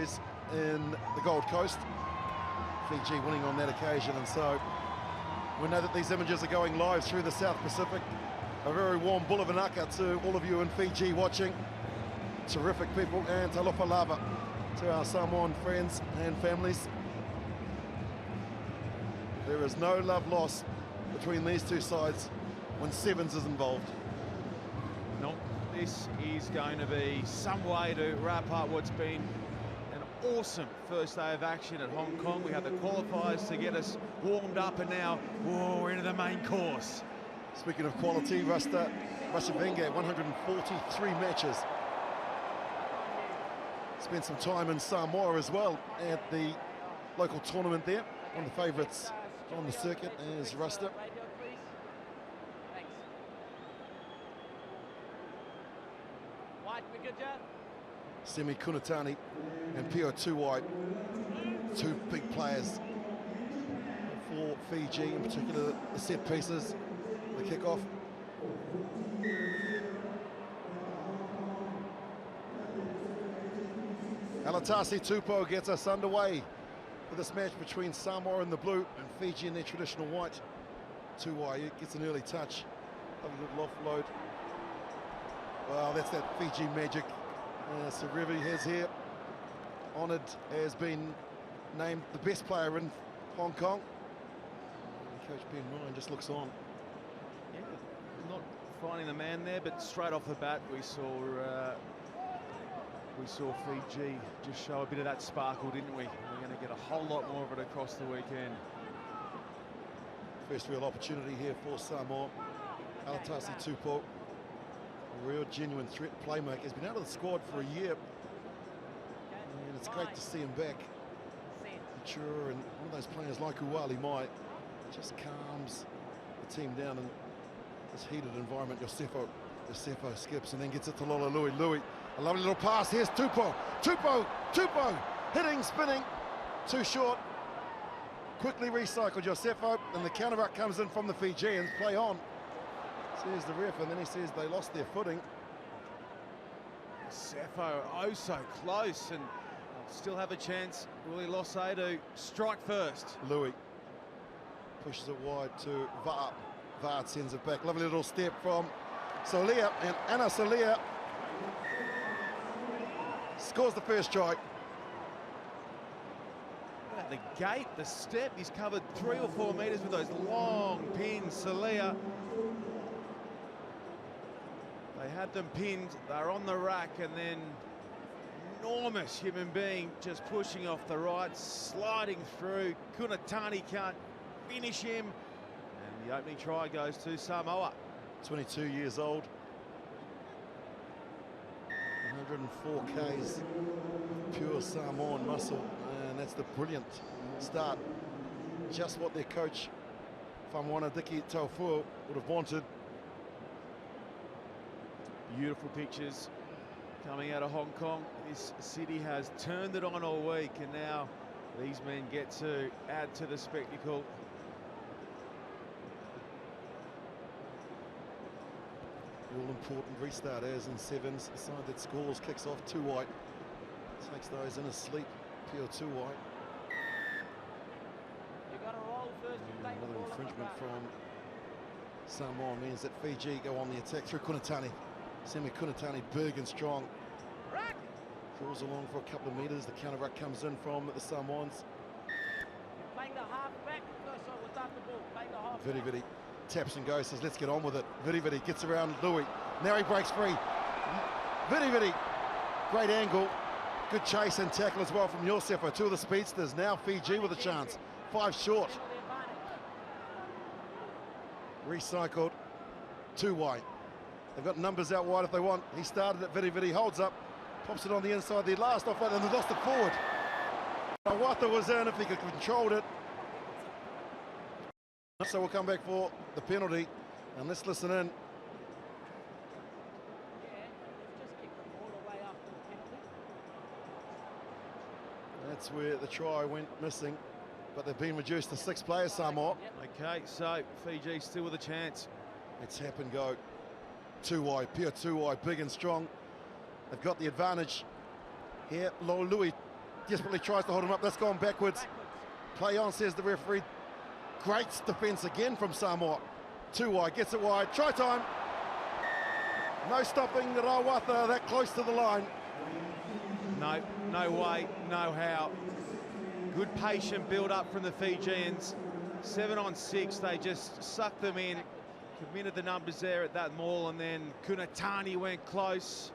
in the Gold Coast. Fiji winning on that occasion, and so we know that these images are going live through the South Pacific. A very warm bula vinaka to all of you in Fiji watching. Terrific people, and talofa lava to our Samoan friends and families. There is no love lost between these two sides when sevens is involved. No, this is going to be some way to wrap up what's been an awesome first day of action at Hong Kong. We have the qualifiers to get us warmed up, and now we're into the main course. Speaking of quality, Rasavenge, 143 matches. Spent some time in Samoa as well at the local tournament there. One of the favourites on the circuit is Rasta. Semi Kunatani and Pio Tuwai, two big players for Fiji, in particular the set pieces, the kickoff. Alatasi Tupou gets us underway for this match between Samoa in the blue and Fiji in their traditional white. Tuwai gets an early touch, a little offload. Well, that's that Fiji magic. Sarevi has here honoured, has been named the best player in Hong Kong. And Coach Ben Ryan just looks on. Yeah, not finding the man there, but straight off the bat we saw Fiji just show a bit of that sparkle, didn't we? We're going to get a whole lot more of it across the weekend. First real opportunity here for Samoa. Alatasi Tupou, a real genuine threat playmaker. He's been out of the squad for a year, and it's great to see him back. Mature, and one of those players like Uwali Mai just calms the team down in this heated environment. Yosefo skips and then gets it to Lola Louis. A lovely little pass. Here's Tupou. Hitting, spinning, too short. Quickly recycled Yosefo, and the counter-back comes in from the Fijians. Play on, says the ref, and then he says they lost their footing. Yosefo, oh so close, and still have a chance. Willie Lossay to strike first. Louis pushes it wide to Vard. Vard sends it back. Lovely little step from Solia, and Anna Solia scores the first try. At the gate, the step, he's covered 3 or 4 metres with those long pins. Solia, they had them pinned, they're on the rack, and then enormous human being just pushing off the right, sliding through. Kunatani can't finish him, and the opening try goes to Samoa. 22 years old, 104 Ks of pure Samoan muscle, and that's the brilliant start. Just what their coach, Famwana Diki Taufua, would have wanted. Beautiful pictures coming out of Hong Kong. This city has turned it on all week, and now these men get to add to the spectacle. All-important restart as in sevens. The side that scores kicks off. Tuwai takes those in his sleep. Pio Tuwai. Another infringement from Samoa means that Fiji go on the attack through Kunatani. Semi Kunatani, big and strong. Draws along for a couple of metres. The counter ruck comes in from the Samoans. Vidi taps and goes, says let's get on with it. Vidi gets around Louis. Now he breaks free. Vidi, great angle. Good chase and tackle as well from Yosefo. Two of the speedsters. Now Fiji with a chance. 5 short. Recycled. Tuwai. They've got numbers out wide if they want. He started it. Vidi holds up. Pops it on the inside. The last offload, and they lost it forward. Wata was in if he could control it. So we'll come back for the penalty, and let's listen in. That's where the try went missing, but they've been reduced to 6 players, Samoa. Okay, so Fiji still with a chance. It's tap and go. Tuwai, Pio Tuwai, big and strong. They've got the advantage here. Louis desperately tries to hold him up. That's gone backwards. Play on, says the referee. Great defence again from Samoa. Too wide, gets it wide. Try time. No stopping the Rawatha that close to the line. No, no way, no how. Good patient build up from the Fijians. 7 on 6, they just sucked them in. Committed the numbers there at that maul, and then Kunatani went close.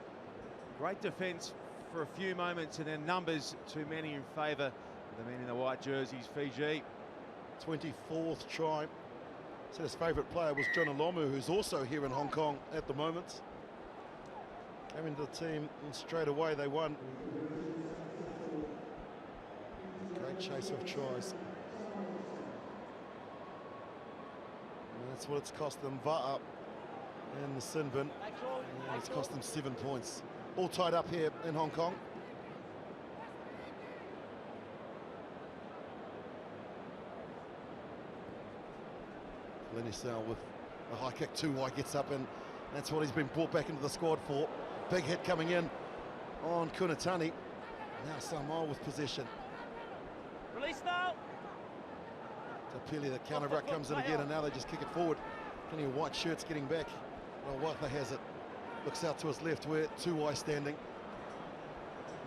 Great defence for a few moments, and then numbers too many in favour of the men in the white jerseys, Fiji. 24th try. So his favourite player was John Alomu, who's also here in Hong Kong at the moment. Came into the team and straight away they won. Great chase of tries. And that's what it's cost them. Va'a and the sin bin. And it's cost them 7 points. All tied up here in Hong Kong. Lenny Sal with a high kick, too wide, gets up, and that's what he's been brought back into the squad for. Big hit coming in on Kunatani. Now Samoa with possession. Release now. Tapili, the counter ruck comes in again, and now they just kick it forward. Plenty of white shirts getting back. Rawatha has it. Looks out to his left where Tuwai standing.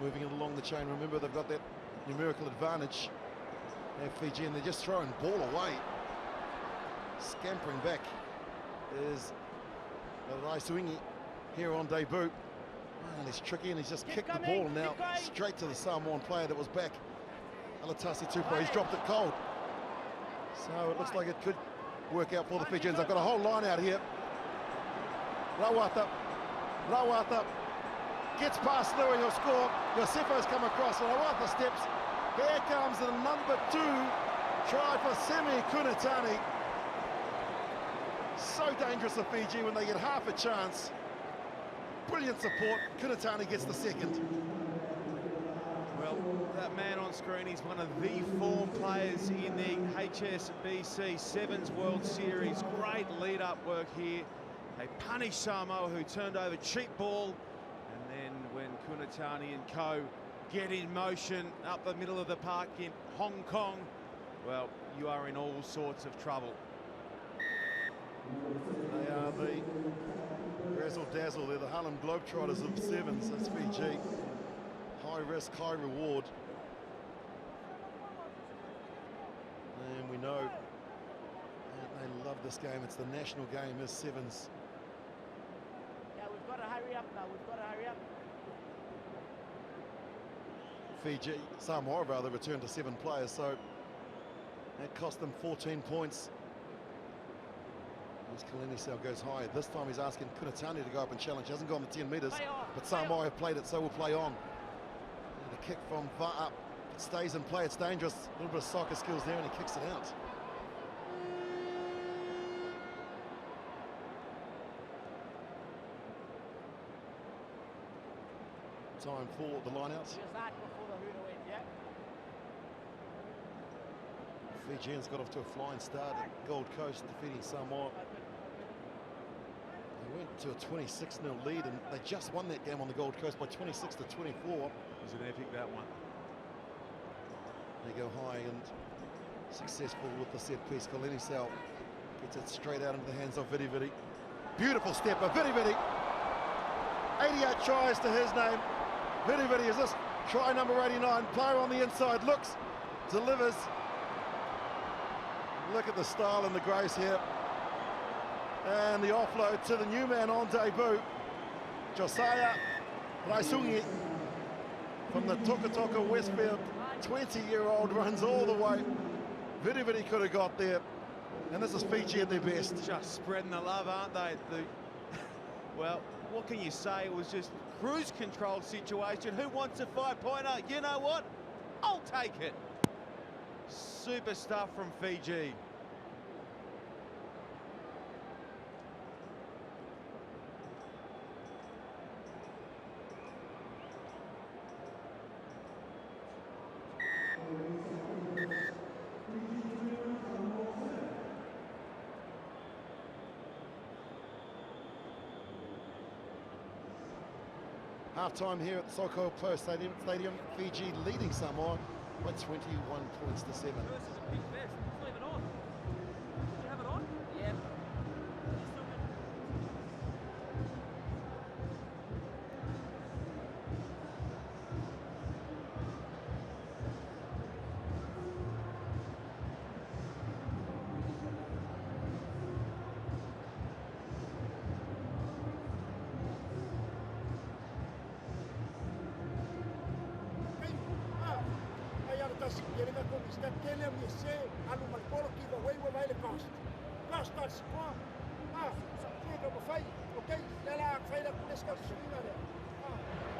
Moving it along the chain. Remember, they've got that numerical advantage. They have Fiji, and they're just throwing ball away. Scampering back is Raisuingi here on debut. And he's tricky, and he's just kicked the ball now straight to the Samoan player that was back. Alatasi Tupou, he's dropped it cold. So it looks like it could work out for the Fijians. I've got a whole line out here. Rawatha gets past Louis, he'll score. Yosefo's come across, and Rawatha steps. Here comes the number 2 try for Semi Kunatani. So dangerous for Fiji when they get half a chance. Brilliant support. Kunatani gets the second. Well, that man on screen is one of the form players in the HSBC Sevens World Series. Great lead-up work here. They punished Samoa, who turned over cheap ball. And then when Kunatani and co get in motion up the middle of the park in Hong Kong, well, you are in all sorts of trouble. They are the razzle-dazzle. They're the Harlem Globetrotters of sevens. That's Fiji. High risk, high reward. And we know they love this game. It's the national game, is sevens. Yeah, we've got to hurry up now. We've got to hurry up. Fiji, Samoa rather, returned to 7 players, so that cost them 14 points. As Kalenisau goes high. This time he's asking Kunatani to go up and challenge. He hasn't gone the 10 metres, but Samoa have played it, so we'll play on. And a kick from Va'a. It stays in play. It's dangerous. A little bit of soccer skills there, and he kicks it out. Time for the line-out. Fijians got off to a flying start at Gold Coast, defeating Samoa. They went to a 26-0 lead, and they just won that game on the Gold Coast by 26-24. It was an epic, that one. They go high and successful with the set piece. Kalenisau gets it straight out into the hands of Vidi Vidi. Beautiful stepper, Vidi Vidi. 88 tries to his name. Vidi Vidi is this try number 89. Player on the inside, looks, delivers. Look at the style and the grace here. And the offload to the new man on debut, Josiah Raisungi from the Toka Westfield. 20-year-old runs all the way. Vidi Vidi could have got there. And this is Fiji at their best. Just spreading the love, aren't they? Well, what can you say? It was just cruise control situation. Who wants a 5-pointer? You know what? I'll take it. Super stuff from Fiji. Half-time here at the Soko Post Stadium. Fiji leading Samoa by 21 points to 7.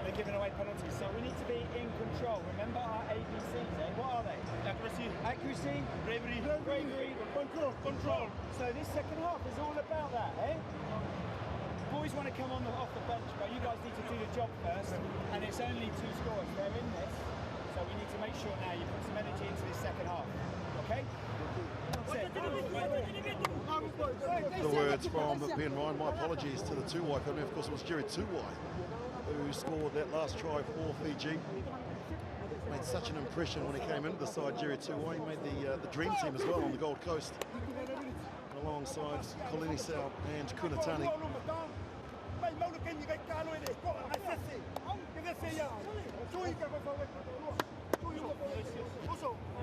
They're giving away penalties, so we need to be in control. Remember our ABCs, eh? What are they? Accuracy, bravery, control. So this second half is all about that, eh? Boys want to come on off the bench, but you guys need to do the job first. And it's only 2 scores. They're in this, so we need to make sure now you put some energy into this second half. Okay? The words from Ben Ryan. My apologies to the Tuwai family. Of course, it was Jerry Tuwai who scored that last try for Fiji. Made such an impression when he came into the side, Jerry Tuwai. He made the dream team as well on the Gold Coast, alongside Kolini Sau and Kunatani.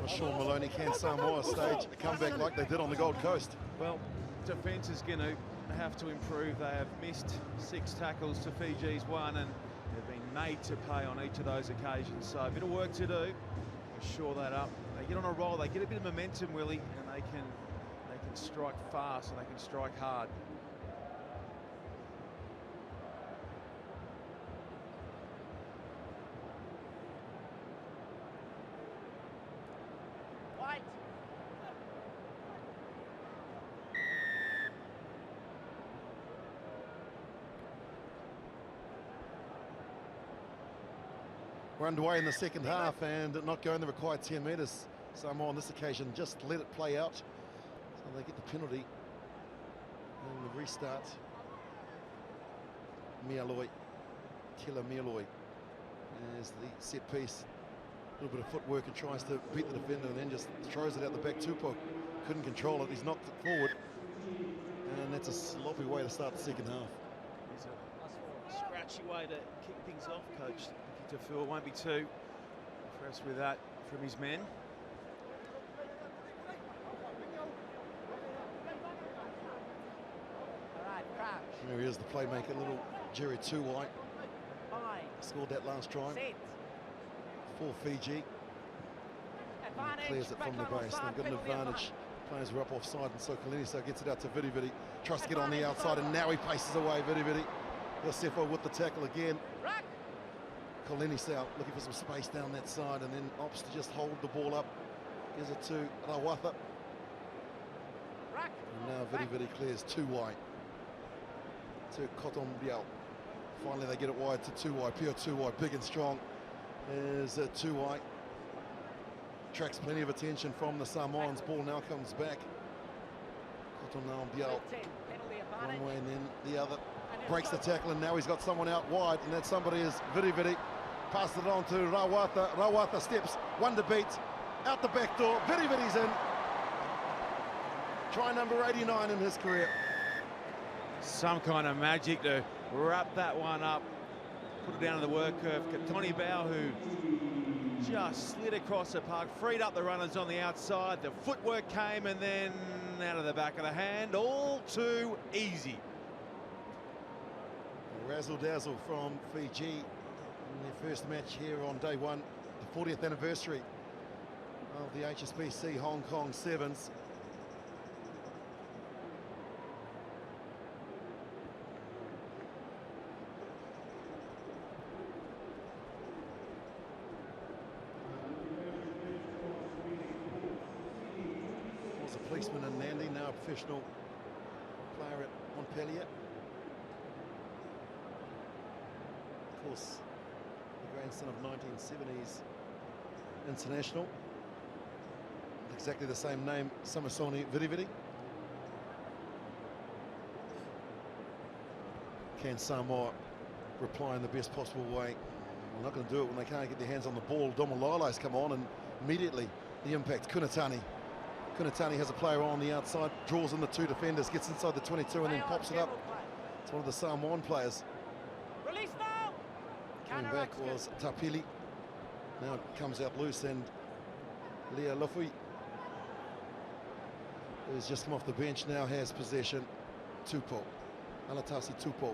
Sean Maloney, can Samoa stage a comeback like they did on the Gold Coast? Well, defence is going to have to improve. They have missed 6 tackles to Fiji's 1, and they've been made to pay on each of those occasions. So a bit of work to do to shore that up. They get on a roll, they get a bit of momentum, Willie, and they can strike fast and they can strike hard. We're underway in the second half and not going the required 10 metres. Samoa on this occasion just let it play out. So they get the penalty and the restart. Mialoi, Kila Mialoi as the set piece. A little bit of footwork and tries to beat the defender and then just throws it out the back. Tupou couldn't control it. He's knocked it forward. And that's a sloppy way to start the second half. It's a scratchy way to kick things off, Coach. It won't be too impressed with that from his men. There he is, the playmaker, little Jerry Tuwai. Scored that last try for Fiji. And clears it from the base. They've got an advantage. Players are up offside, and so Kalini gets it out to Vidi Vidi. Tries to get on the outside, and now he paces away Vidi Vidi. Yosefo with the tackle again. Kolini Sau looking for some space down that side and then opts to just hold the ball up. Gives it to Rawatha. And now Vidi Vidi clears Tuwai to Koton Biao. Finally they get it wide to Tuwai. Pure Tuwai, big and strong. There's Tuwai. Attracts plenty of attention from the Samoans. Ball now comes back. Koton Biao. One way and then the other. Breaks the tackle and now he's got someone out wide, and that somebody is Vidi Vidi. Passes it on to Rawatha. Rawatha steps, one to beat, out the back door. Vidi Vidi's in. Try number 89 in his career. Some kind of magic to wrap that one up, put it down to the work curve. Katoni Bao, who just slid across the park, freed up the runners on the outside. The footwork came and then out of the back of the hand, all too easy. Razzle-dazzle from Fiji in their first match here on day 1, the 40th anniversary of the HSBC Hong Kong Sevens. Was a policeman in Nandi, now a professional player at Montpellier. Of course, the grandson of 1970s international. Exactly the same name, Samasoni Vidi Vidi. Can Samoa reply in the best possible way. They're not going to do it when they can't get their hands on the ball. Domalai's come on, and immediately the impact. Kunatani has a player on the outside, draws in the two defenders, gets inside the 22 and then pops it up. It's one of the Samoan players. Release now. Coming back was Tapili. Now it comes out loose, and Lea Lufui, who's just come off the bench, now has possession. Tupou, Alatasi Tupou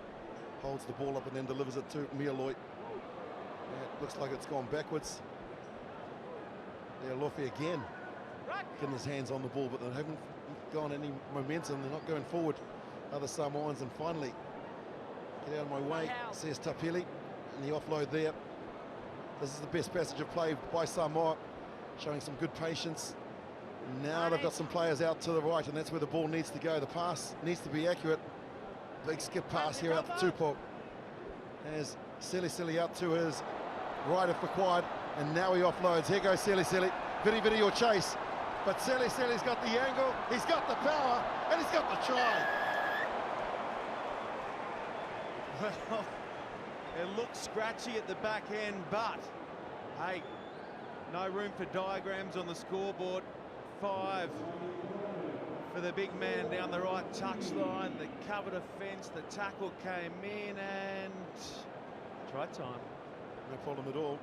holds the ball up and then delivers it to Mialoi. It looks like it's gone backwards. Lea Lufui again getting his hands on the ball, but they haven't gone any momentum. They're not going forward, other Samoans. And finally, get out of my way, says Tapili, and the offload there. This is the best passage of play by Samoa, showing some good patience. Now they've got some players out to the right, and that's where the ball needs to go. The pass needs to be accurate. Big skip pass here out to Tupou. Has Sili out to his right if required, and now he offloads. Here goes Sili. Vidi or chase, but Sili's got the angle, he's got the power, and he's got the try. Well, it looks scratchy at the back end, but hey, no room for diagrams on the scoreboard. 5 for the big man down the right touchline. The cover defence, the tackle came in, and try time. No problem at all.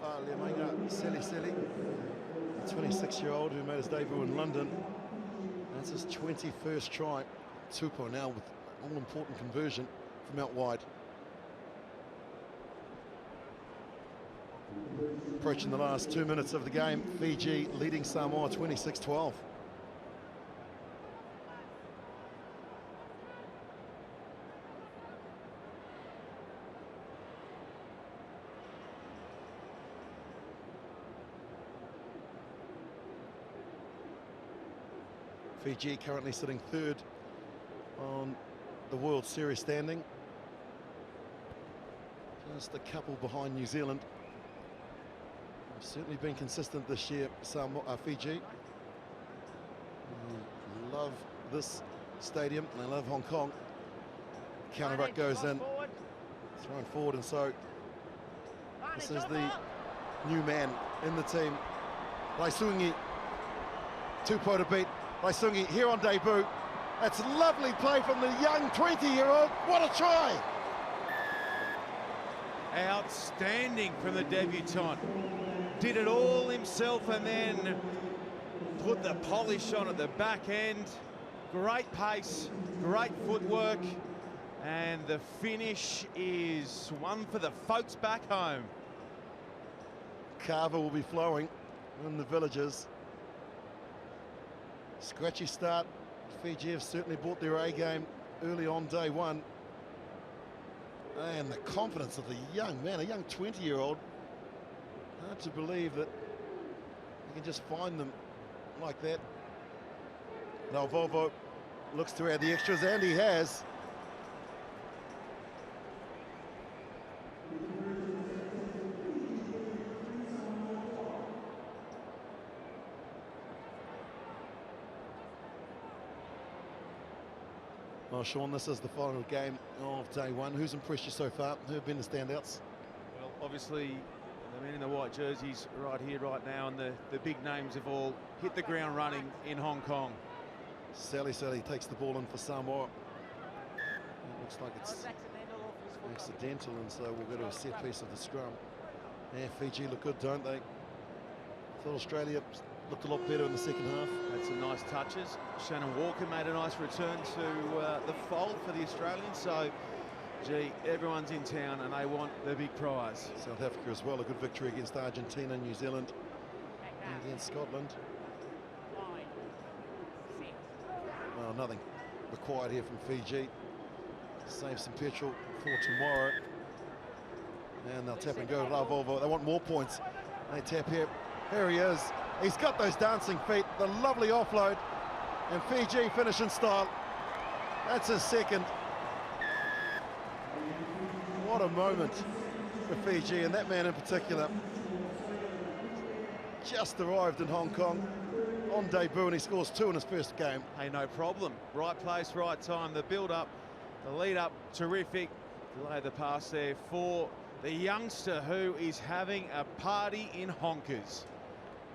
Fa'aleamanga Sili, the 26-year-old who made his debut in London. That's his 21st try. Tupou now with an all-important conversion from out wide. Approaching the last 2 minutes of the game, Fiji leading Samoa 26-12. Fiji currently sitting third on the World Series standing. Just a couple behind New Zealand. They've certainly been consistent this year, Fiji. They love this stadium, and they love Hong Kong. Counter ruck goes in, thrown forward, and so this is the new man in the team. Laisungi, Tupou to beat. Laisungi here on debut. That's lovely play from the young 20-year-old. What a try! Outstanding from the debutant. Did it all himself and then put the polish on at the back end. Great pace, great footwork, and the finish is one for the folks back home. Carver will be flowing in the villages. Scratchy start. Fiji have certainly brought their A game early on day one. And the confidence of the young man, a young 20-year-old. Hard to believe that you can just find them like that. Now Volvo looks to add the extras, and he has. Well, Sean, this is the final game of day one. Who's impressed you so far? Who have been the standouts? Well, obviously, the men in the white jerseys right here, right now, and the big names have all hit the ground running in Hong Kong. Sally takes the ball in for Samoa. It looks like it's accidental, and so we'll go to a set piece of the scrum. Yeah, Fiji look good, don't they? Thought Australia looked a lot better in the second half. Had some nice touches. Shannon Walker made a nice return to the fold for the Australians. So, gee, everyone's in town and they want the big prize. South Africa as well, a good victory against Argentina, New Zealand, and against Scotland. Well, nothing required here from Fiji. Save some petrol for tomorrow. And they'll tap and go to La Volvo. They want more points. They tap here. Here he is. He's got those dancing feet, the lovely offload, and Fiji finish in style. That's his second. What a moment for Fiji, and that man in particular just arrived in Hong Kong on debut, and he scores 2 in his first game. Hey, no problem. Right place, right time. The build-up, the lead-up, terrific. Delay the pass there for the youngster who is having a party in honkers.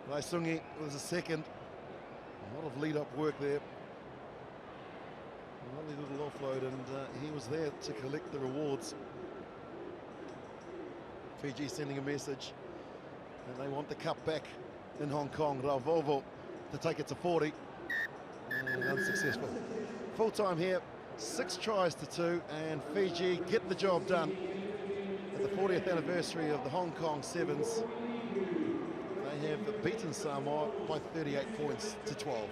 Laisungi was a second. A lot of lead-up work there. A lovely little offload, and he was there to collect the rewards. Fiji sending a message, and they want the cup back in Hong Kong. Rauvovo to take it to 40, and unsuccessful. Full time here, 6 tries to 2, and Fiji get the job done. At the 40th anniversary of the Hong Kong Sevens, they have beaten Samoa by 38 points to 12.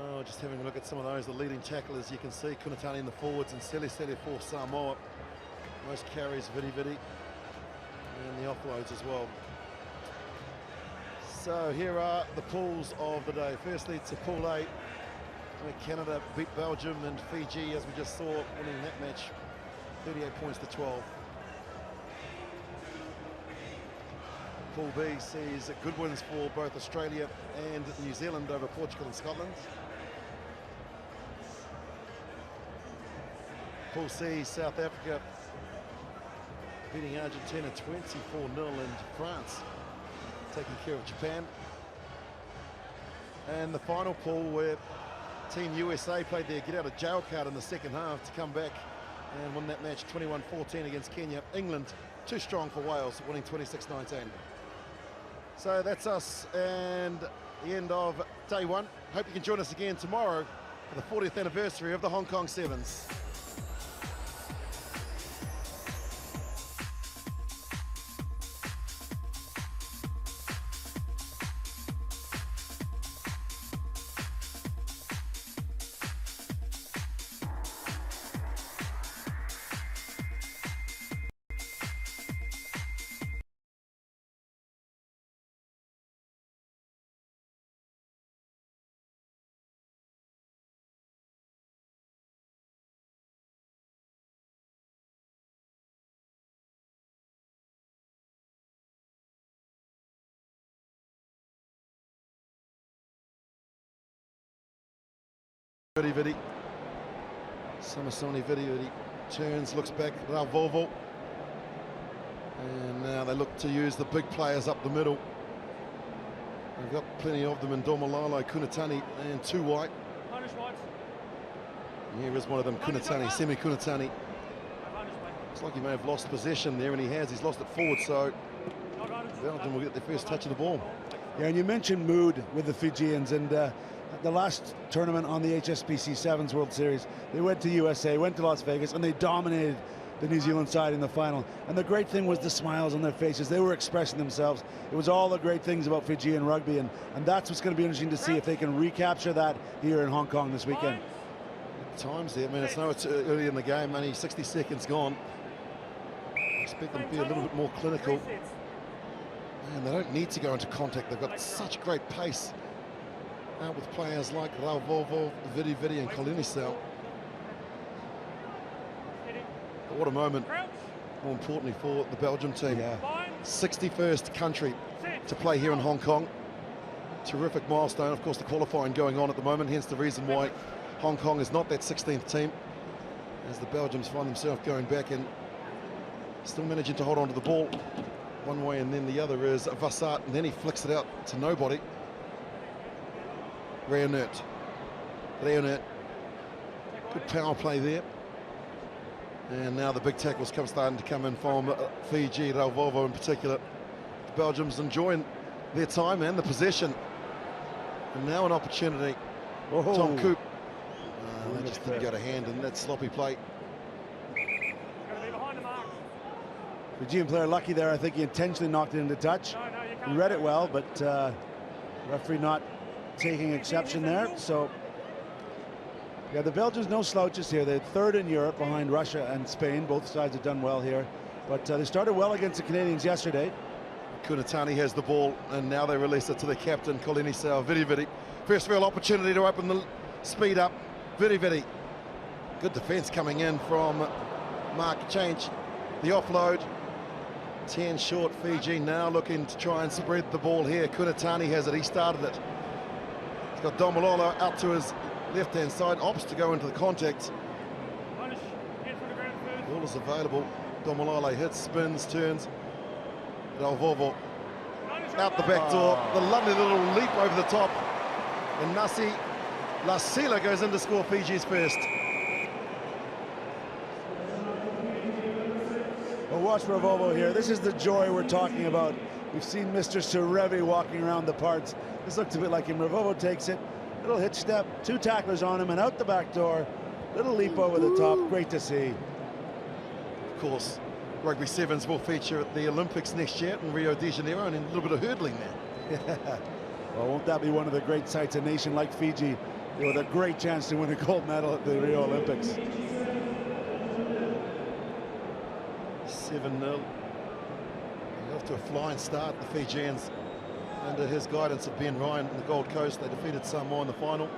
Oh, just having a look at some of those, the leading tacklers, you can see Kunatani in the forwards and Sele for Samoa. Most carries, Vidi, and the offloads as well. So here are the pools of the day. Firstly, to Pool A, where Canada beat Belgium, and Fiji, as we just saw, winning that match, 38 points to 12. Pool B sees good wins for both Australia and New Zealand over Portugal and Scotland. Pool C, South Africa beating Argentina 24-0, and France taking care of Japan. And the final pool, where Team USA played their get-out-of-jail card in the second half to come back and win that match 21-14 against Kenya. England too strong for Wales, winning 26-19. So that's us and the end of day 1. Hope you can join us again tomorrow for the 40th anniversary of the Hong Kong Sevens. Vidi. Samasoni Vidi turns, looks back, Rauvovo. And now they look to use the big players up the middle. They've got plenty of them in Domalalo, Kunatani and 2 white. And here is one of them, Kunatani, Semi-Kunatani. Looks like he may have lost possession there, and he has. He's lost it forward, so Belgium will get their first touch of the ball. Yeah, and you mentioned mood with the Fijians, and the last tournament on the HSBC Sevens World Series, they went to USA, went to Las Vegas, and they dominated the New Zealand side in the final. And the great thing was the smiles on their faces. They were expressing themselves. It was all the great things about Fijian rugby, and that's what's going to be interesting to see if they can recapture that here in Hong Kong this weekend. Times there, I mean, it's early in the game, only 60 seconds gone. I expect them to be a little bit more clinical. And they don't need to go into contact. They've got such great pace with players like Rauvovo, Vidi and Kolinisau. What a moment, more importantly, for the Belgium team. Yeah. 61st country to play here in Hong Kong. Terrific milestone. Of course, the qualifying going on at the moment, hence the reason why Hong Kong is not that 16th team, as the Belgians find themselves going back and still managing to hold on to the ball one way, and then the other is Vassart, and then he flicks it out to nobody. Reonert. Good power play there. And now the big tackles starting to come in from Fiji, Rauvovo in particular. The Belgians enjoying their time and the possession. And now an opportunity. Oh. Tom Coop. That just didn't go to hand in that sloppy play. Fijian player lucky there. I think he intentionally knocked it into touch. He read it well, but referee not taking exception there. So yeah, the Belgians no slouches here. They're 3rd in Europe behind Russia and Spain. Both sides have done well here, but they started well against the Canadians yesterday. Kunatani has the ball, and now they release it to the captain, Kolinisau Vidi. First real opportunity to open the speed up. Very good defence coming in from Mark. Change the offload. 10 short. Fiji now looking to try and spread the ball here. Kunatani has it. He started it. He's got Domolola out to his left-hand side. Opts to go into the contact. Ball is available. Domolola hits, spins, turns. Delvovo out the back door. The lovely little leap over the top. And Nasi Lasila goes in to score Fiji's first. Well, watch Ravovo here. This is the joy we're talking about. We've seen Mr. Serevi walking around the parts. This looks a bit like him. Ravovo takes it. Little hitch step, 2 tacklers on him, and out the back door. Little leap over the top. Great to see. Of course, Rugby Sevens will feature at the Olympics next year in Rio de Janeiro, and a little bit of hurdling there. Yeah. Well, won't that be one of the great sights? A nation like Fiji with a great chance to win a gold medal at the Rio Olympics. 7-0. Off to a flying start, the Fijians, under his guidance of Ben Ryan on the Gold Coast. They defeated Samoa in the final.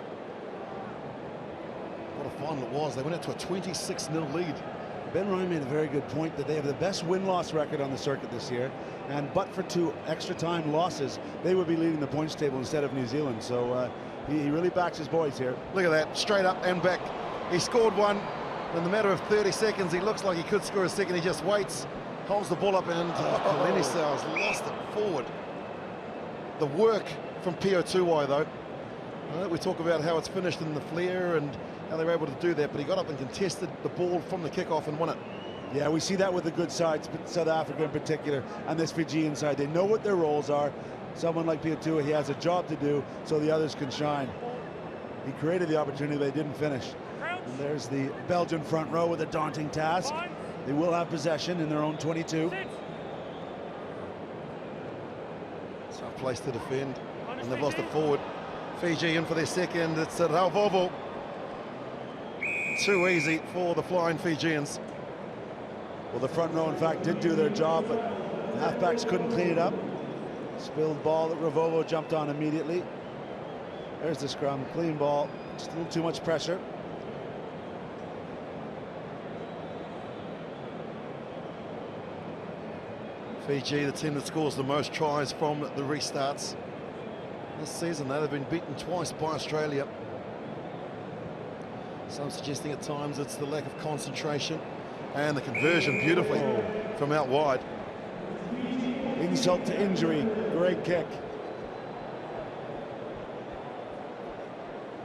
What a final it was. They went out to a 26-0 lead. Ben Ryan made a very good point that they have the best win-loss record on the circuit this year, and but for 2 extra time losses, they would be leading the points table instead of New Zealand. So he really backs his boys here. Look at that, straight up and back. He scored one in the matter of 30 seconds. He looks like he could score a second. He just waits, holds the ball up, and Lenny Sales lost it forward. The work from Pio-Tuai, though. We talk about how it's finished in the flare and how they were able to do that, but he got up and contested the ball from the kickoff and won it. Yeah, we see that with the good sides, but South Africa in particular, and this Fijian side. They know what their roles are. Someone like Pio-Tuai, he has a job to do so the others can shine. He created the opportunity, but they didn't finish. And there's the Belgian front row with a daunting task. They will have possession in their own 22. Tough place to defend, and they've lost it forward. Fiji in for their second. It's at Ravovo. Too easy for the flying Fijians. Well, the front row, in fact, did do their job, but the halfbacks couldn't clean it up. Spilled ball that Ravovo jumped on immediately. There's the scrum, clean ball, just a little too much pressure. Fiji, the team that scores the most tries from the restarts this season. They've been beaten twice by Australia. Some suggesting at times it's the lack of concentration, and the conversion beautifully from out wide. Insult to injury, great kick.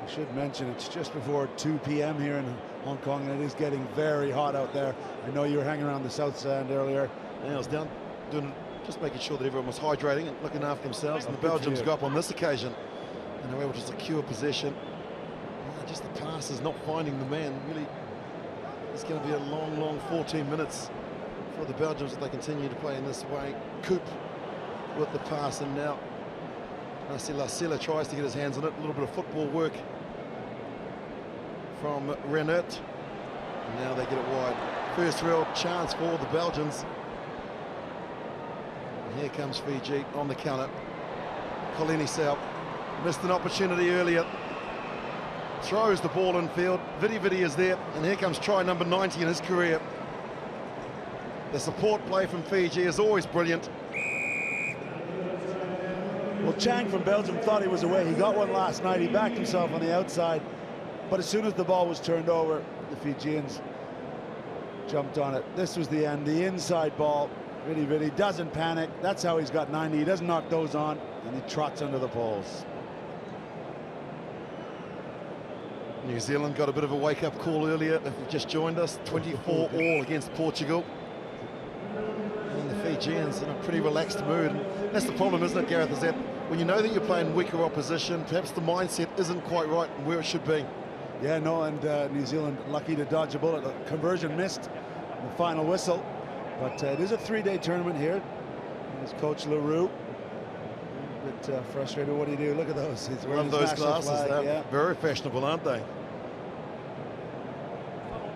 I should mention it's just before 2 p.m. here in Hong Kong, and it is getting very hot out there. I know you were hanging around the South Stand earlier. Yeah, I was down doing, just making sure that everyone was hydrating and looking after themselves, and the Belgians go up on this occasion, and they were able to secure possession. Just the pass is not finding the man. Really, it's going to be a long 14 minutes for the Belgians if they continue to play in this way. Coop with the pass, and now Lasila tries to get his hands on it. A little bit of football work from Renert. And now they get it wide. First real chance for the Belgians. And here comes Fiji on the counter. Kolini Sau missed an opportunity earlier. Throws the ball in field. Vidi is there, and here comes try number 90 in his career. The support play from Fiji is always brilliant. Well, Chang from Belgium thought he was away. He got one last night. He backed himself on the outside, but as soon as the ball was turned over, the Fijians jumped on it. This was the end. The inside ball. Vidi doesn't panic. That's how he's got 90. He doesn't knock those on, and he trots under the poles. New Zealand got a bit of a wake-up call earlier. If you've just joined us, 24-all against Portugal. And the Fijians in a pretty relaxed mood. And that's the problem, isn't it, Gareth, is that when you know that you're playing weaker opposition, perhaps the mindset isn't quite right where it should be. Yeah, no, and New Zealand lucky to dodge a bullet. The conversion missed the final whistle. But it is a 3-day tournament here. There's Coach LaRue. A bit frustrated. What do you do? Look at those. He's wearing Love his those national glasses. flag, They're yeah. very fashionable, aren't they?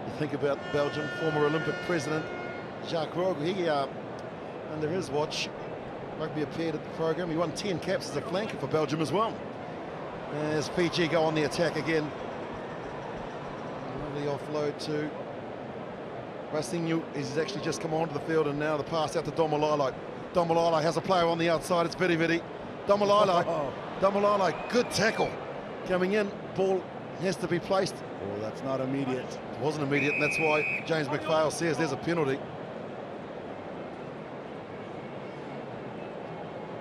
You think about Belgium, former Olympic president Jacques Rogge. He, under his watch, rugby appeared at the program. He won 10 caps as a flanker for Belgium as well. As Fiji go on the attack again, Lovely offload to Rasinhu. He's actually just come onto the field, and now the pass out to Domalala. Domalala has a player on the outside. It's Vidi. Domalala, good tackle. Coming in, ball has to be placed. Oh, that's not immediate. It wasn't immediate, and that's why James McPhail says there's a penalty.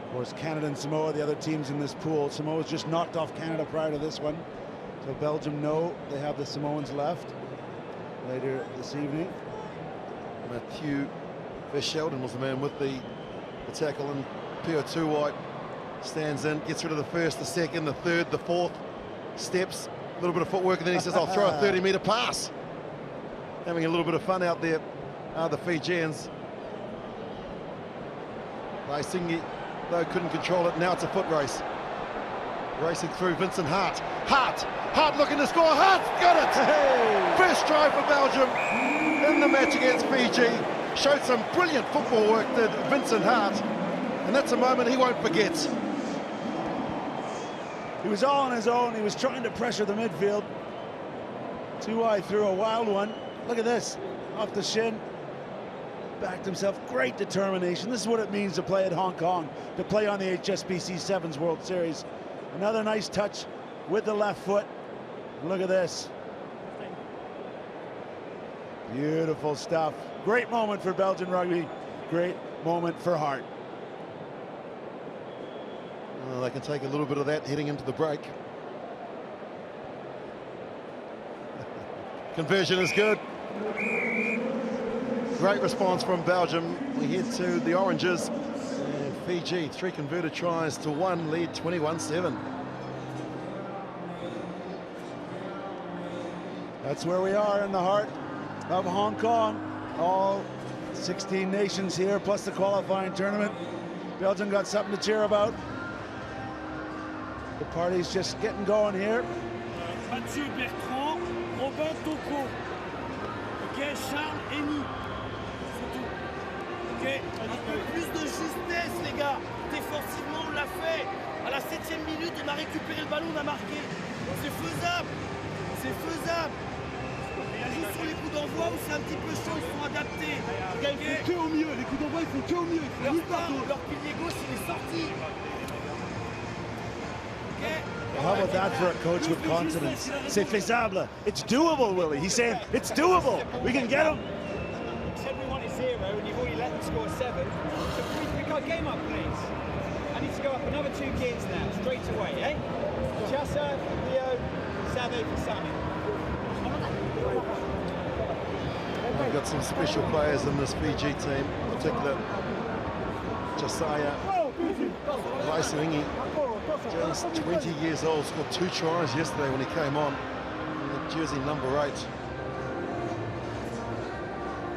Of course, Canada and Samoa, the other teams in this pool. Samoa's just knocked off Canada prior to this one. So Belgium know they have the Samoans left later this evening. Matthew Sheldon was the man with the tackle, and Pio Tuwai stands in, gets rid of the first, the second, the third, the fourth, steps, a little bit of footwork, and then he says, I'll throw a 30-metre pass. Having a little bit of fun out there are the Fijians. Raisingi, though, couldn't control it. Now it's a foot race. Racing through Vincent Hart. Hart looking to score. Hart's got it! Hey! First try for Belgium in the match against Fiji. Showed some brilliant football work, did Vincent Hart. And that's a moment he won't forget. He was all on his own. He was trying to pressure the midfield. Tuwai threw a wild one. Look at this. Off the shin. Backed himself. Great determination. This is what it means to play at Hong Kong, to play on the HSBC Sevens World Series. Another nice touch with the left foot. Look at this. Beautiful stuff. Great moment for Belgian rugby. Great moment for Hart. Well, they can take a little bit of that heading into the break. Conversion is good. Great response from Belgium. We head to the Oranges. And Fiji, 3 converted tries to 1, lead 21-7. That's where we are, in the heart of Hong Kong. All 16 nations here, plus the qualifying tournament. Belgium got something to cheer about. The party's just getting going here. Mathieu Bertrand, Robin Toko. Ok, Charles Henny. C'est tout. Ok, un peu plus de justesse, les gars. Défensivement, on l'a fait. À la 7e minute, on a récupéré le ballon, on a marqué. C'est faisable. C'est faisable. Juste sur les coups d'envoi où c'est un petit peu chaud, ils sont adaptés. Les gars, ils font que au mieux. Les coups d'envoi, ils font que au mieux. Leur pilier gauche, il est sorti. How about that for a coach with confidence? C'est faisable. It's doable, Willie. He's saying it's doable. We can get him. Said we wanted 0 and you've already let them score 7. So please pick our game up, please. I need to go up another 2 kids now, straight away, eh? Chassa, Leo, Save for Sammy. We've got some special players in this Fiji team, in particular Josiah Raisingi, just 20 years old, scored 2 tries yesterday when he came on, jersey number 8.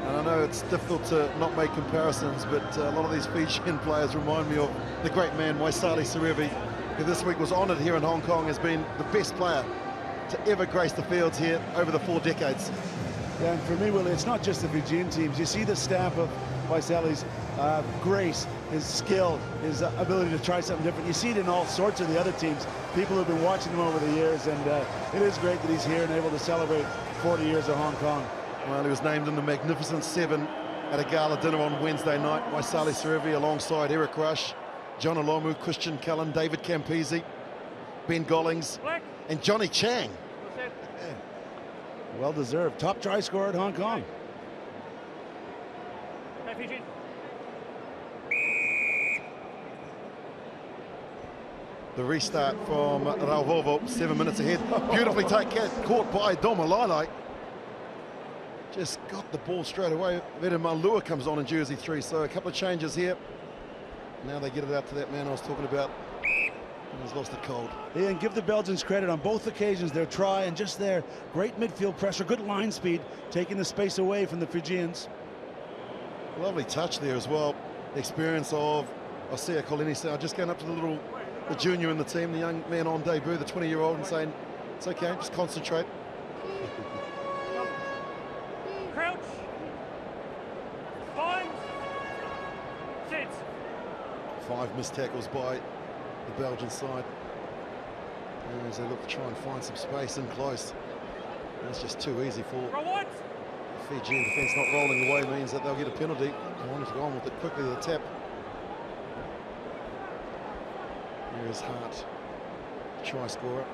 And I know it's difficult to not make comparisons, but a lot of these Fijian players remind me of the great man Waisali Serevi, who this week was honoured here in Hong Kong as being the best player to ever grace the fields here over the 4 decades. Yeah, and for me, Willie, it's not just the Fijian teams. You see the stamp of Waisali's grace, his skill, his ability to try something different. You see it in all sorts of the other teams. People have been watching him over the years, and it is great that he's here and able to celebrate 40 years of Hong Kong. Well, he was named in the Magnificent 7 at a gala dinner on Wednesday night. Waisali Serevi alongside Eric Rush, John Olomu, Christian Cullen, David Campese, Ben Gollings, and Johnny Chang. Well deserved. Top try scorer at Hong Kong. The restart from Rauvovo, 7 minutes ahead. Beautifully caught by Domalala. Just got the ball straight away. Veda Malua comes on in jersey 3, so a couple of changes here. Now they get it out to that man I was talking about. He's lost it cold. Yeah, and give the Belgians credit on both occasions. Their try and just their great midfield pressure, good line speed, taking the space away from the Fijians. Lovely touch there as well. The experience of Osea Kolini, just going up to the junior in the team, the young man on debut, the 20-year-old, and saying, it's okay, just concentrate. Crouch. Bind. Sit. 5 missed tackles by the Belgian side as they look to try and find some space in close. That's just too easy for Roll once. Fijian defence. Not rolling away means that they'll get a penalty. I wanted to go on with it quickly to the tap. Here is Hart, try scorer.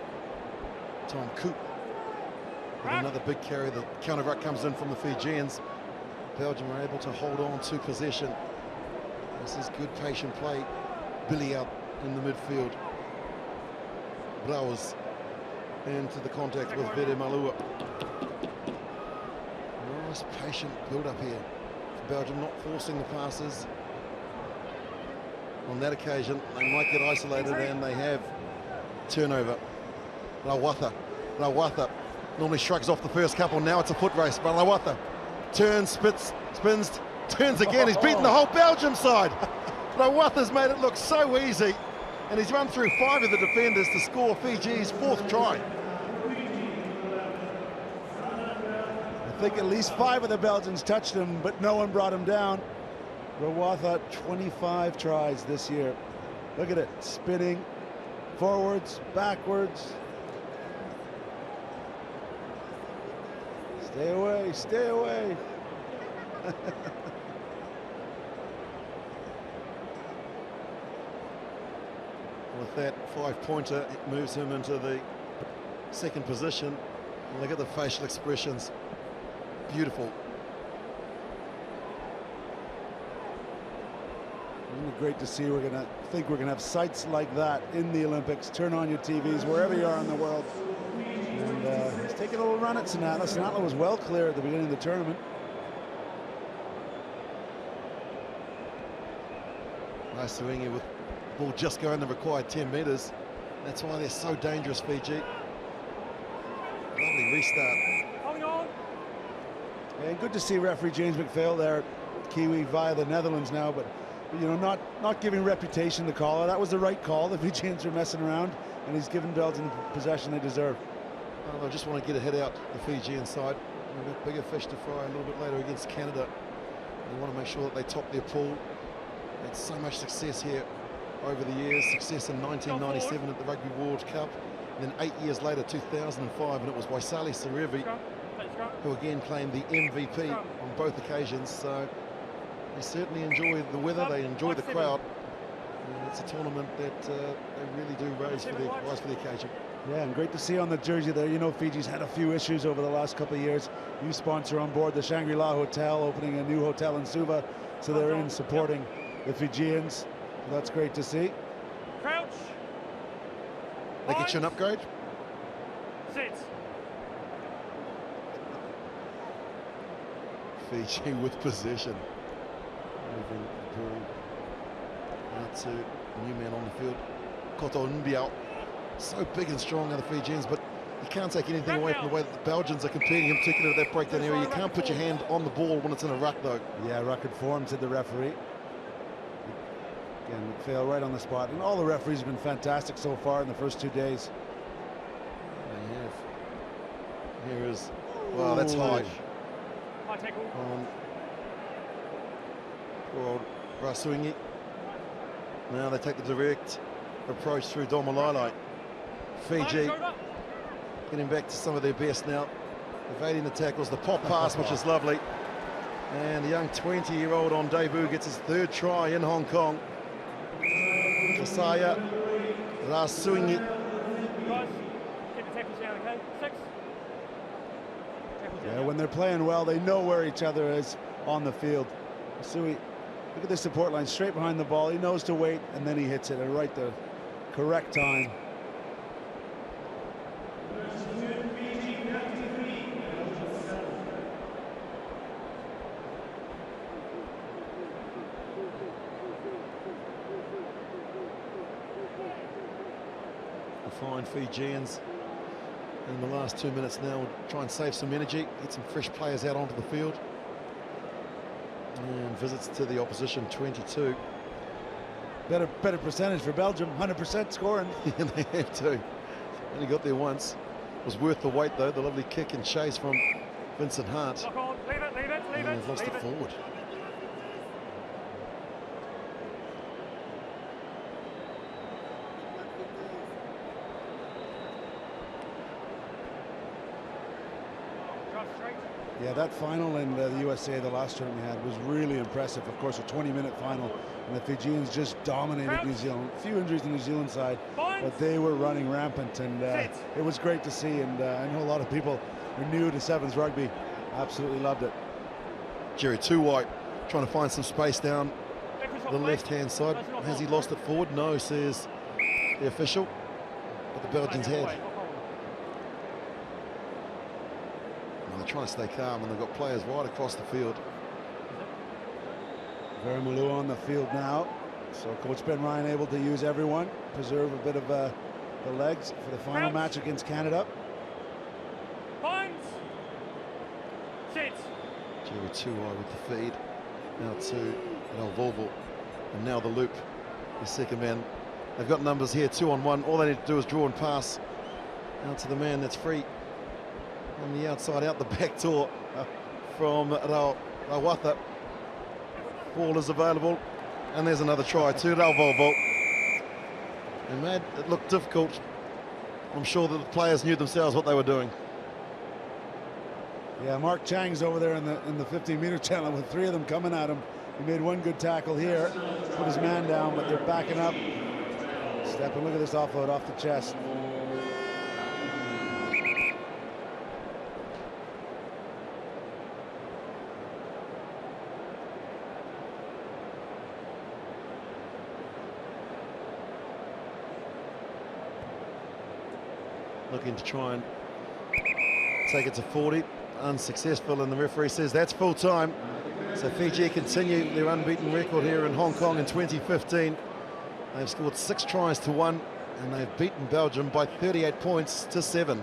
Tom Coop with another big carry. The counter ruck comes in from the Fijians. Belgium are able to hold on to possession. This is good patient play. Billy out in the midfield. Blowers into the contact with Vede Malua. Nice patient build up here for Belgium, not forcing the passes. On that occasion, they might get isolated, and they have turnover. Lawatha normally shrugs off the first couple. Now it's a foot race, but Lawatha turns, spins, turns again. He's beaten the whole Belgium side. Lawatha's made it look so easy, and he's run through 5 of the defenders to score Fiji's 4th try. I think at least 5 of the Belgians touched him, but no one brought him down. Rawatha, 25 tries this year. Look at it, spinning forwards, backwards. Stay away, stay away. With that 5-pointer, it moves him into the 2nd position. And look at the facial expressions. Beautiful. Great to see. We're gonna have sights like that in the Olympics. Turn on your TVs wherever you are in the world. And he's taking a little run at Sinatla. Sinatla was well clear at the beginning of the tournament. Nice swinging with the ball just going the required 10 metres. That's why they're so dangerous, Fiji. Lovely restart. Holding on. And good to see referee James McPhail there, Kiwi via the Netherlands now, but you know, not giving reputation to caller. That was the right call. The Fijians are messing around, and he's given Belgium the possession they deserve. They just want to get a head out the Fijian side. A bit bigger fish to fry a little bit later against Canada. They want to make sure that they top their pool. Had so much success here over the years. Success in 1997 at the Rugby World Cup. And then 8 years later, 2005, and it was Waisali Serevi who again claimed the MVP on both occasions. So they certainly enjoy the weather, they enjoy the crowd. And it's a tournament that they really do rise for the occasion. Yeah, and great to see on the jersey there. You know, Fiji's had a few issues over the last couple of years. New sponsor on board, the Shangri-La Hotel, opening a new hotel in Suva. So they're in supporting the Fijians. So that's great to see. Crouch. They get you an upgrade? Sit. Fiji with possession. Moving the ball out to a new man on the field. Koto Nbiao. So big and strong are the Fijians, but you can't take anything away from the way that the Belgians are competing, in particular at that breakdown area. You can't put your hand on the ball when it's in a ruck, though. Yeah, ruck and form, said the referee. Again, McPhail right on the spot. And all the referees have been fantastic so far in the first 2 days. They have. Here is, well, that's high. High tackle. Poor old Rasuingi. Now they take the direct approach through Domalai. Fiji getting back to some of their best now. Evading the tackles, the pop pass, which is lovely. And the young 20-year-old on debut gets his 3rd try in Hong Kong. Kasaya Rasuingi. Guys, get the tackles down, okay? 6. Tackles down. Yeah, when they're playing well, they know where each other is on the field. Sui, look at the support line, straight behind the ball. He knows to wait, and then he hits it at right the correct time. Fine Fijians in the last 2 minutes now will try and save some energy, get some fresh players out onto the field. And visits to the opposition 22. Better percentage for Belgium, 100% scoring. Yeah, they have to. Only got there once. It was worth the wait though, the lovely kick and chase from Vincent Hart. Lock on. Leave it, leave it, leave And it. they've lost leave it forward. Cross straight. Yeah, that final in the USA, the last tournament we had, was really impressive. Of course, a 20-minute final, and the Fijians just dominated New Zealand. A few injuries on the New Zealand side, but they were running rampant, and it was great to see. And I know a lot of people who are new to Sevens rugby absolutely loved it. Jerry two white trying to find some space down the left-hand side. Has he lost it forward? No, says the official. But the Belgians had. They're trying to stay calm, and they've got players right across the field. Vermouleau on the field now. So Coach Ben Ryan able to use everyone, preserve a bit of the legs for the final match against Canada. Binds. Sits. Jerry Tuai with the feed. Now to El Volvo. And now the loop. The second man. They've got numbers here, 2-on-1. All they need to do is draw and pass. Out to the man that's free. On the outside, out the back door from Rawatha. Ball is available. And there's another try to El Volvo. And man, it looked difficult. I'm sure that the players knew themselves what they were doing. Yeah, Mark Chang's over there in the 15-meter channel with three of them coming at him. He made one good tackle here, put his man down, but they're backing up. Step and look at this offload off the chest. Looking to try and take it to 40. Unsuccessful, and the referee says that's full time. So Fiji continue their unbeaten record here in Hong Kong in 2015. They've scored 6 tries to 1, and they've beaten Belgium by 38 points to 7.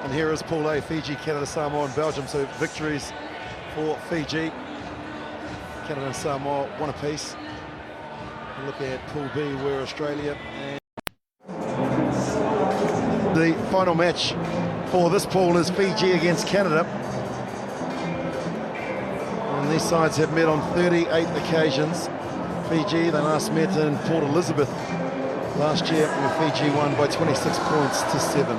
And here is Pool A, Fiji, Canada, Samoa and Belgium. So victories for Fiji. Canada and Samoa, one apiece. We'll look at Pool B, where Australia and the final match for this pool is Fiji against Canada. And these sides have met on 38 occasions. Fiji, they last met in Port Elizabeth last year, where Fiji won by 26 points to 7.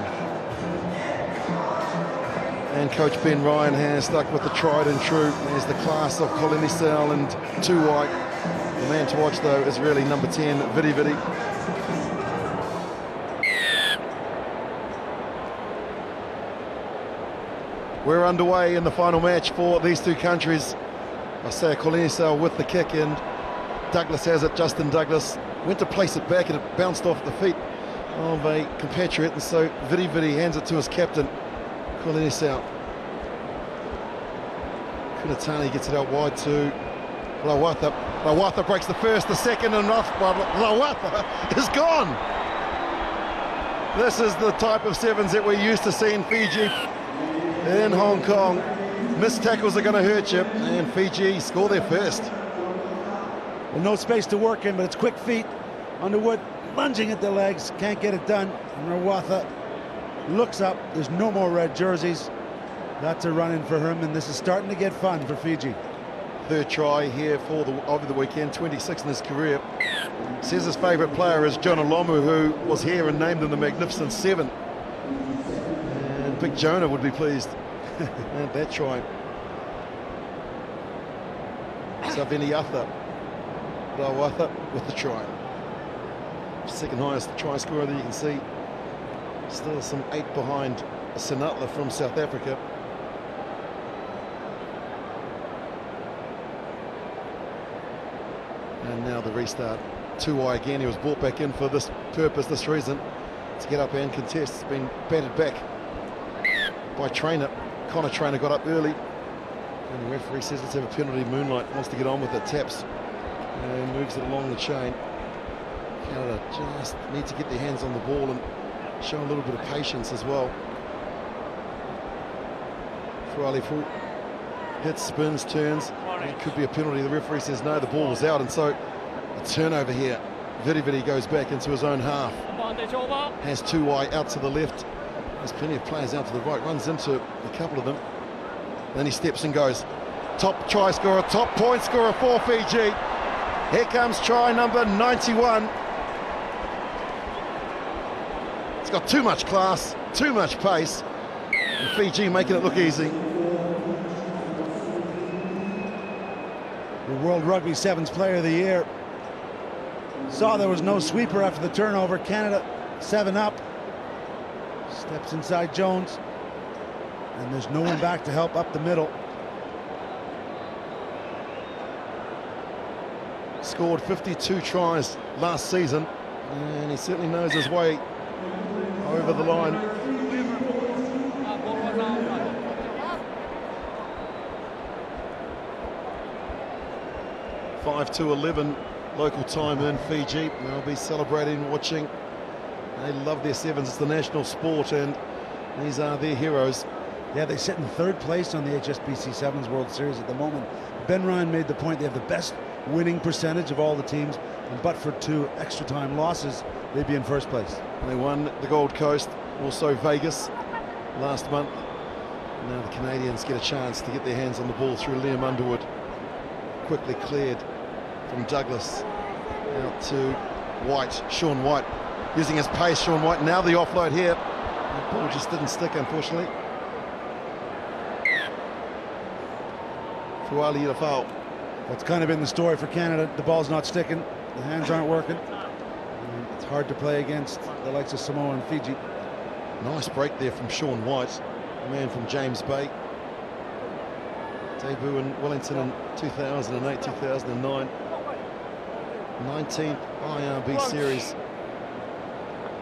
And Coach Ben Ryan has stuck with the tried and true. There's the class of Colin Isel and Tuai. The man to watch, though, is really number 10, Vidi Vidi. We're underway in the final match for these two countries. Isaiah Colin Isel with the kick, and Douglas has it. Justin Douglas went to place it back, and it bounced off the feet of a compatriot, and so Vidi Vidi hands it to his captain, Colin Isel. Kunatani gets it out wide to Rawatha. Rawatha breaks the first, the second, and Rawatha is gone. This is the type of sevens that we're used to seeing Fiji in Hong Kong. Missed tackles are going to hurt you, and Fiji score their first. Well, no space to work in, but it's quick feet. Underwood lunging at the legs, can't get it done. And Rawatha looks up, there's no more red jerseys. That's a run in for him, and this is starting to get fun for Fiji. Third try here for over the weekend, 26 in his career. Says his favourite player is Jonah Lomu, who was here and named him the Magnificent Seven. And Big Jonah would be pleased at that try. Saviniatha Rawatha with the try. Second highest try scorer that you can see. Still some 8 behind Sinatla from South Africa. And now the restart. Tuai again. He was brought back in for this purpose, this reason, to get up and contest. It's been batted back by Trainer. Connor Trainer got up early, and the referee says let's have a penalty. Moonlight wants to get on with it, taps and moves it along the chain. Canada just need to get their hands on the ball and show a little bit of patience as well. For Ali Fu. hits, spins, turns. It could be a penalty. The referee says no, the ball was out, and so a turnover here. Vidi goes back into his own half. Has two wide out to the left. There's plenty of players out to the right. Runs into a couple of them. Then he steps and goes. Top try scorer, top point scorer for Fiji. Here comes try number 91. It's got too much class, too much pace. And Fiji making it look easy. The World Rugby Sevens Player of the Year. Saw there was no sweeper after the turnover. Canada 7 up. Steps inside Jones. And there's no one back to help up the middle. Scored 52 tries last season, and he certainly knows his way over the line. Five to 11 local time in Fiji. They'll be celebrating, watching. They love their sevens. It's the national sport, and these are their heroes. Yeah, they sit in third place on the HSBC Sevens World Series at the moment. Ben Ryan made the point they have the best winning percentage of all the teams, and but for 2 extra time losses, they'd be in first place. They won the Gold Coast, also Vegas last month. Now the Canadians get a chance to get their hands on the ball through Liam Underwood. Quickly cleared from Douglas out to White, Sean White. Using his pace, Sean White. Now the offload here. The ball just didn't stick, unfortunately. Fuali a foul. That's kind of been the story for Canada. The ball's not sticking, the hands aren't working. And it's hard to play against the likes of Samoa and Fiji. Nice break there from Sean White, a man from James Bay. Debut in Wellington in 2008, 2009. 19th IRB series.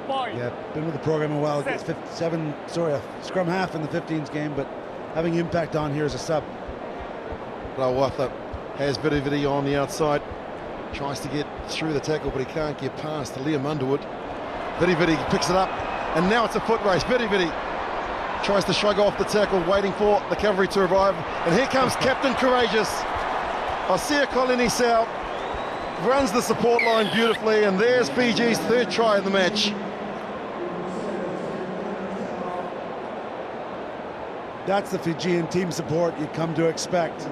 Yeah, been with the program a while. Gets a scrum half in the 15s game, but having impact on here as a sub. Rawatha has Vidi on the outside. Tries to get through the tackle, but he can't get past Liam Underwood. Vidi picks it up, and now it's a foot race. Vidi tries to shrug off the tackle, waiting for the cavalry to arrive. And here comes Captain Courageous. Osea Kolinisau runs the support line beautifully, and there's Fiji's third try of the match. That's the Fijian team support you come to expect.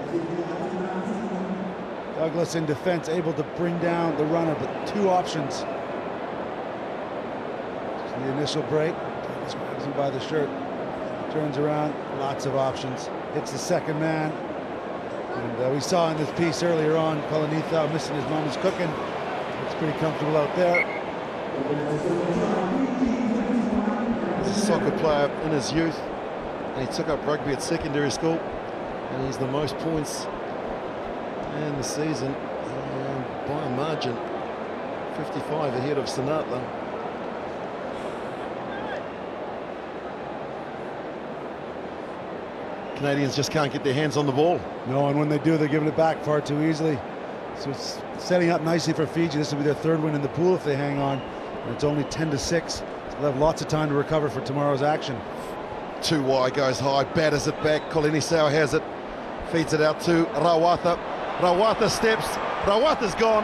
Douglas in defense, able to bring down the runner, but 2 options. The initial break, Douglas grabs him by the shirt, turns around, lots of options. Hits the second man. And we saw in this piece earlier on, Kolinisau missing his mama's cooking. Looks pretty comfortable out there. He's a soccer player in his youth, and he took up rugby at secondary school, and he's the most points in the season, and by a margin, 55 ahead of Sinatla. Canadians just can't get their hands on the ball. No, and when they do, they're giving it back far too easily. So it's setting up nicely for Fiji. This will be their 3rd win in the pool if they hang on. And it's only 10-6. So they'll have lots of time to recover for tomorrow's action. 2 wide, goes high, batters it back. Kolinisau has it, feeds it out to Rawatha. Rawatha steps, Rawatha's gone.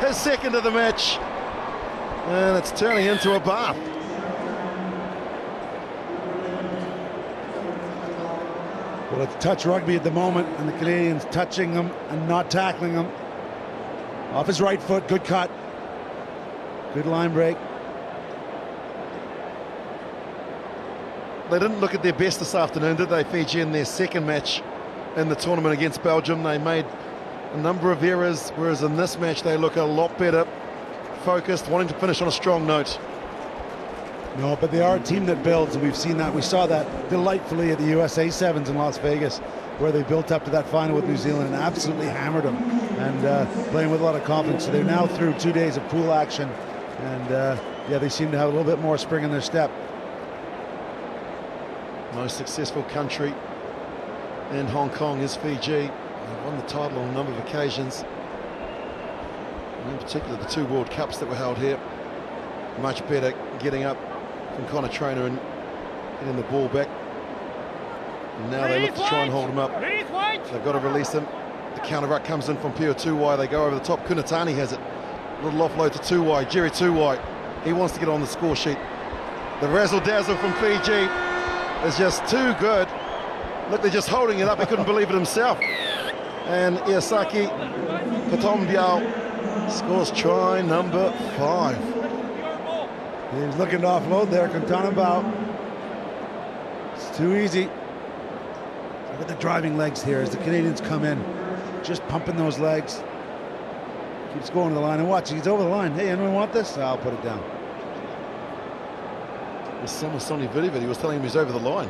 His 2nd of the match. And it's turning into a bath. Well, it's touch rugby at the moment, and the Canadians touching them and not tackling them. Off his right foot, good cut. Good line break. They didn't look at their best this afternoon, did they, Fiji, in their 2nd match in the tournament against Belgium? They made a number of errors, whereas in this match they look a lot better, focused, wanting to finish on a strong note. No, but they are a team that builds, and we've seen that. We saw that delightfully at the USA Sevens in Las Vegas, where they built up to that final with New Zealand and absolutely hammered them, and playing with a lot of confidence. So they're now through 2 days of pool action, and yeah, they seem to have a little bit more spring in their step. Most successful country in Hong Kong is Fiji. They've won the title on a number of occasions, and in particular the 2 World Cups that were held here. Much better getting up from Connor Trainer and getting the ball back. Now they look to try and hold him up. They've got to release him. The counter ruck comes in from Pio Tuwai. They go over the top. Kunatani has it. Little offload to Tuwai. Jerry Tuwai. He wants to get on the score sheet. The razzle-dazzle from Fiji is just too good. Look, they're just holding it up. He couldn't believe it himself. And Iasaki Katombiao scores try number 5. He was looking to offload there, Katombiao. It's too easy. Look at the driving legs here as the Canadians come in. Just pumping those legs. Keeps going to the line and watch. He's over the line. Hey, anyone want this? I'll put it down. This summer Sonny Vidivid, he was telling him he's over the line.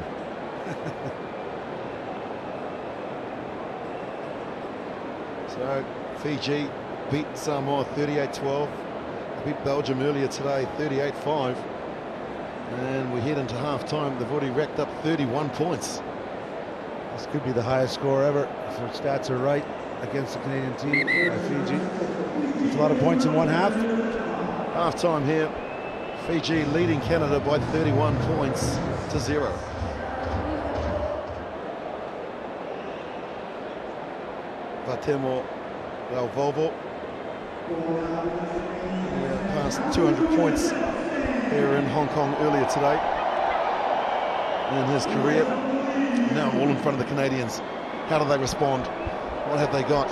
So Fiji beat Samoa 38-12. They beat Belgium earlier today 38-5. And we head into half-time. They've already racked up 31 points. This could be the highest score ever if their stats are right against the Canadian team, Fiji. It's a lot of points in one half. Half-time here. Fiji leading Canada by 31 points to 0. Vatemo Valvovo. Past 200 points here in Hong Kong earlier today in his career. Now all in front of the Canadians. How do they respond? What have they got?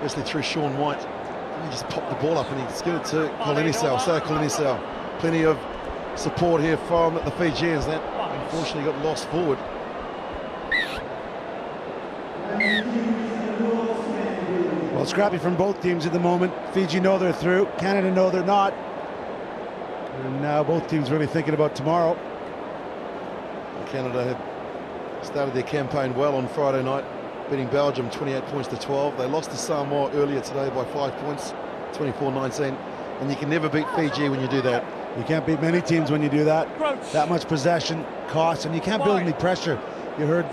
Firstly through Sean White. He just popped the ball up and he's given it to Kolinisau. So Kolinisau. Plenty of support here from the Fijians. That unfortunately got lost forward. Well, scrappy from both teams at the moment. Fiji know they're through. Canada know they're not. And now both teams really thinking about tomorrow. Canada had started their campaign well on Friday night, beating Belgium 28 points to 12. They lost to Samoa earlier today by 5 points, 24-19. And you can never beat Fiji when you do that. You can't beat many teams when you do that. That much possession costs, and you can't build any pressure. You heard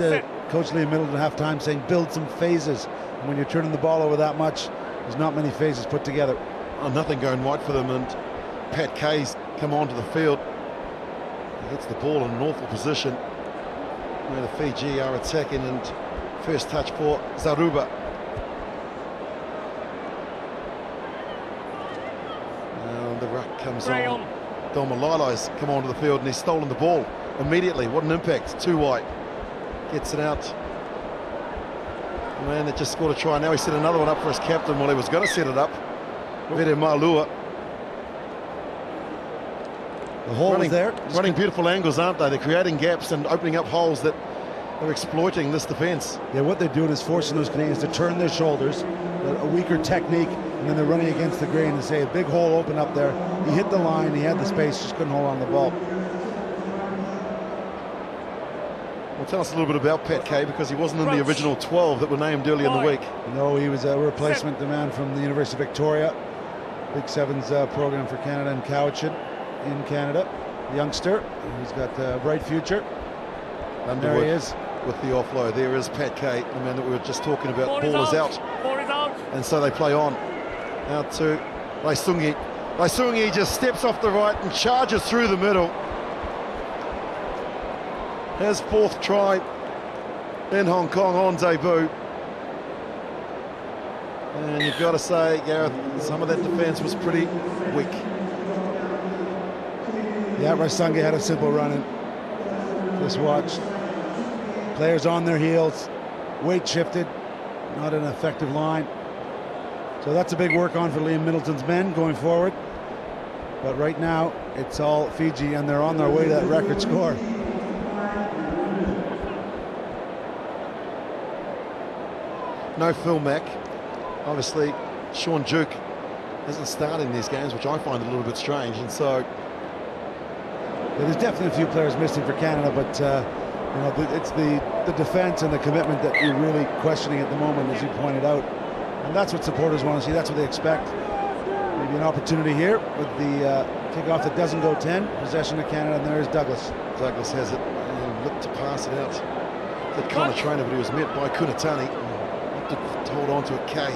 Coach Liam Middleton at halftime saying build some phases. And when you're turning the ball over that much, there's not many phases put together. Oh, nothing going right for them, and Pat Kay's come onto the field. He gets the ball in an awful position where the Fiji are attacking, and first touch for Zaruba. Now the ruck comes on. Domalai's come onto the field and he's stolen the ball immediately. What an impact. Tuwai gets it out. Man, that just scored a try. Now he set another one up for his captain while he was going to set it up. Vede Malua. The hole is there. Running beautiful angles, aren't they? They're creating gaps and opening up holes that are exploiting this defence. Yeah, what they're doing is forcing those Canadians to turn their shoulders, a weaker technique, and then they're running against the grain and say a big hole open up there. He hit the line, he had the space, just couldn't hold on the ball. Well, tell us a little bit about Pat Kay, because he wasn't in the original 12 that were named earlier in the week. No, he was a replacement man from the University of Victoria, Big Sevens program for Canada and Cowichan in Canada. Youngster, he's got a bright future. And there he is. With the offload. There is Pat Kay, the man that we were just talking about. Ball is out. And so they play on. Out to Laisungi. Laisungi just steps off the right and charges through the middle. His 4th try in Hong Kong on debut. And you've got to say, Gareth, some of that defence was pretty weak. Yeah, Laisungi had a simple run in. Just watch. Players on their heels, weight shifted, not an effective line. So that's a big work on for Liam Middleton's men going forward. But right now, it's all Fiji, and they're on their way to that record score. No Phil Mack. Obviously, Sean Duke isn't starting these games, which I find a little bit strange. And so, yeah, there's definitely a few players missing for Canada, but you know, it's the defense and the commitment that you're really questioning at the moment, as you pointed out. And that's what supporters want to see. That's what they expect. Maybe an opportunity here with the kickoff that doesn't go 10. Possession of Canada, and there's Douglas. Douglas has it and looked to pass it out to Connor Trainer, but he was met by Kunatani. To hold on to it. Kay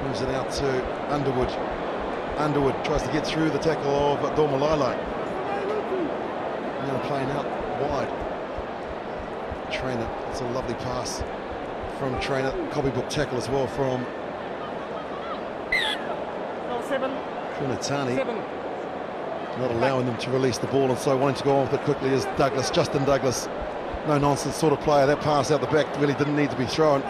moves it out to Underwood. Underwood tries to get through the tackle of Domalai. Now playing out wide. Trainer. It's a lovely pass from Trainer. Copybook tackle as well from Kunatani. Not allowing them to release the ball, and so wanting to go on with it quickly is Douglas, Justin Douglas. No nonsense sort of player. That pass out the back really didn't need to be thrown.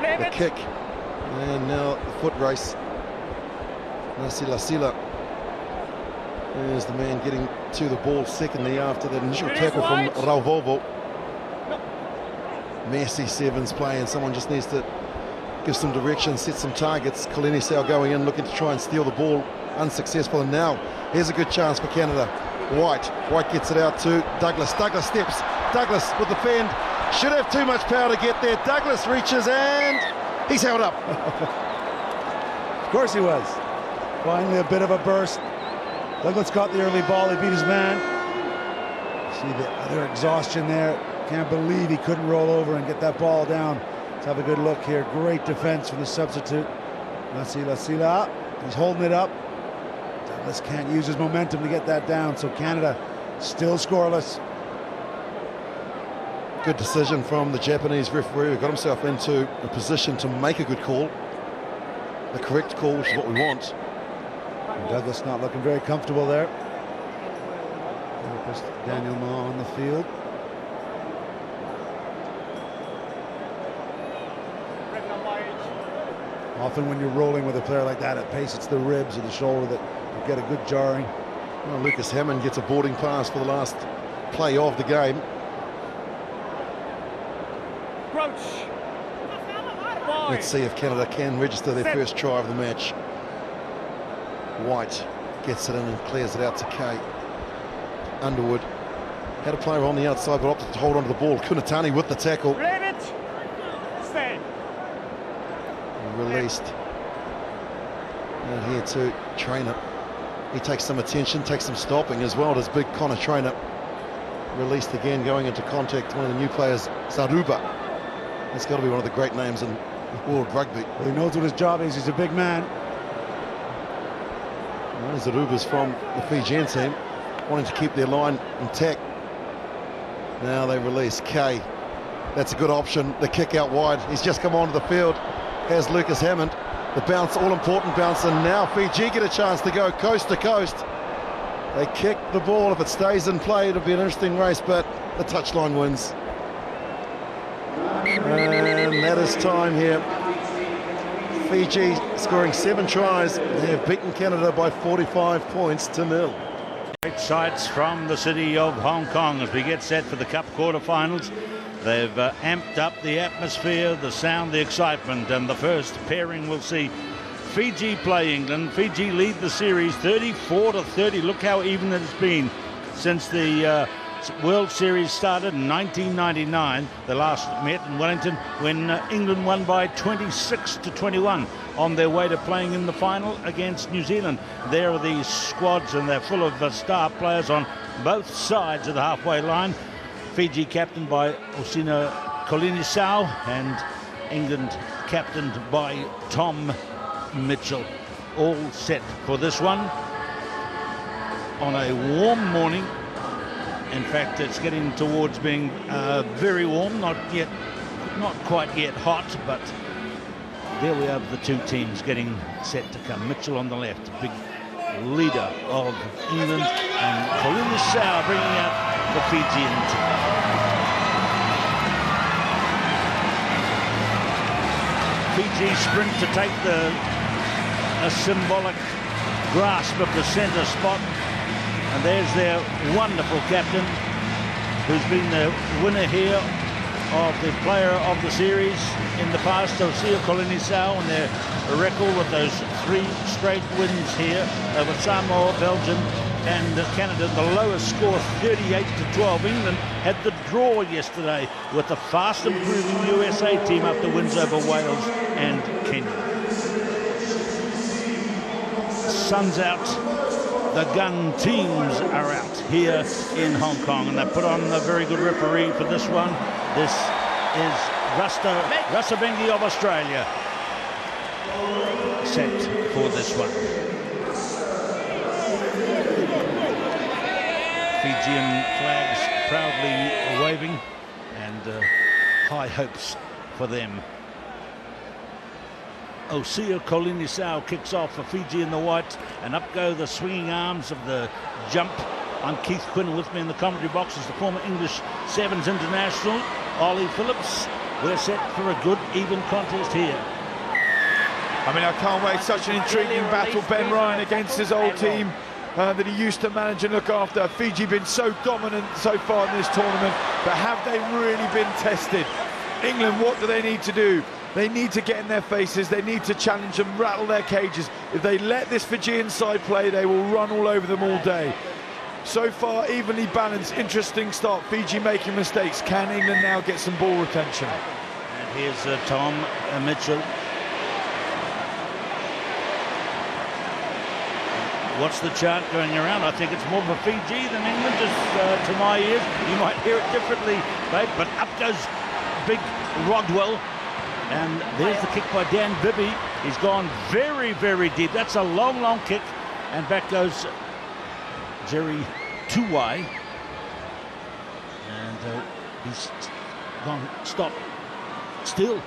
The kick, and now the foot race. Lasila is the man getting to the ball secondly after the initial tackle from Rauvovo. Messy sevens play, and someone just needs to give some direction, set some targets. Kolenisau going in, looking to try and steal the ball, unsuccessful, and now here's a good chance for Canada. White gets it out to Douglas. Douglas steps. Douglas with the fend. Should have too much power to get there. Douglas reaches and he's held up. Of course he was. Finally a bit of a burst. Douglas got the early ball. He beat his man. See the other exhaustion there. Can't believe he couldn't roll over and get that ball down. Let's have a good look here. Great defense from the substitute. Lasila. He's holding it up. Douglas can't use his momentum to get that down, so Canada still scoreless. Good decision from the Japanese referee, who got himself into a position to make a good call. The correct call, which is what we want. And Douglas not looking very comfortable there. Daniel Ma on the field. Often when you're rolling with a player like that at pace, it's the ribs or the shoulder that you get a good jarring. Well, Lucas Hammond gets a boarding pass for the last play of the game. Let's see if Canada can register their first try of the match. White gets it in and clears it out to Kay. Underwood had a player on the outside but opted to hold onto the ball. Kunatani with the tackle. Released. And here to Trainer. He takes some attention, takes some stopping as well as big Connor Trainer. Released again, going into contact. One of the new players, Zaruba. That's got to be one of the great names in world rugby. Well, he knows what his job is. He's a big man. Well, Zaruba's from the Fijian team, wanting to keep their line intact. Now they release Kay. That's a good option. The kick out wide. He's just come onto the field. Has Lucas Hammond. The bounce, all-important bounce, and now Fiji get a chance to go coast to coast. They kick the ball. If it stays in play, it'll be an interesting race, but the touchline wins. And that is time here. Fiji scoring 7 tries. They have beaten Canada by 45 points to 0. Great sights from the city of Hong Kong as we get set for the Cup quarterfinals. They've amped up the atmosphere, the sound, the excitement, and the first pairing will see Fiji play England. Fiji lead the series 34-30. Look how even it has been since the World Series started in 1999. They last met in Wellington when England won by 26-21 on their way to playing in the final against New Zealand. There are these squads, and they're full of star players on both sides of the halfway line. Fiji captained by Osina Kolenisau, and England captained by Tom Mitchell. All set for this one on a warm morning. In fact, it's getting towards being very warm, not quite yet hot, but there we have the two teams getting set to come. Mitchell on the left, big leader of England, and Kolenisau bringing out the Fijian team. Fiji sprint to take a symbolic grasp of the centre spot. And there's their wonderful captain, who's been the winner here of the player of the series in the past, Osina Kolenisau, and their record with those 3 straight wins here over Samoa, Belgium, and Canada. The lowest score, 38-12. England had the draw yesterday with the fast improving USA team after wins over Wales and Kenya. Sun's out. The gun teams are out here in Hong Kong, and they put on a very good referee for this one. This is Rasabengi of Australia, set for this one. Fijian flags proudly waving, and high hopes for them. Osea Kolinisau kicks off for Fiji in the white, and up go the swinging arms of the jump. I'm Keith Quinn. With me in the commentary box is the former English Sevens international, Ollie Phillips. We're set for a good, even contest here. I mean, I can't wait. Such an intriguing battle. Ben Ryan against his old team that he used to manage and look after. Fiji been so dominant so far in this tournament, but have they really been tested? England, what do they need to do? They need to get in their faces, they need to challenge them, rattle their cages. If they let this Fijian side play, they will run all over them all day. So far, evenly balanced, interesting start. Fiji making mistakes. Can England now get some ball retention? And here's Tom Mitchell. What's the chant going around? I think it's more for Fiji than England, just to my ears. You might hear it differently, mate, but up goes big Rodwell. And there's the kick by Dan Bibby. He's gone very, very deep. That's a long, long kick. And back goes Jerry Tuwai. And he's gone, stop, still.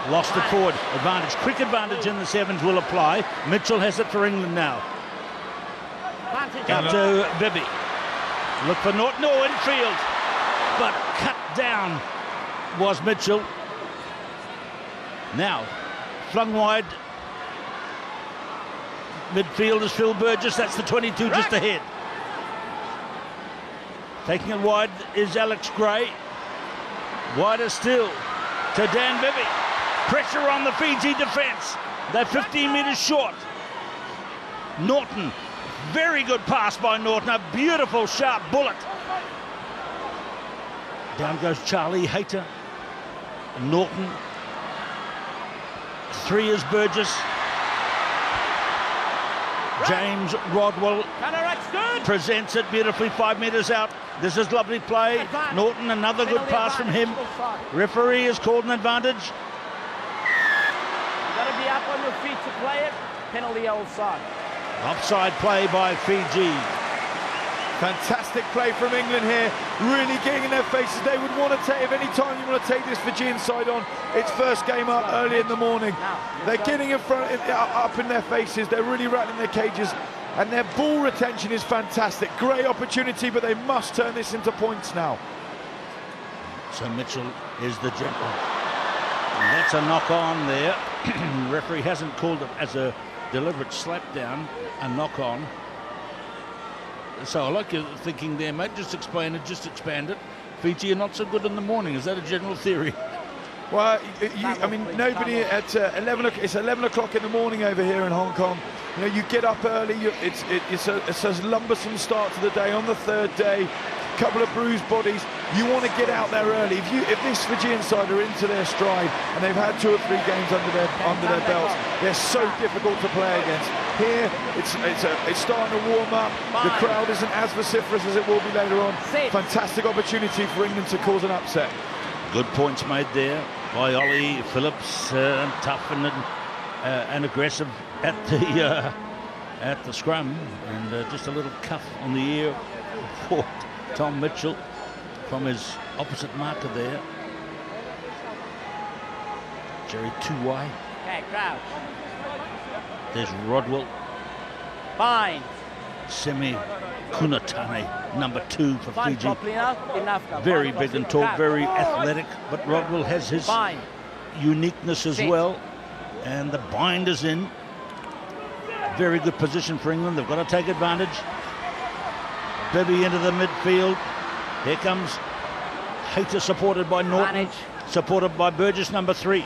Lost it forward. Advantage, quick advantage in the sevens will apply. Mitchell has it for England now. Out to Bibby. Look for Norton, no infield. But cut down was Mitchell. Now, flung wide. Midfield is Phil Burgess, that's the 22 just ahead. Taking it wide is Alex Gray. Wider still to Dan Bibby. Pressure on the Fiji defence. They're 15 metres short. Norton, very good pass by Norton, a beautiful sharp bullet. Down goes Charlie Hayter. Norton. 3 is Burgess. James Rodwell presents it beautifully, 5 metres out. This is lovely play. Norton, another good pass from him. Referee has called an advantage. You've got to be up on your feet to play it. Penalty offside. Offside play by Fiji. Fantastic play from England here, really getting in their faces. They would want to take, if any time you want to take this Fijian side on, it's first game up early in the morning. They're getting in front, up in their faces, they're really rattling their cages, and their ball retention is fantastic. Great opportunity, but they must turn this into points now. So Mitchell is the gentle. And that's a knock on there. The referee hasn't called it as a deliberate slap down, a knock on. So I like your thinking there, mate. Just explain it, just expand it. Fiji are not so good in the morning. Is that a general theory? Well, I mean, nobody at 11 o'clock. It's 11 o'clock in the morning over here in Hong Kong. You know, you get up early. It's a lumbersome start to the day. On the third day, a couple of bruised bodies. You want to get out there early. If this Fijian side are into their stride and they've had 2 or 3 games under their belts, they're so difficult to play against. Here, it's starting to warm up. The crowd isn't as vociferous as it will be later on. Fantastic opportunity for England to cause an upset. Good points made there by Ollie Phillips, tough and aggressive at the scrum, and just a little cuff on the ear for Tom Mitchell from his opposite marker there. Jerry Tuwai. Okay, crowd. There's Rodwell. Fine. Semi Kunatane, number 2 for Fine, Fiji. enough. Very big and tall, very athletic, but Rodwell has his uniqueness as well. And the bind is in. Very good position for England. They've got to take advantage. Bibby into the midfield. Here comes Hayter, supported by Norton, supported by Burgess, number 3.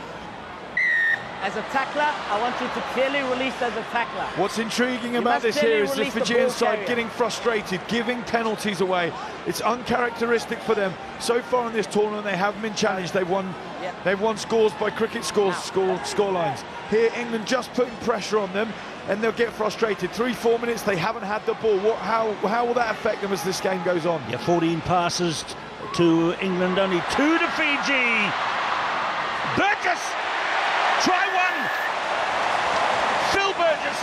As a tackler, I want you to clearly release as a tackler. What's intriguing about this here is the Fijian side getting frustrated, giving penalties away. It's uncharacteristic for them. So far in this tournament, they haven't been challenged. They've won scores by cricket score lines. Here, England just putting pressure on them, and they'll get frustrated. 3-4 minutes, they haven't had the ball. How will that affect them as this game goes on? Yeah, 14 passes to England, only 2 to Fiji. Burgess! Try one! Phil Burgess!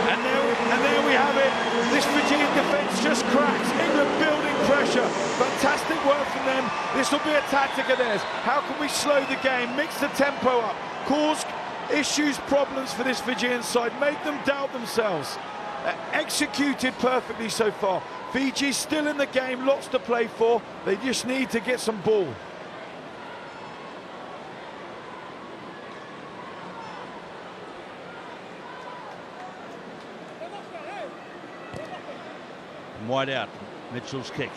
And there we have it. This Fijian defence just cracks. England building pressure. Fantastic work heard from them, this will be a tactic of theirs. How can we slow the game, mix the tempo up, cause issues, problems for this Fijian side, make them doubt themselves? Executed perfectly so far. Fiji still in the game, lots to play for. They just need to get some ball. Wide out, Mitchell's kick.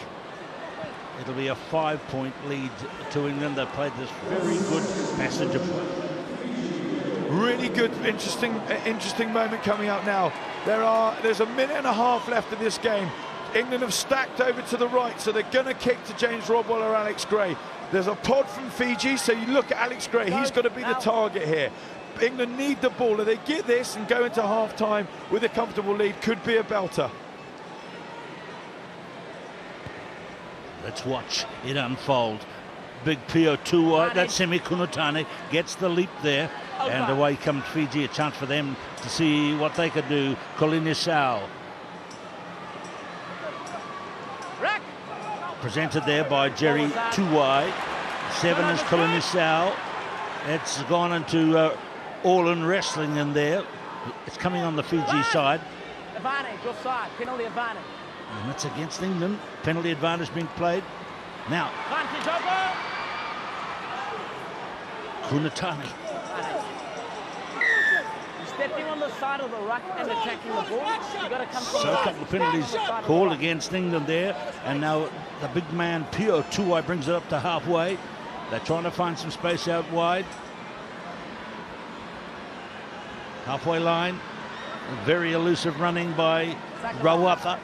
It'll be a 5-point lead to England. They've played this very good passage of play. Really good, interesting moment coming up now. There's a minute and a half left of this game. England have stacked over to the right, so they're going to kick to James Rodwell or Alex Gray. There's a pod from Fiji, so you look at Alex Gray, he's got to be the target here. England need the ball. If they get this and go into half-time with a comfortable lead, could be a belter. Let's watch it unfold. Big Pio Tuai, that's Semi Kunutane, gets the leap there. And away comes Fiji, a chance for them to see what they could do. Kolinisau. Presented there by Jerry Tuai. 7 is Kolinisau. It's gone into all-in wrestling in there. It's coming on the Fiji side. Advantage, offside, penalty advantage. And that's against England. Penalty advantage being played. Now, Kunatani. Stepping on the side of the ruck and attacking the ball. You've got to come from So a couple of penalties called against England there. And now the big man, Pio Tuai, brings it up to halfway. They're trying to find some space out wide. Halfway line. Very elusive running by Rawatha.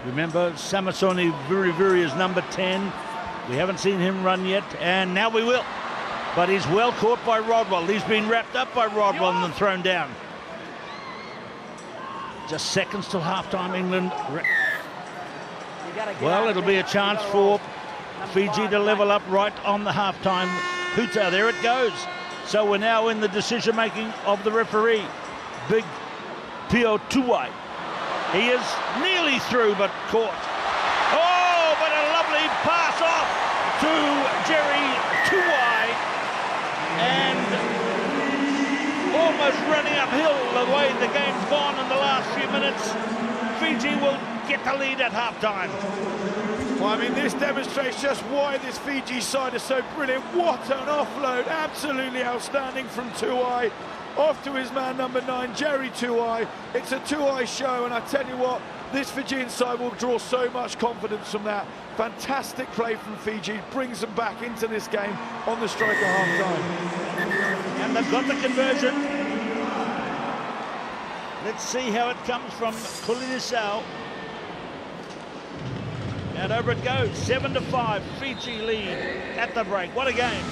Remember, Samasoni Vuri is number 10. We haven't seen him run yet, and now we will. But he's well caught by Rodwell. He's been wrapped up by Rodwell and then thrown down. Just seconds till halftime, England. Well, it'll be a chance for Fiji to level up right on the halftime. Huta, there it goes. So we're now in the decision-making of the referee. Big Pio Tuai. He is nearly through, but caught. Oh, but a lovely pass off to Jerry Tuai. And almost running uphill the way the game's gone in the last few minutes. Fiji will get the lead at halftime. Well, I mean, this demonstrates just why this Fiji side is so brilliant. What an offload. Absolutely outstanding from Tuai. Off to his man number 9, Jerry Tuai. It's a Tuai show, and I tell you what, this Fijian side will draw so much confidence from that. Fantastic play from Fiji, brings them back into this game on the strike at half-time. And they've got the conversion. Let's see how it comes from Kolinisau. And over it goes, 7-5, Fiji lead at the break. What a game.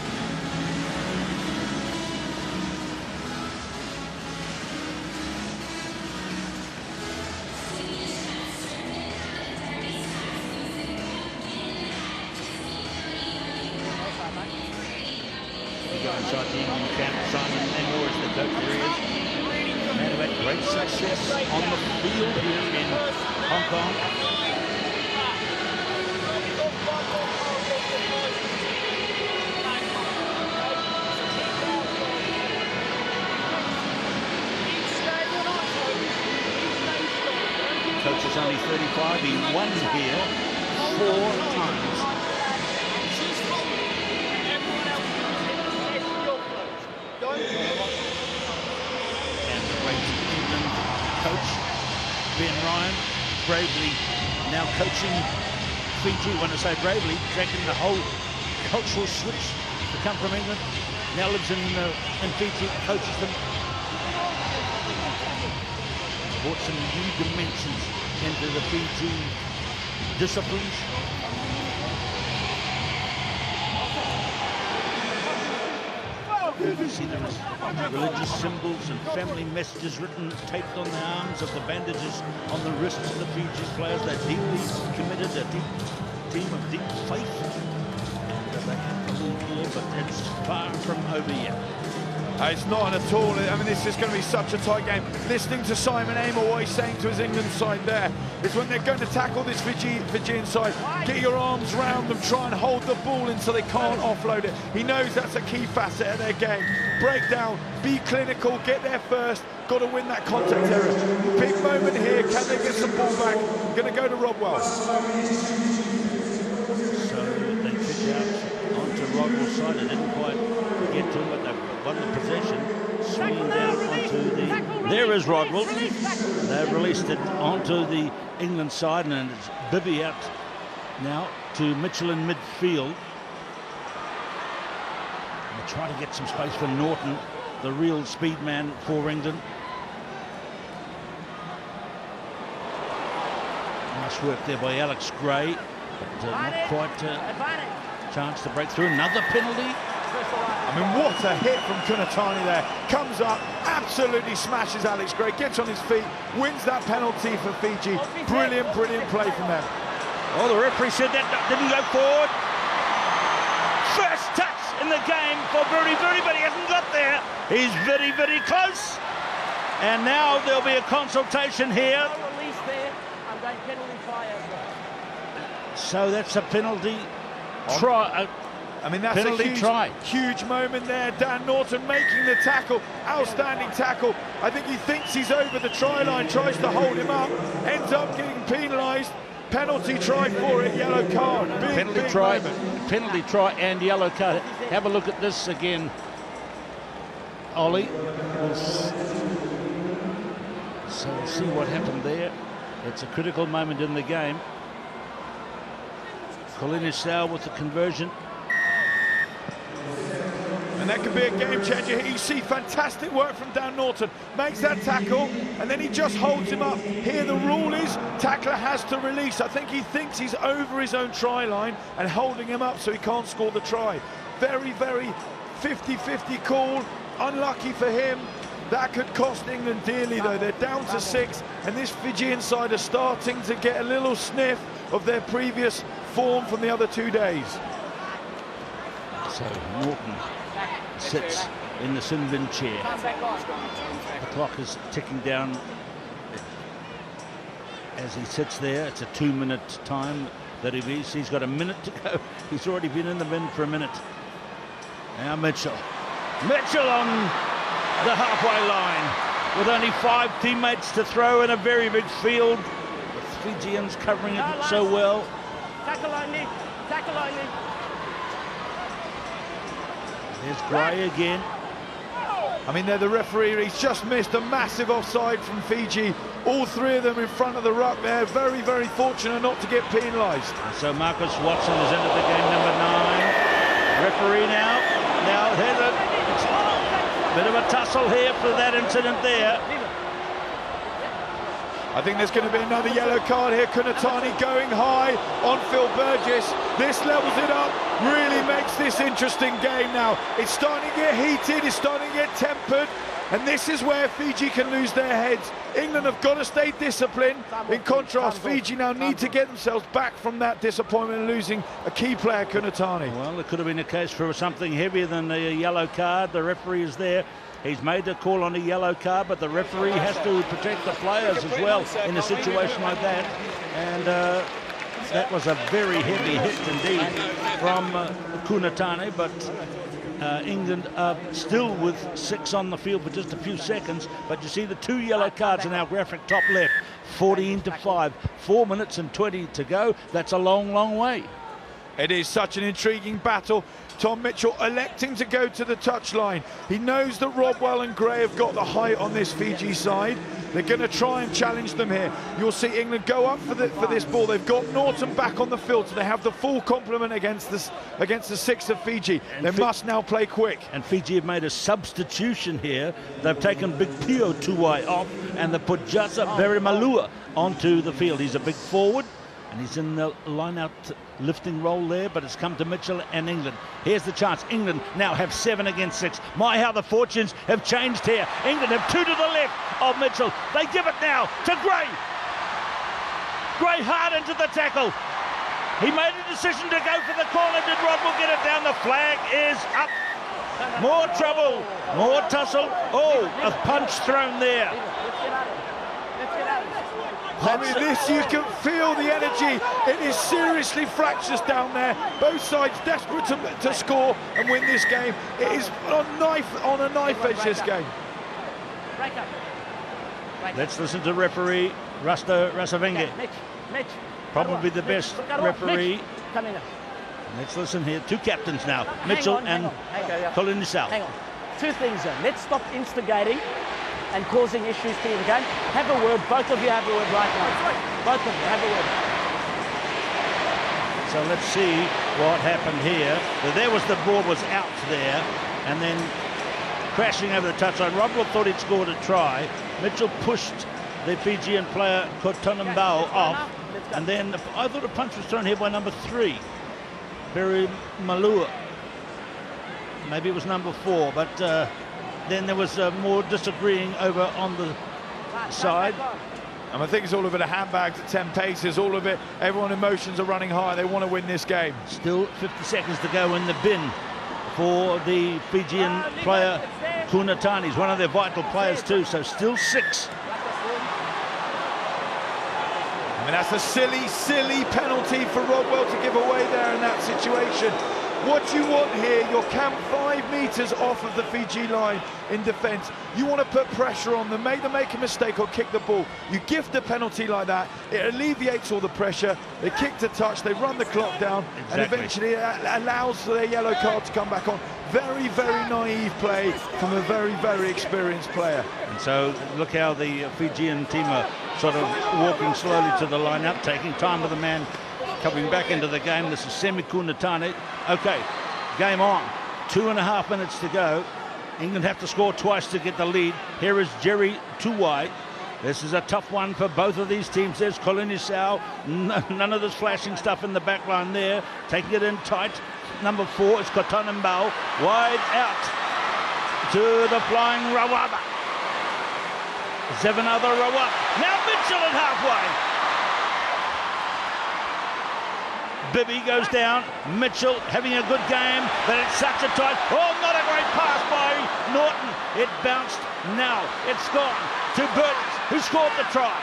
Inside the England camp, Simon Menor is the coach. There he is. Man who had great success on the field here in Hong Kong. Coach is only 35. He won here 4 times. And the great England coach, Ben Ryan, bravely now coaching Fiji. When I say bravely, taking the whole cultural switch to come from England. Now lives in Fiji, coaches them. Brought some new dimensions into the Fiji disciplines. You see the religious symbols and family messages written, taped on the arms of the bandages on the wrists of the Fiji players. They're deeply committed, a team of deep faith. And they have to leave here, but it's far from over yet. It's not at all. I mean, this is going to be such a tight game. Listening to Simon Amor, what he's saying to his England side there is when they're going to tackle this Fijian side, get your arms round them, try and hold the ball in so they can't offload it. He knows that's a key facet of their game. Break down, be clinical, get there first, got to win that contact area. Big moment here, can they get some ball back? Going to go to Rodwell. So they pitch out onto Rodwell's side. They didn't quite get to him, but they've won the possession. Swinging down onto the... There is Rodwell. They've released it onto the England side, and it's Bibby out now to Mitchell in midfield. They try to get some space for Norton, the real speed man for England. Nice work there by Alex Gray, but not quite chance to break through. Another penalty. I mean, what a hit from Kunatani there. Comes up, absolutely smashes Alex Gray, gets on his feet, wins that penalty for Fiji. Brilliant, brilliant play from them. Oh, the referee said that didn't go forward. First touch in the game for Very, but he hasn't got there. He's very, very close. And now there'll be a consultation here. Release there. I'm going penalty try as well. So that's a penalty try. I mean, that's penalty a huge moment there. Dan Norton making the tackle, outstanding tackle. I think he thinks he's over the try line, tries to hold him up, ends up getting penalised. Penalty try for it, yellow card. Big Penalty try and yellow card. Have a look at this again, Ollie. So we'll see what happened there. It's a critical moment in the game. Colin Sal with the conversion. And that could be a game changer. You see fantastic work from Dan Norton. Makes that tackle, and then he just holds him up. Here the rule is, tackler has to release. I think he thinks he's over his own try line and holding him up so he can't score the try. Very, very 50-50 call. Unlucky for him. That could cost England dearly, though. They're down to 6, and this Fijian side are starting to get a little sniff of their previous form from the other 2 days. So Norton sits in the sin bin chair. The clock is ticking down as he sits there. It's a 2-minute time that he's got a minute to go. He's already been in the bin for a minute. Now Mitchell on the halfway line with only 5 teammates to throw in a very big field. The Fijians covering it so well. Tackle only. There's Gray again. I mean, they're the referee. He's just missed a massive offside from Fiji. All 3 of them in front of the ruck there. Very, very fortunate not to get penalised. So Marcus Watson is into the game, number 9. Referee now. Now there's a bit of a tussle here for that incident there. I think there's going to be another yellow card here. Kunatani going high on Phil Burgess. This levels it up, really makes this interesting game now. It's starting to get heated, it's starting to get tempered, and this is where Fiji can lose their heads. England have got to stay disciplined. In contrast, Fiji now need to get themselves back from that disappointment and losing a key player, Kunatani. Well, it could have been a case for something heavier than a yellow card. The referee is there. He's made the call on a yellow card, but the referee has to protect the players as well in a situation like that. And that was a very heavy hit indeed from Kunatani, but England are still with 6 on the field for just a few seconds. But you see the 2 yellow cards in our graphic top left, 14-5, 4 minutes and 20 to go. That's a long, long way. It is such an intriguing battle. Tom Mitchell electing to go to the touchline. He knows that Rodwell and Gray have got the height on this Fiji side. They're going to try and challenge them here. You'll see England go up for this ball. They've got Norton back on the field, so they have the full complement against the 6 of Fiji. They must now play quick. And Fiji have made a substitution here. They've taken Big Pio Tuwai off, and they put Jasa Verimalua onto the field. He's a big forward, and he's in the line-out lifting role there, but it's come to Mitchell and England. Here's the chance. England now have 7 against 6. My, how the fortunes have changed here. England have 2 to the left of Mitchell. They give it now to Gray. Gray hard into the tackle. He made a decision to go for the corner. Did Rodwell get it down? The flag is up. More trouble. More tussle. Oh, a punch thrown there. I mean, this, you can feel the energy. It is seriously fractious down there. Both sides desperate to score and win this game. It is on a knife edge, this game. Let's listen to referee Rasta Rasavinge. Probably the best referee. Let's listen here. Two captains now, Mitchell and Colin Nisau. Hang on. Two things then. Let's stop instigating and causing issues to the game. Have a word. Both of you have a word right now. Both of you have a word. So let's see what happened here. There was the ball was out there, and then crashing over the touchline. Rodwell thought he'd scored a try. Mitchell pushed the Fijian player Kotonambao off, and then I thought a punch was thrown here by number 3, Perry Malua. Maybe it was number 4, but then there was more disagreeing over on the side. And I think it's all of it a handbag to 10 paces, all of it. Everyone emotions are running high. They want to win this game. Still 50 seconds to go in the bin for the Fijian player Kunatani. He's one of their vital players too, so still 6. I mean, that's a silly penalty for Rodwell to give away there in that situation. What you want here, you're camped 5 metres off of the Fiji line in defence. You want to put pressure on them, make them make a mistake or kick the ball. You gift a penalty like that, it alleviates all the pressure. They kick to touch, they run the clock down, and eventually it allows their yellow card to come back on. Very, very naive play from a very, very experienced player. And so look how the Fijian team are sort of walking slowly to the line-up, taking time with the man coming back into the game. This is Semi Kunatani. Okay, game on. 2.5 minutes to go. England have to score twice to get the lead. Here is Jerry Tuwai. This is a tough one for both of these teams. There's Colin Nisau. None of this flashing stuff in the back line there. Taking it in tight. Number 4 is Kotonambao. Wide out to the flying Rawaba. Zevanother Rawaba. Now Mitchell at halfway. Bibby goes down. Mitchell having a good game, but it's such a tight. Oh, not a great pass by Norton. It bounced. Now it's gone to Burgess, who scored the try.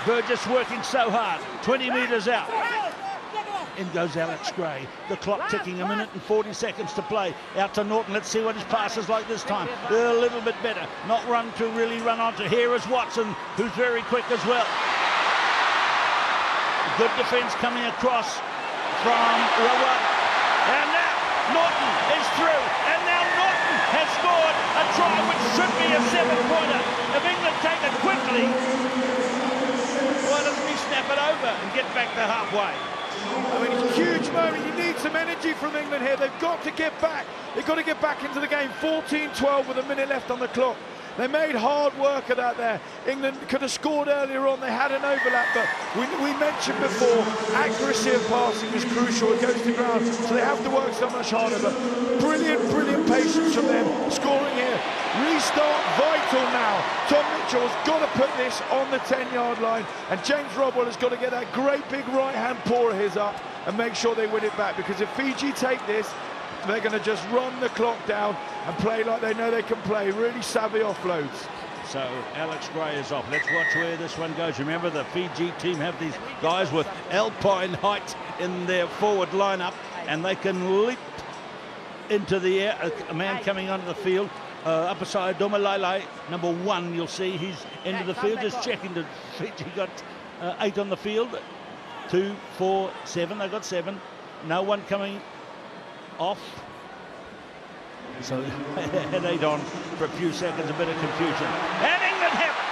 Burgess working so hard. 20 metres out. In goes Alex Gray. The clock ticking, 1 minute and 40 seconds to play. Out to Norton. Let's see what his pass is like this time. A little bit better. Not really run onto. Here is Watson, who's very quick as well. Good defence coming across from Rawa. And now Norton is through. And now Norton has scored a try which should be a 7-pointer. If England take it quickly, why doesn't he snap it over and get back to halfway? I mean, it's a huge moment. You need some energy from England here. They've got to get back. They've got to get back into the game. 14-12 with a minute left on the clock. They made hard work of that there. England could have scored earlier on. They had an overlap, but we mentioned before, accuracy of passing was crucial. It goes to ground, so they have to work so much harder. But brilliant patience from them. Scoring here. Restart vital now. Tom Mitchell has got to put this on the 10-yard line, and James Rodwell has got to get that great big right-hand paw of his up and make sure they win it back, because if Fiji take this, they're going to just run the clock down and play like they know they can play. Really savvy offloads. So Alex Gray is off. Let's watch where this one goes. Remember, the Fiji team have these guys with alpine height in their forward lineup, and they can leap into the air. A man coming onto the field, upper side, Domalai, number 1, you'll see he's into the field. Just checking that Fiji got 8 on the field. 2, 4, 7. They got 7. No one coming off. So had 8 on for a few seconds, a bit of confusion. And England have it!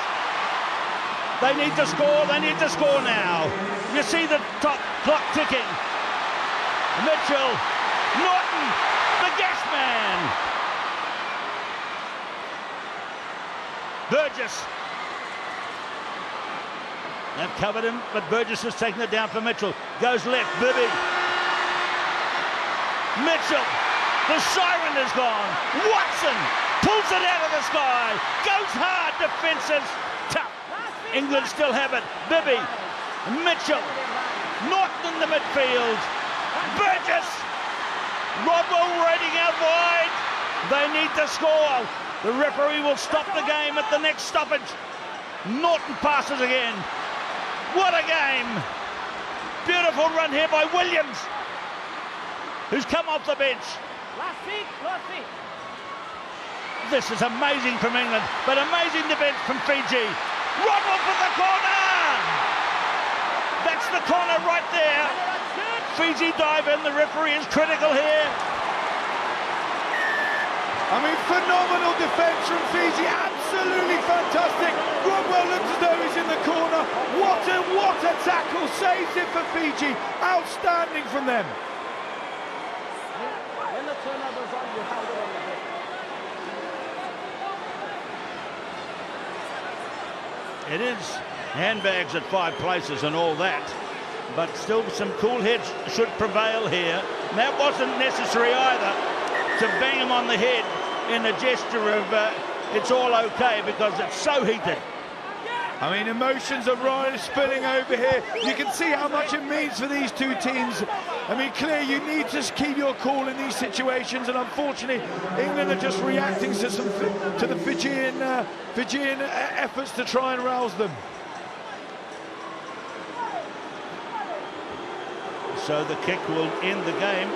They need to score now. You see the top clock ticking. Mitchell, Norton, the gas man. Burgess. They've covered him, but Burgess has taken it down for Mitchell. Goes left, Bibby. Mitchell, the siren is gone. Watson pulls it out of the sky. Goes hard, defensive, tough. England still have it. Bibby, Mitchell, Norton in the midfield. Burgess, Rodwell raiding out wide. They need to score. The referee will stop the game at the next stoppage. Norton passes again. What a game. Beautiful run here by Williams, who's come off the bench. Last feet, last feet. This is amazing from England, but amazing defence from Fiji. Rodwell for the corner! That's the corner right there. Fiji dive in, the referee is critical here. I mean, phenomenal defence from Fiji, absolutely fantastic. Rodwell looks as though he's in the corner. What a tackle, saves it for Fiji. Outstanding from them. When the turnover's on, you hold it on the bit. It is handbags at 5 places and all that, but still some cool heads should prevail here. And that wasn't necessary either, to bang him on the head in a gesture of it's all okay, because it's so heated. I mean, emotions are really spilling over here. You can see how much it means for these two teams. I mean, clearly you need to keep your cool in these situations, and unfortunately England are just reacting to the Fijian efforts to try and rouse them. So the kick will end the game.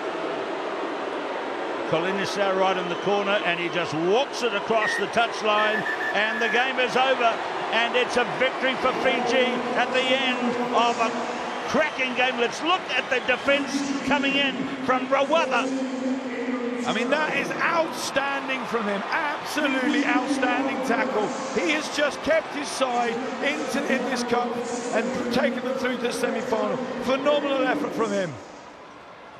Kolinisa right in the corner, and he just walks it across the touchline, and the game is over. And it's a victory for Fiji at the end of a cracking game. Let's look at the defence coming in from Rawatha. I mean, that is outstanding from him. Absolutely outstanding tackle. He has just kept his side in this cup and taken them through to the semi-final. Phenomenal effort from him.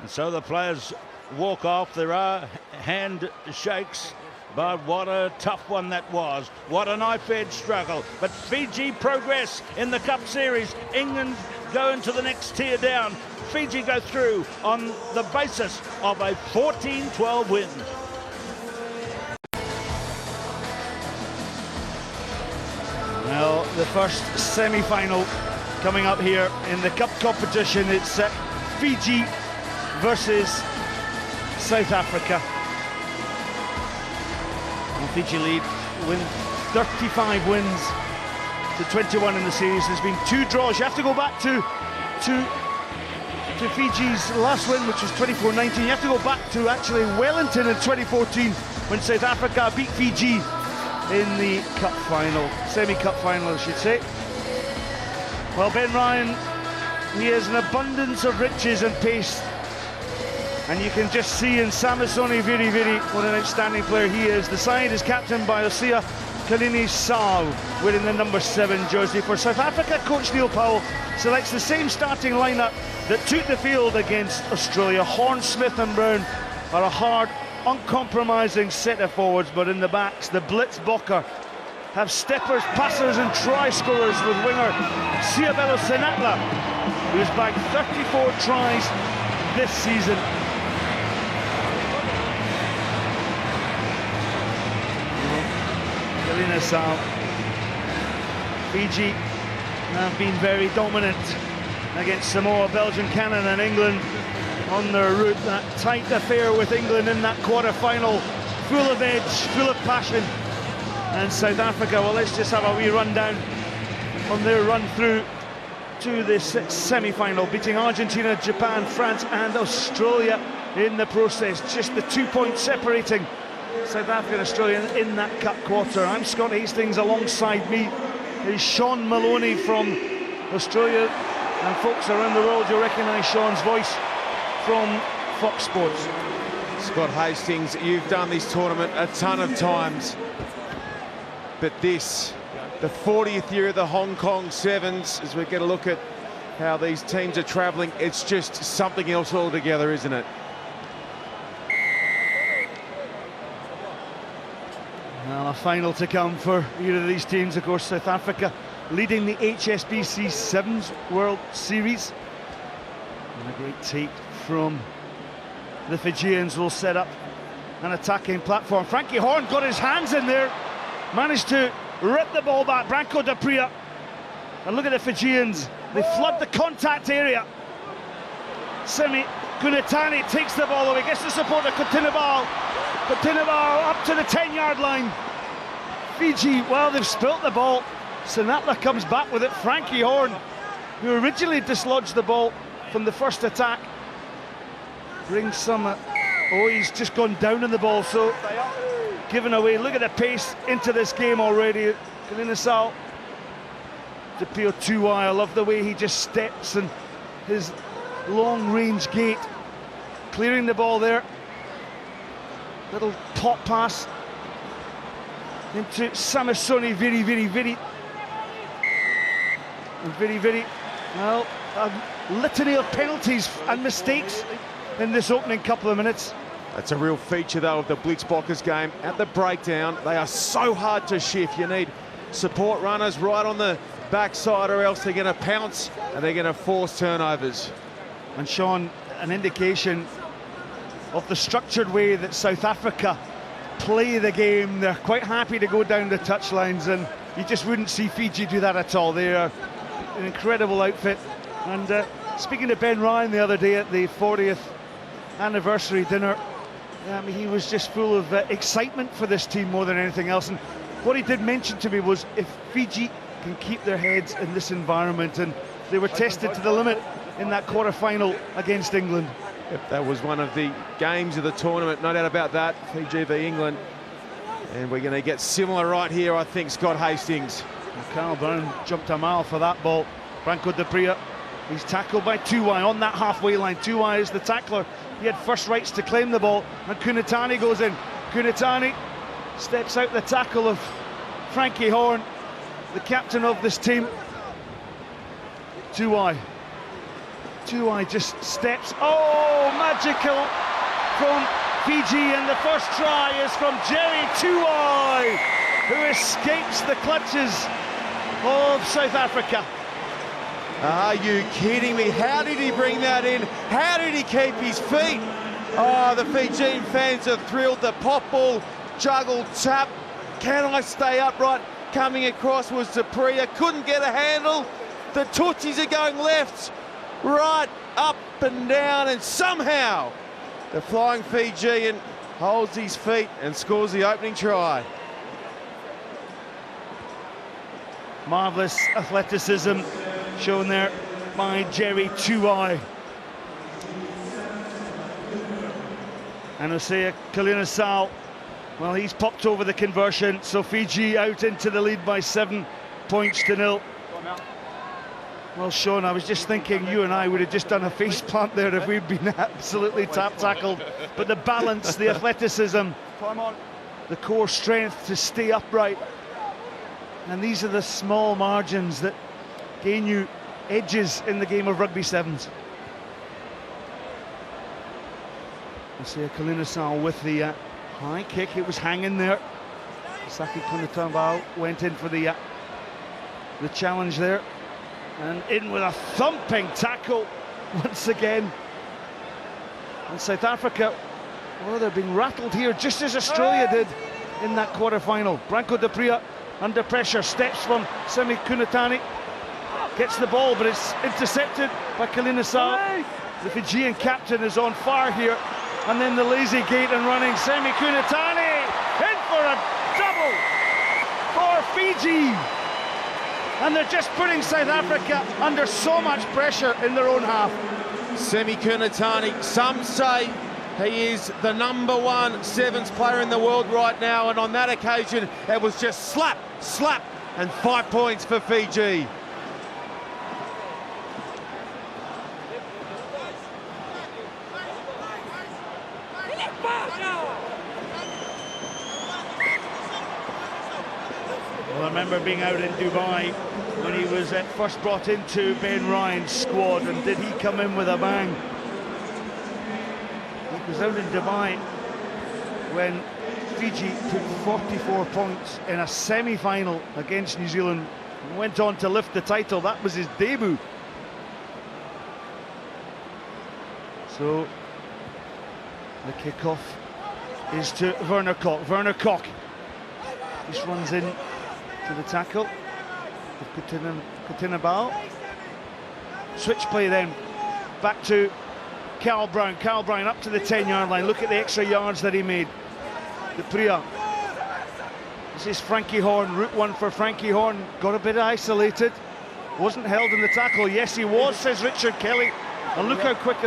And so the players walk off. There are handshakes, but what a tough one that was. What a knife-edge struggle. But Fiji progress in the Cup Series. England go into the next tier down. Fiji go through on the basis of a 14-12 win. Well, the first semi-final coming up here in the Cup competition. It's Fiji versus South Africa. And Fiji lead, win 35 wins to 21 in the series. There's been 2 draws. You have to go back to Fiji's last win, which was 24-19. You have to go back to actually Wellington in 2014 when South Africa beat Fiji in the cup final, semi-cup final, I should say. Well, Ben Ryan, he has an abundance of riches and pace, and you can just see in Samisoni Viri Viri what an outstanding player he is. The side is captained by Osia Kalini-Sao, wearing the number 7 jersey. For South Africa, coach Neil Powell selects the same starting lineup that took the field against Australia. Horn, Smith and Brown are a hard, uncompromising set of forwards, but in the backs, the Blitzbokker have steppers, passers and try scorers, with winger Siabelo Senatla, who's bagged 34 tries this season. Kalini-Sao. Fiji have been very dominant against Samoa, Belgium, Canada and England on their route. That tight affair with England in that quarter-final, full of edge, full of passion. And South Africa, well, let's just have a wee rundown on their run through to this semi-final, beating Argentina, Japan, France and Australia in the process. Just the 2 points separating South Africa and Australia in that cup quarter. I'm Scott Hastings, alongside me is Sean Maloney from Australia, and folks around the world, you'll recognise Sean's voice from Fox Sports. Scott Hastings, you've done this tournament a ton of times, but this, the 40th year of the Hong Kong Sevens, as we get a look at how these teams are travelling, it's just something else altogether, isn't it? Well, a final to come for either of these teams. Of course, South Africa leading the HSBC Sevens World Series. And a great take from the Fijians will set up an attacking platform. Frankie Horn got his hands in there, managed to rip the ball back. Branko Dapria. And look at the Fijians. They flood the contact area. Semi Kunatani takes the ball away, gets the support of Coutinho. Coutinho up to the 10-yard line. Fiji, well, they've spilt the ball. Sinatla comes back with it. Frankie Horn, who originally dislodged the ball from the first attack, brings some... oh, he's just gone down on the ball, so given away. Look at the pace into this game already. Kalina to Pio Tuai. I love the way he just steps and his long-range gait. Clearing the ball there. Little pop pass into Samasoni, Viri. And Viri, well, a litany of penalties and mistakes in this opening couple of minutes. That's a real feature, though, of the Blitzbokkers game. At the breakdown, they are so hard to shift. You need support runners right on the backside, or else they're going to pounce and they're going to force turnovers. And Sean, an indication of the structured way that South Africa play the game. They're quite happy to go down the touchlines, and you just wouldn't see Fiji do that at all. They are an incredible outfit. And speaking to Ben Ryan the other day at the 40th anniversary dinner, he was just full of excitement for this team more than anything else. And what he did mention to me was, if Fiji can keep their heads in this environment, and they were tested to the limit in that quarter-final against England. Yep, that was one of the games of the tournament, no doubt about that, Fiji v England. And we're going to get similar right here, I think, Scott Hastings. Carl Brown jumped a mile for that ball. Branko de Pria, he's tackled by Tuai on that halfway line. Tuai is the tackler. He had first rights to claim the ball, and Kunatani goes in. Kunatani steps out the tackle of Frankie Horn, the captain of this team. Tuai just steps. Oh, magical from Fiji, and the first try is from Jerry Tuai, who escapes the clutches of South Africa. Are you kidding me? How did he bring that in? How did he keep his feet? Oh, the Fijian fans are thrilled. The pop ball, juggle, tap. Can I stay upright? Coming across was Zapria. Couldn't get a handle. The Tutsis are going left, right, up and down, and somehow the flying Fijian holds his feet and scores the opening try. Marvellous athleticism shown there by Jerry Tuai. And Hosea Kalina, well, he's popped over the conversion, so Fiji out into the lead by 7 points to 0. Well, Sean, I was just thinking you and I would have just done a face plant there if we'd been absolutely tackled. But the balance, the athleticism, the core strength to stay upright. And these are the small margins that gain you edges in the game of rugby sevens. I see a Kalina with the high kick. It was hanging there. Saki Kunatambao went in for the challenge there. And in with a thumping tackle once again. And South Africa, well, they're being rattled here, just as Australia did in that quarter-final. Branko de Pria under pressure, steps from Semi Kunatani, gets the ball, but it's intercepted by Kalina. The Fijian captain is on fire here. And then the lazy gait and running, Semi Kunatani in for a double for Fiji. And they're just putting South Africa under so much pressure in their own half. Semi Kunatani, some say he is the #1 sevens player in the world right now, and on that occasion it was just slap, and 5 points for Fiji. Well, I remember being out in Dubai when he was first brought into Ben Ryan's squad, and did he come in with a bang? He was out in Dubai when Fiji took 44 points in a semi-final against New Zealand and went on to lift the title. That was his debut. So the kickoff is to Werner Kok. Werner Kok just runs in to the tackle of Coutinho. Switch play then, back to Carl Brown. Carl Brown up to the 10-yard line. Look at the extra yards that he made. The Priya. This is Frankie Horn. Route 1 for Frankie Horn. Got a bit isolated. Wasn't held in the tackle. Yes, he was, says Richard Kelly. And look how quick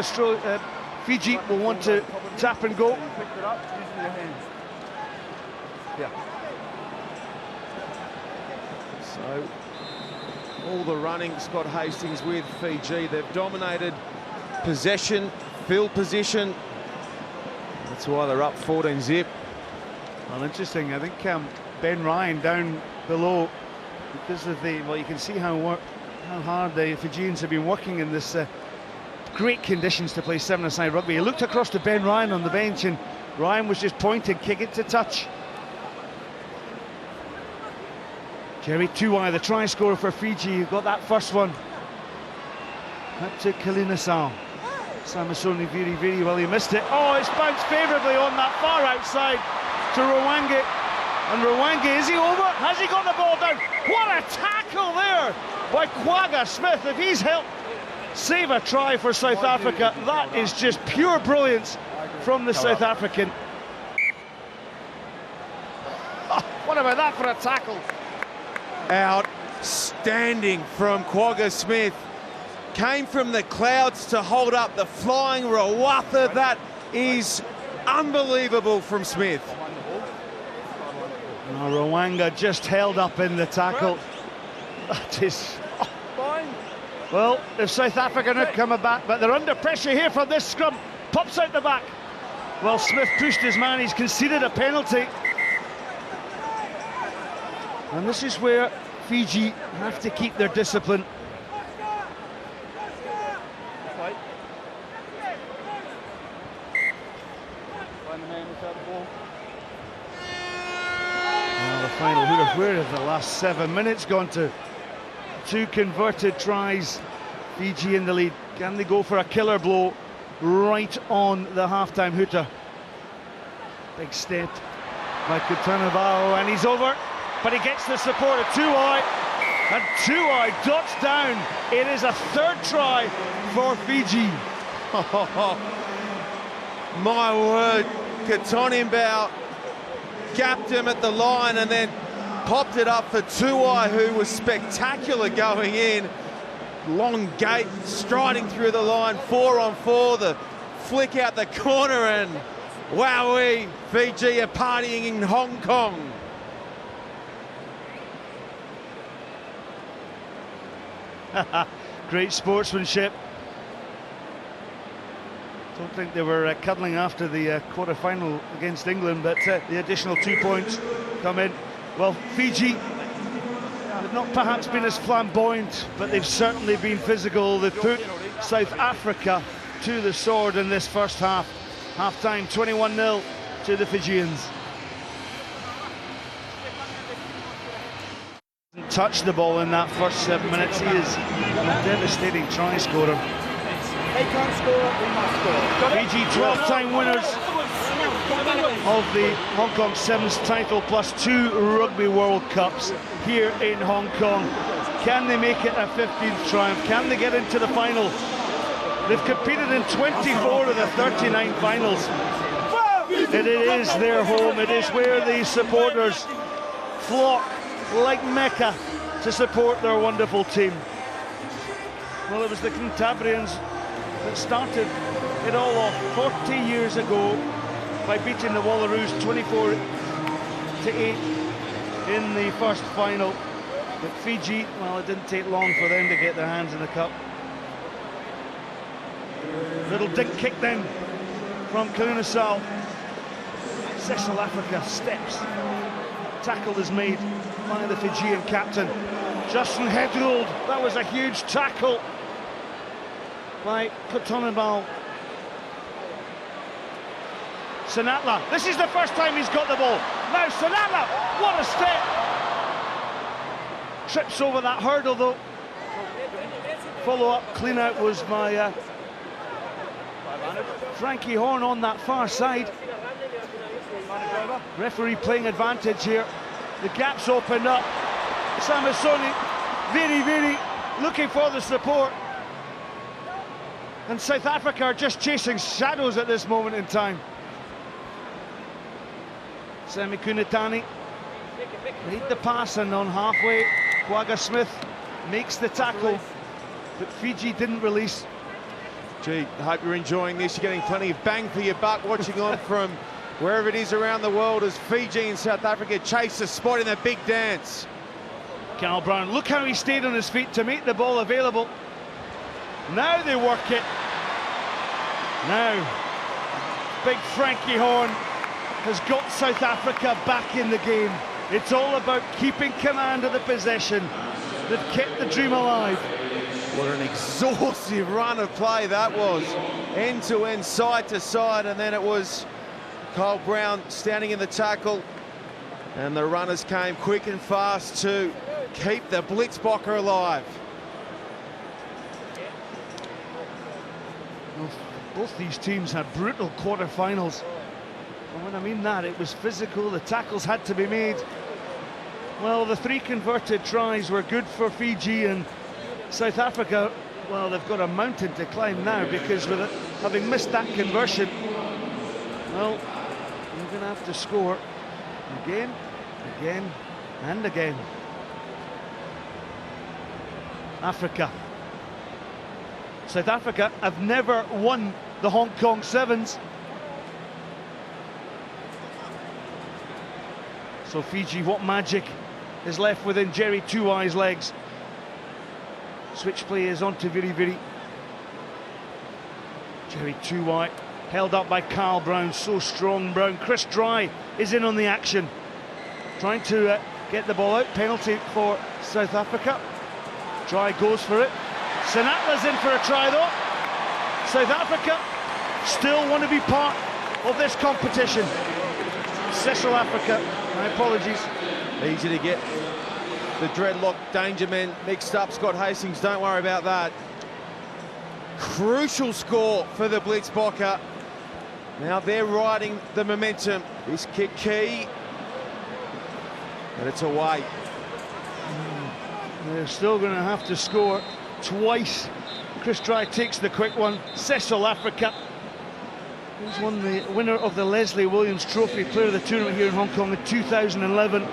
Fiji will want to tap and go. So, all the running Scott Hastings with Fiji. They've dominated possession, field position. That's why they're up 14-zip. Well, interesting. I think Ben Ryan down below, because of the, well, you can see how hard the Fijians have been working in this great conditions to play seven-a-side rugby. He looked across to Ben Ryan on the bench, and Ryan was just pointing, kick it to touch. Jerry Tuai, the try scorer for Fiji, got that first one. Up to Kalinasal. Samasoni Viri, well, he missed it. Oh, it's bounced favourably on that far outside to Rwange. And Rwange, is he over? Has he got the ball down? What a tackle there by Quagga Smith. If he's helped save a try for South Africa, that is just pure brilliance from the South African. Oh, what about that for a tackle? Outstanding from Quagga Smith. Came from the clouds to hold up the flying Rawatha. That is unbelievable from Smith. Now Rwanga just held up in the tackle. That is... Well, if South Africa are coming back, but they're under pressure here from this scrum. Pops out the back. Well, Smith pushed his man. He's conceded a penalty. And this is where Fiji have to keep their discipline. Now the final, where have the last 7 minutes gone to? 2 converted tries, Fiji in the lead. Can they go for a killer blow right on the halftime hooter? Big step by Kutanavao, and he's over, but he gets the support of Tuai, and Tuai dots down. It is a 3rd try for Fiji. My word, Kutanavao gapped him at the line and then popped it up for Tuai, who was spectacular going in. Long gate, striding through the line, 4-on-4, the flick out the corner, and wowee, Fiji are partying in Hong Kong. Great sportsmanship. Don't think they were cuddling after the quarter-final against England, but the additional 2 points come in. Well, Fiji have not perhaps been as flamboyant, but they've certainly been physical. They've put South Africa to the sword in this first half. Half-time, 21-0 to the Fijians. Touched the ball in that first 7 minutes. He is a devastating try scorer. They can't score, we must score. Fiji 12-time winners of the Hong Kong Sevens title, plus 2 Rugby World Cups here in Hong Kong. Can they make it a 15th triumph? Can they get into the final? They've competed in 24 of the 39 finals. It is their home. It is where the supporters flock like Mecca to support their wonderful team. Well, it was the Cantabrians that started it all off 40 years ago by beating the Wallaroos 24-8 in the first final. But Fiji, well, it didn't take long for them to get their hands in the cup. Little dig kick then from Kalinasal. Cecil Africa steps. Tackle is made by the Fijian captain, Justin Hedrold. That was a huge tackle by Kutanavao. Sanatla, this is the first time he's got the ball. Now Sanatla, what a step! Trips over that hurdle though. Follow-up clean out was by Frankie Horn on that far side. Referee playing advantage here. The gap's opened up. Samasoni, Viri, looking for the support. And South Africa are just chasing shadows at this moment in time. Semi Kunatani made the pass, and on halfway, Quagga Smith makes the tackle, but Fiji didn't release. Gee, I hope you're enjoying this. You're getting plenty of bang for your buck watching on from wherever it is around the world as Fiji and South Africa chase the spot in the big dance. Carl Brown, look how he stayed on his feet to make the ball available. Now they work it. Now, big Frankie Horn has got South Africa back in the game. It's all about keeping command of the possession. They've kept the dream alive. What an exhaustive run of play that was. End to end, side to side, and then it was Carl Brown standing in the tackle. And the runners came quick and fast to keep the Blitzbokker alive. Well, both these teams had brutal quarterfinals. And when I mean that, it was physical, the tackles had to be made. Well, the 3 converted tries were good for Fiji, and South Africa, well, they've got a mountain to climb now, because with it, having missed that conversion, well, you're going to have to score again, again, and again. Africa. South Africa have never won the Hong Kong Sevens. So Fiji, what magic is left within Jerry Two Eyes' legs? Switch play is on to Viri Viri. Jerry Two Eye held up by Carl Brown, so strong Brown. Chris Dry is in on the action, trying to get the ball out. Penalty for South Africa. Dry goes for it. Sinatla's in for a try though. South Africa still want to be part of this competition. Cecil Africa, my apologies. Easy to get the dreadlock danger men mixed up. Scott Hastings, don't worry about that. Crucial score for the Blitzbokker. Now they're riding the momentum. This kick key, but it's away. They're still going to have to score twice. Chris Dry takes the quick one. Cecil Africa, who's won the winner of the Leslie Williams Trophy, player of the tournament here in Hong Kong in 2011. He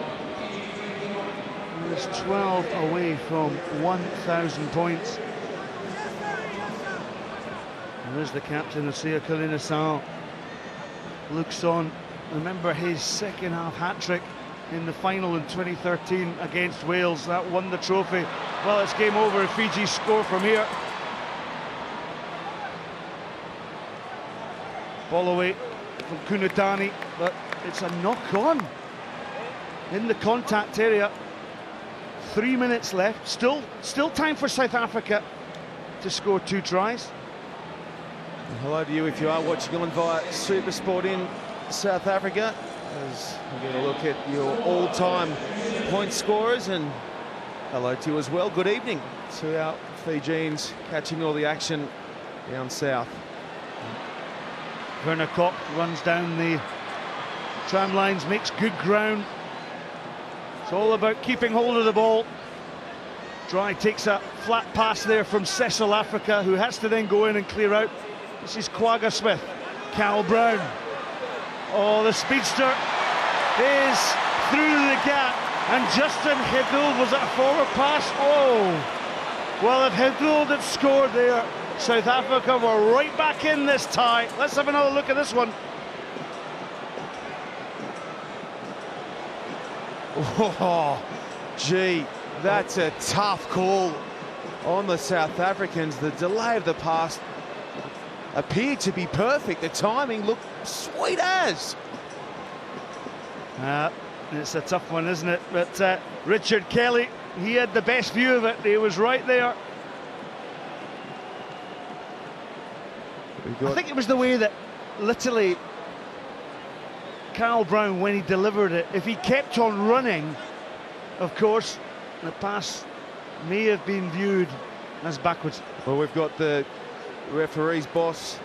was 12 away from 1,000 points. And there's the captain, Asia Kalina-Sao. Looks on. Remember his second half hat-trick in the final in 2013 against Wales. That won the trophy. Well, it's game over if Fiji score from here. Ball away from Kunatani, but it's a knock-on in the contact area. 3 minutes left. Still time for South Africa to score 2 tries. And hello to you if you are watching on via Supersport in South Africa, as we're going to look at your all-time point scorers, and hello to you as well. Good evening to our Fijians catching all the action down south. Werner Koch runs down the tram lines, makes good ground. It's all about keeping hold of the ball. Dry takes a flat pass there from Cecil Africa, who has to then go in and clear out. This is Quagga Smith. Carl Brown. Oh, the speedster is through the gap, and Justin Hiddold, was it a forward pass? Oh, well, if Hiddold had scored there, South Africa were right back in this tie. Let's have another look at this one. Oh, gee, that's a tough call on the South Africans. The delay of the pass appeared to be perfect. The timing looked sweet as. It's a tough one, isn't it? But Richard Kelly, he had the best view of it. He was right there. I think it was the way that literally Carl Brown, when he delivered it, if he kept on running, of course, the pass may have been viewed as backwards. Well, we've got the referee's boss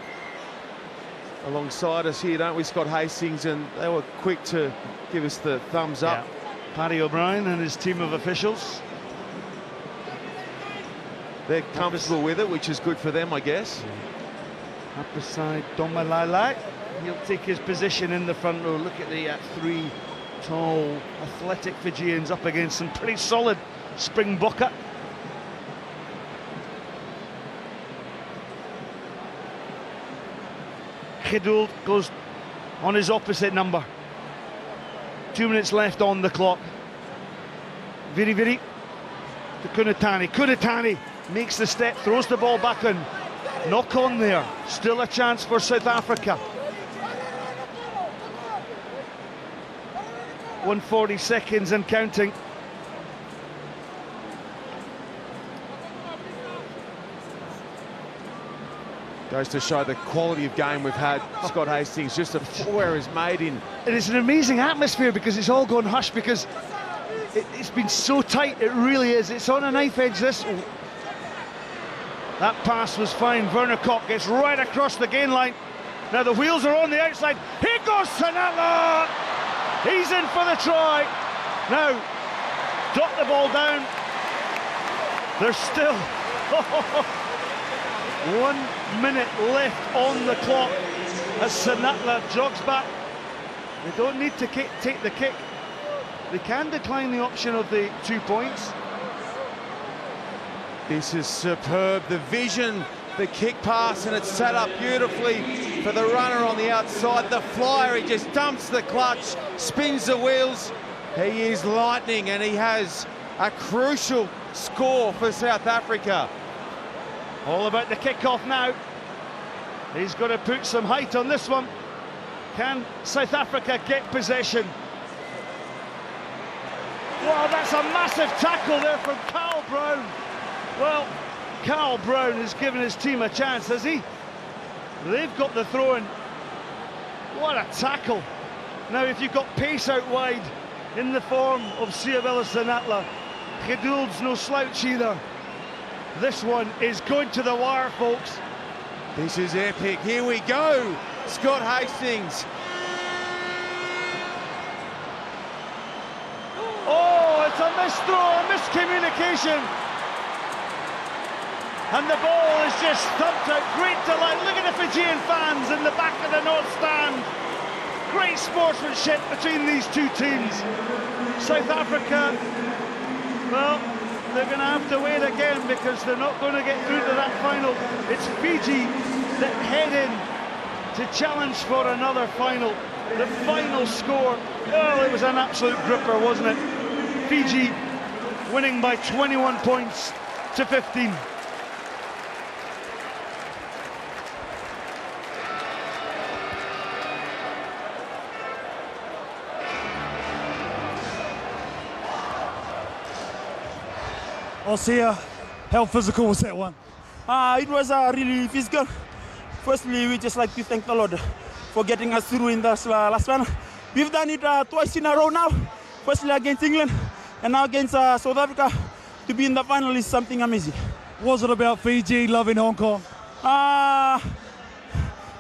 alongside us here, don't we, Scott Hastings, and they were quick to give us the thumbs up. Yeah. Paddy O'Brien and his team of officials. They're comfortable with it, which is good for them, I guess. Up beside Domalala. He'll take his position in the front row. Look at the three tall, athletic Fijians up against some pretty solid Springbokker. Kiduld goes on his opposite number. 2 minutes left on the clock. Viri Viri to Kunatani. Kunatani makes the step, throws the ball back in. Knock on there. Still a chance for South Africa. 140 seconds and counting. Goes to show the quality of game we've had. Scott Hastings, just a 4 errors made in. It is an amazing atmosphere because it's all gone hush because it's been so tight. It really is. It's on a knife edge. That pass was fine. Werner Koch gets right across the gain line. Now the wheels are on the outside. Here goes Sanatla. He's in for the try. Now, drop the ball down. There's still 1 minute left on the clock as Sanatla jogs back. They don't need to take the kick. They can decline the option of the 2 points. This is superb. The vision, the kick pass, and it's set up beautifully for the runner on the outside. The flyer, he just dumps the clutch, spins the wheels. He is lightning, and he has a crucial score for South Africa. All about the kick-off now. He's got to put some height on this one. Can South Africa get possession? Wow, that's a massive tackle there from Carl Brown. Well, Carl Brown has given his team a chance, has he? They've got the throw-in. What a tackle. Now, if you've got pace out wide in the form of Siabela Sanatla, Kiduld's no slouch either. This one is going to the wire, folks. This is epic. Here we go. Scott Hastings. Oh, it's a missed throw, a miscommunication. And the ball is just thumped out. Great delight. Look at the Fijian fans in the back of the North Stand. Great sportsmanship between these two teams. South Africa, well, they're going to have to wait again because they're not going to get through to that final. It's Fiji that head in to challenge for another final. The final score, oh, it was an absolute gripper, wasn't it? Fiji winning by 21 points to 15. Osea, how physical was that one? It was really physical. Firstly, we just like to thank the Lord for getting us through in this last final. We've done it twice in a row now. Firstly against England and now against South Africa. To be in the final is something amazing. What was it about Fiji loving Hong Kong?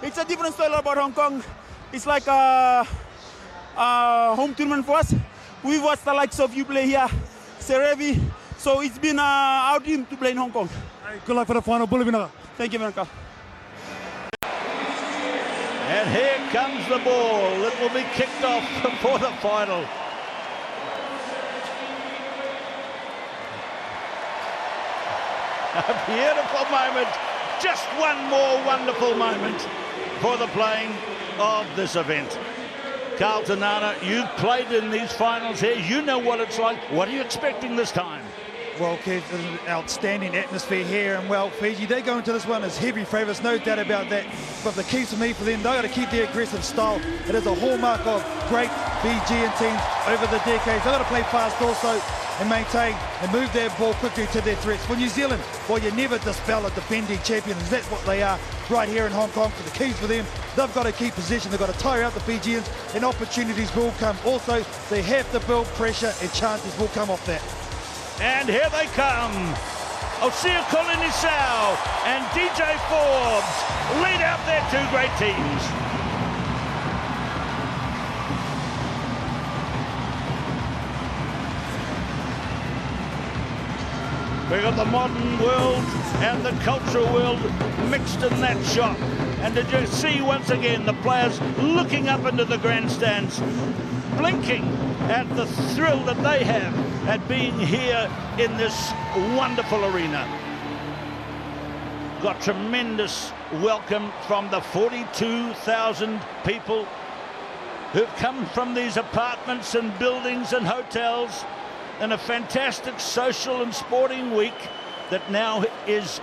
It's a different style about Hong Kong. It's like a home tournament for us. We've watched the likes of you play here, Serevi. So it's been our dream to play in Hong Kong. Hey, good luck for the final. Thank you very much. And here comes the ball. It will be kicked off for the final. A beautiful moment. Just one more wonderful moment for the playing of this event. Carlton Nana, you've played in these finals here. You know what it's like. What are you expecting this time? Well, Kev, an outstanding atmosphere here, and well, Fiji, they go into this one as heavy favourites, no doubt about that. But the key to me for them, they've got to keep their aggressive style. It is a hallmark of great Fijian teams over the decades. They've got to play fast also and maintain and move their ball quickly to their threats. For New Zealand, well, you never dispel a defending champions. That's what they are right here in Hong Kong. For the keys for them, they've got to keep possession. They've got to tire out the Fijians, and opportunities will come. Also, they have to build pressure, and chances will come off that. And here they come. Osea Kolinisau and DJ Forbes lead out their two great teams. We've got the modern world and the cultural world mixed in that shot. And did you see once again the players looking up into the grandstands, blinking at the thrill that they have at being here in this wonderful arena. Got tremendous welcome from the 42,000 people who've come from these apartments and buildings and hotels in a fantastic social and sporting week that now is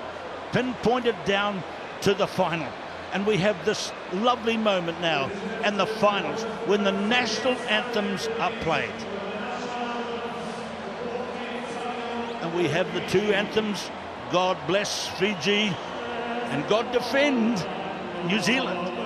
pinpointed down to the final. And we have this lovely moment now in the finals when the national anthems are played. And we have the two anthems, God Bless Fiji and God Defend New Zealand.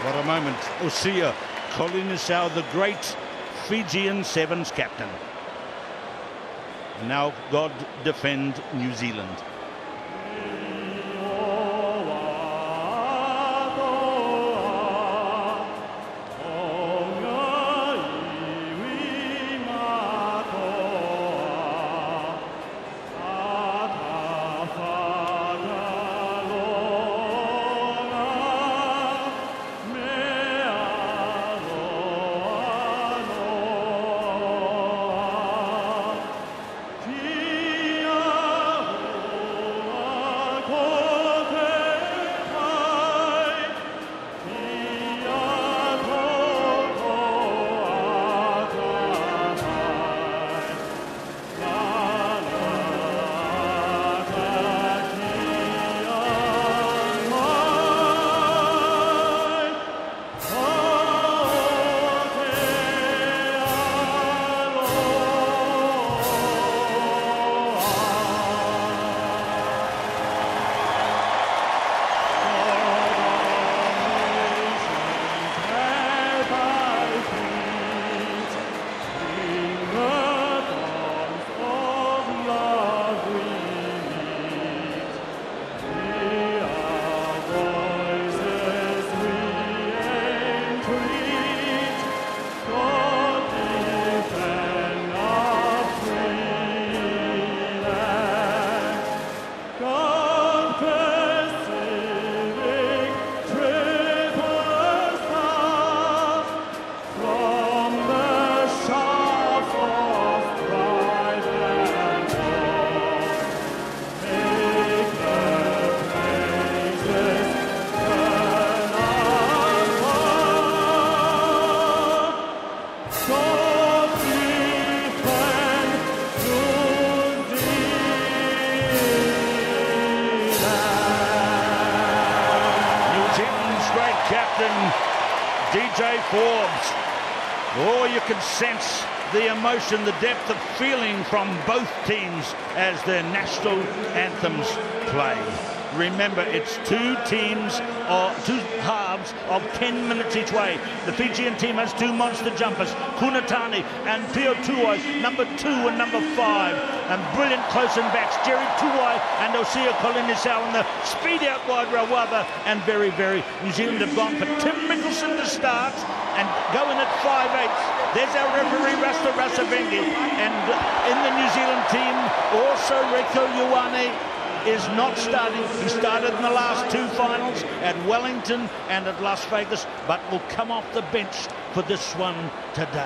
What a moment. Osia Kolinisau, the great Fijian Sevens captain. Now God defend New Zealand. DJ Forbes. Oh, you can sense the emotion, the depth of feeling from both teams as their national anthems play. Remember, it's two teams, or two halves of 10 minutes each way. The Fijian team has two monster jumpers, Kunatani and Pio Tuai, number 2 and number 5. And brilliant close and backs, Jerry Tuai and Osia Kolinisau on the speed out wide Rawatha. And very, New Zealand have gone for Tim Mickelson to start and go in at 5/8. There's our referee, Rasta Rasavengi. And in the New Zealand team, also Reiko Ioane is not starting. He started in the last 2 finals at Wellington and at Las Vegas, but will come off the bench for this one today.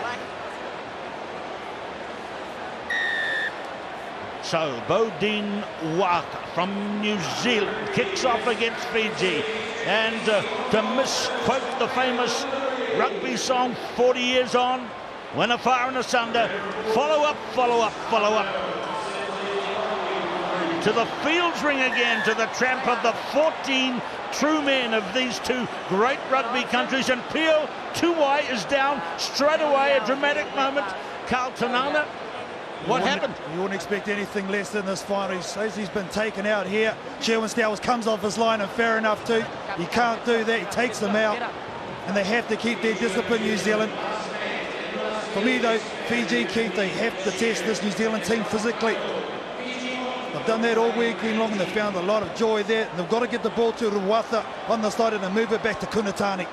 So Bodine Waka from New Zealand kicks off against Fiji. And to misquote the famous rugby song 40 years on, when a far and asunder, follow up, follow up, follow up. To the fields ring again, to the tramp of the 14 true men of these two great rugby countries. And Pio Tuai is down straight away, a dramatic moment. Carl Tanana, what happened? You wouldn't expect anything less than this final. He's been taken out here. Sherwin Stowers comes off his line, and fair enough too. He can't do that. He takes them out, and they have to keep their discipline, New Zealand. For me though, Fiji, Keith, they have to test this New Zealand team physically. They've done that all weekend long, and they've found a lot of joy there. And they've got to get the ball to Rawatha on the side and move it back to Kunatani.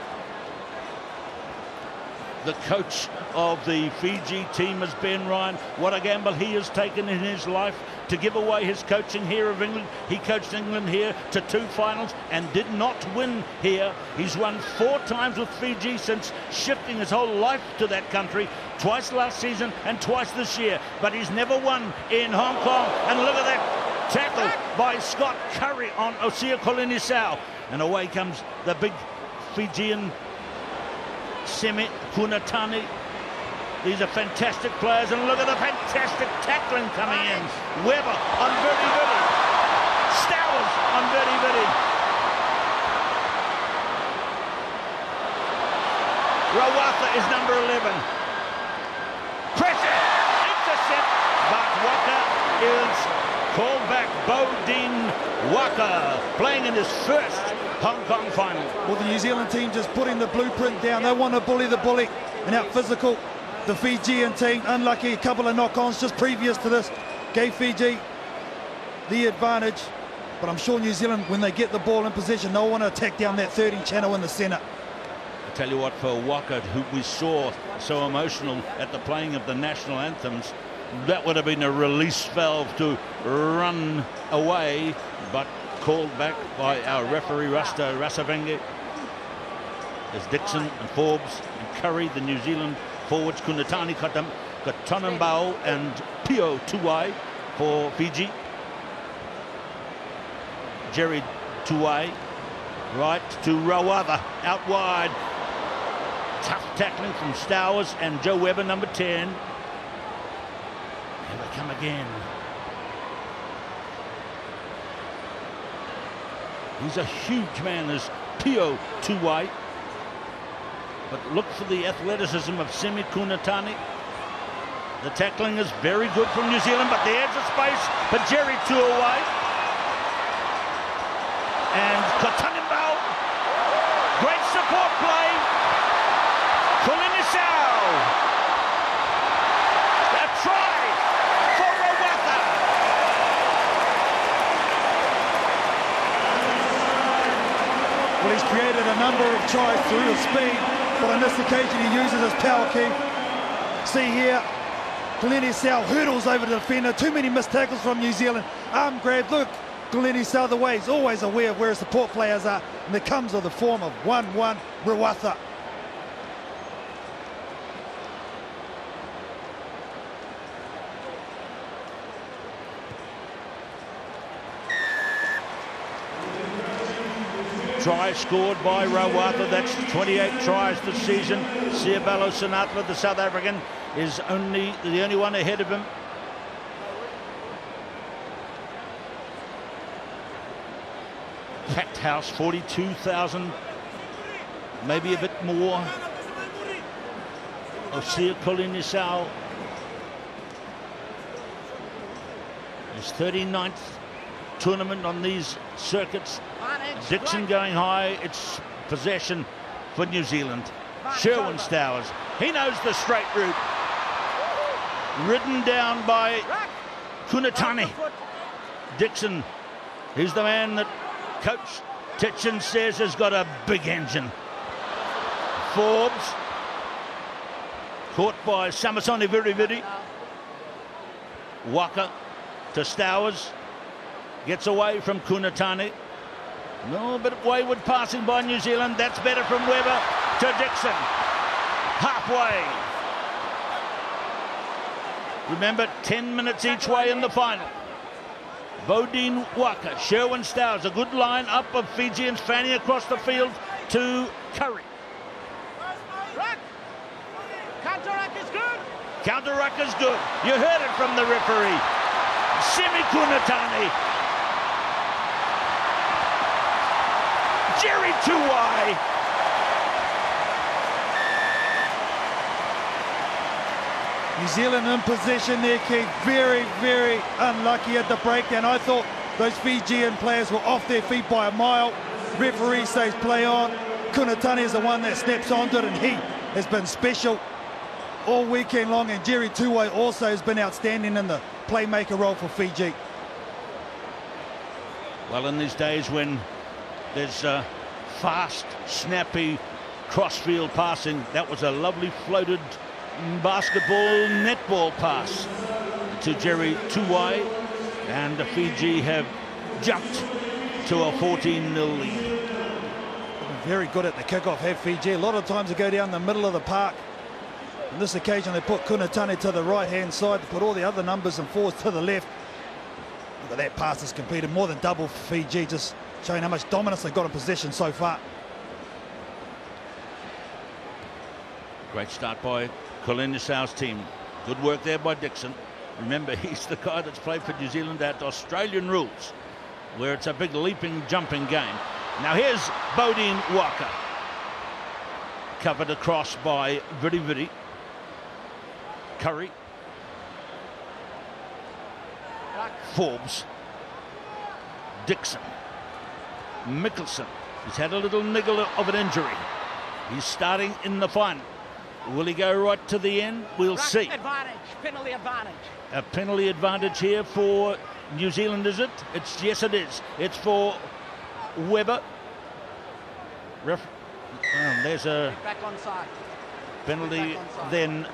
The coach of the Fiji team is Ben Ryan. What a gamble he has taken in his life to give away his coaching here of England. He coached England here to 2 finals and did not win here. He's won 4 times with Fiji since shifting his whole life to that country. Twice last season and twice this year. But he's never won in Hong Kong. And look at that tackle by Scott Curry on Osia Kolinisau. And away comes the big Fijian Semi Kunatani. These are fantastic players, and look at the fantastic tackling coming in. Weber on Verdi Verdi. Stowers on Verdi Verdi. Rawatha is number 11. Pressure, intercept, but Waka is called back. Bodine Waka playing in his first Hong Kong final. Well, the New Zealand team just putting the blueprint down. They want to bully the bully and out physical. The Fijian team, unlucky, a couple of knock-ons just previous to this, gave Fiji the advantage. But I'm sure New Zealand, when they get the ball in possession, they'll want to attack down that 13 channel in the centre. I tell you what, for Waka, who we saw so emotional at the playing of the national anthems, that would have been a release valve to run away, but called back by our referee Rasta Rasavengi. There's Dixon and Forbes and Curry, the New Zealand forwards, Kunatani, Katonambao and Pio Tuai for Fiji. Jerry Tuai right to Rawatha out wide. Tough tackling from Stowers and Joe Weber, number 10. Here they come again. He's a huge man, as Pio Tuai. But look for the athleticism of Semi Kunatani. The tackling is very good from New Zealand, but there's a space for Jerry Tuai. And Kotanimbao. Great support play. Kolinisau. A try for Rawatha. Well, he's created a number of tries through his speed, but on this occasion he uses his power key. See here, Kolinisau hurdles over the defender. Too many missed tackles from New Zealand. Arm grab, look, Kolinisau the way. He's always aware of where his support players are, and it comes with the form of 1-1 Rawatha. Try scored by Rawatha. That's 28 tries this season. Siabalo Sinatla, the South African, is the only one ahead of him. Packed house, 42,000, maybe a bit more. Osia Kolinisau is 39th tournament on these circuits. Dixon going high. It's possession for New Zealand. Sherwin Stowers. He knows the straight route. Ridden down by Kunatani. Dixon, he's the man that Coach Titchin says has got a big engine. Forbes, caught by Samasoni Viriviri. Waka to Stowers, gets away from Kunatani. No, but wayward passing by New Zealand. That's better from Weber to Dixon. Halfway. Remember, 10 minutes each way in the final. Bodine Waka, Sherwin Stowers, a good line up of Fijians fanning across the field to Curry. Counter-ruck is good. Counter-ruck is good. You heard it from the referee. Simi Kunatani. Jerry Tuwai. New Zealand in possession there, Keith. Very, very unlucky at the breakdown. I thought those Fijian players were off their feet by a mile. Referee says play on. Kunatani is the one that steps onto it, and he has been special all weekend long. And Jerry Tuwai also has been outstanding in the playmaker role for Fiji. Well, in these days when there's fast, snappy, cross-field passing, that was a lovely floated basketball, netball pass to Jerry Tuwai, and Fiji have jumped to a 14-0 lead. Very good at the kickoff, have Fiji. A lot of times they go down the middle of the park. On this occasion, they put Kunatani to the right-hand side, to put all the other numbers and fours to the left. Look at that pass that's completed, more than double for Fiji, just showing how much dominance they've got in possession so far. Great start by Kolenisau's team. Good work there by Dixon. Remember, he's the guy that's played for New Zealand at Australian rules, where it's a big leaping, jumping game. Now here's Bodine Waka. Covered across by Viriviri. Curry. Forbes. Dixon. Mickelson. He's had a little niggle of an injury. He's starting in the final. Will he go right to the end? We'll see. Advantage, penalty advantage. A penalty advantage here for New Zealand, is it? Yes, it is. It's for Weber. There's a back on side. penalty then.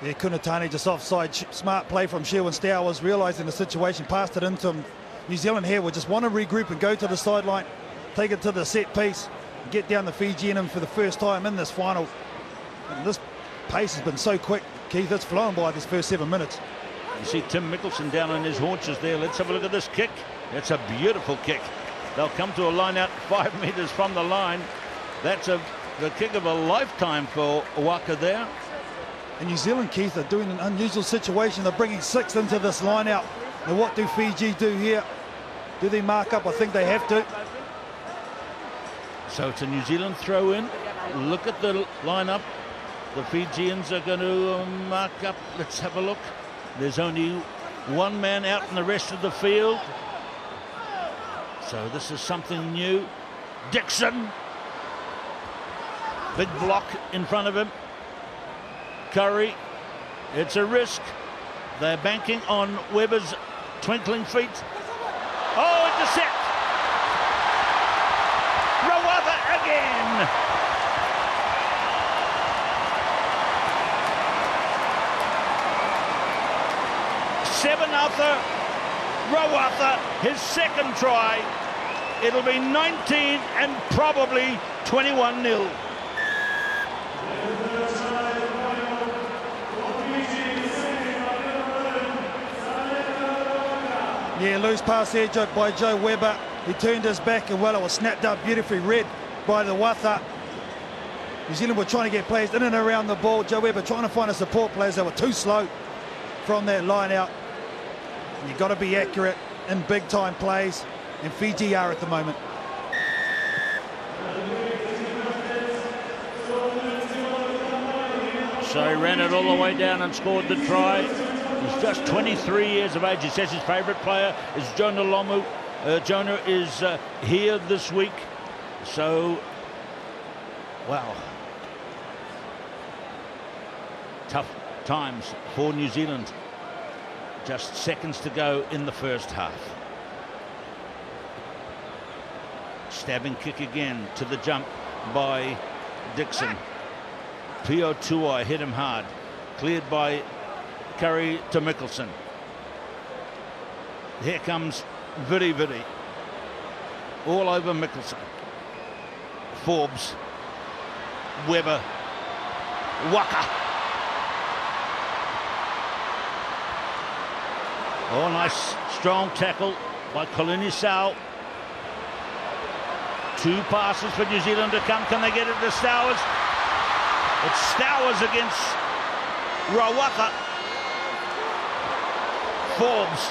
Yeah, Kunatani just offside. Smart play from Sherwin Stowers, realising the situation, passed it into him. New Zealand here will just want to regroup and go to the sideline, take it to the set piece, get down the Fijian for the first time in this final. And this pace has been so quick, Keith. It's flown by these first 7 minutes. You see Tim Mickelson down on his haunches there. Let's have a look at this kick. It's a beautiful kick. They'll come to a line out 5 metres from the line. That's the kick of a lifetime for Waka there. And New Zealand, Keith, are doing an unusual situation. They're bringing 6 into this line out. Now what do Fiji do here? Do they mark up? I think they have to. So it's a New Zealand throw in. Look at the lineup. The Fijians are going to mark up. Let's have a look. There's only one man out in the rest of the field. So this is something new. Dixon. Big block in front of him. Curry. It's a risk. They're banking on Weber's twinkling feet. Oh, intercept. Rawatha again. Seven after Rawatha, his second try. It'll be 19 and probably 21-0. Yeah, loose pass there by Joe Weber. He turned his back and well, it was snapped up beautifully read by the Watha. New Zealand were trying to get players in and around the ball. Joe Weber trying to find a support players that were too slow from that line out. And you've got to be accurate in big time plays, and Fiji are at the moment. So he ran it all the way down and scored the try. He's just 23 years of age. He says his favourite player is Jonah Lomu. Jonah is here this week. So, wow. Tough times for New Zealand. Just seconds to go in the first half. Stabbing kick again to the jump by Dixon. Pio Tuai hit him hard. Cleared by Curry to Mickelson. Here comes Vidi Vidi. All over Mickelson. Forbes. Weber. Waka. Oh, nice strong tackle by Kolini Sau. 2 passes for New Zealand to come. Can they get it to Stowers? It's Stowers against Rawaka. Forbes.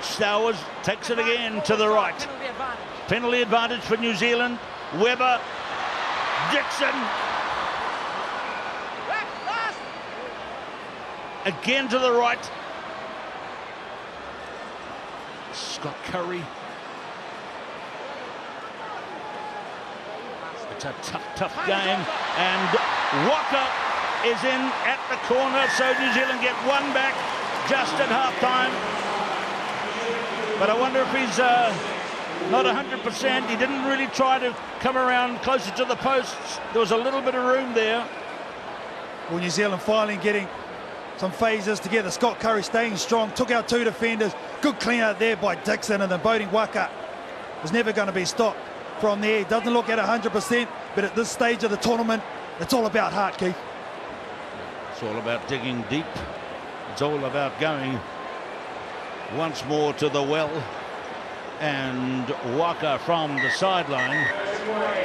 Stowers takes it again to the right. Penalty advantage for New Zealand. Weber. Dixon. Again to the right. Scott Curry. It's a tough game, and Walker is in at the corner, so New Zealand get 1 back just at half-time. But I wonder if he's not 100%. He didn't really try to come around closer to the posts. There was a little bit of room there. Well, New Zealand finally getting some phases together. Scott Curry staying strong, took out 2 defenders. Good clean out there by Dixon, and then Boding Waka is never going to be stopped from there. He doesn't look at 100%, but at this stage of the tournament, it's all about heart, Keith. It's all about digging deep. It's all about going once more to the well. And Waka from the sideline.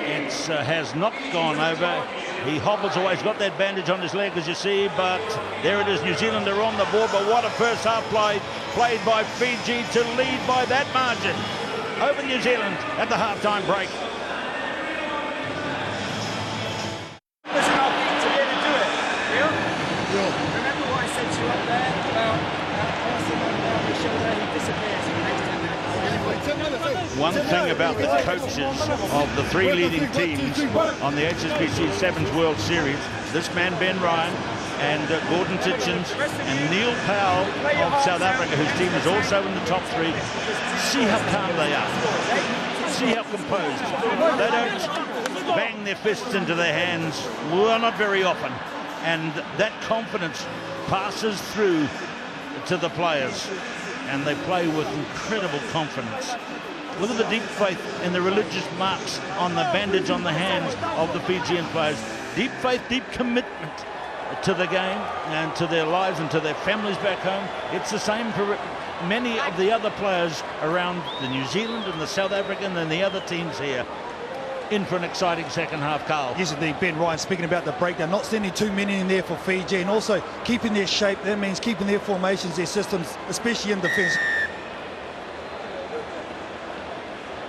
It has not gone over. He hobbles away. He's got that bandage on his leg, as you see, but there it is. New Zealand are on the board, but what a first half played by Fiji to lead by that margin over New Zealand at the halftime break. Listen, I'll beat to be able to do it. Real? Remember what I said to you up there about Arsenal and the show where he disappears in the next 10 minutes? One thing about the coaches of the 3 leading teams on the HSBC Sevens World Series, this man Ben Ryan and Gordon Titchens and Neil Powell of South Africa, whose team is also in the top 3, see how calm they are. See how composed. They don't bang their fists into their hands, well, not very often. And that confidence passes through to the players, and they play with incredible confidence. Look at the deep faith and the religious marks on the bandage on the hands of the Fijian players. Deep faith, deep commitment to the game and to their lives and to their families back home. It's the same for many of the other players around the New Zealand and the South African and the other teams here. In for an exciting second half, Carl. Yes, indeed. Ben Ryan speaking about the breakdown, not sending too many in there for Fiji, and also keeping their shape. That means keeping their formations, their systems, especially in defence.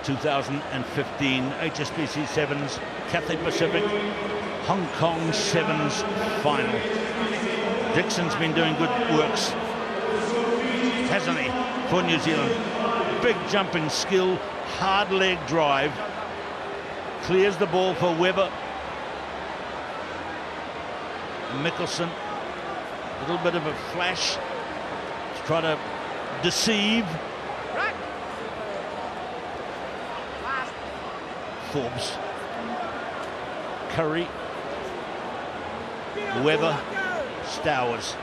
2015 HSBC Sevens, Cathay Pacific, Hong Kong Sevens final. Dixon's been doing good works, hasn't he, for New Zealand? Big jumping skill, hard leg drive. Clears the ball for Weber. Mickelson, a little bit of a flash to try to deceive. Forbes. Curry. Weber. Stowers.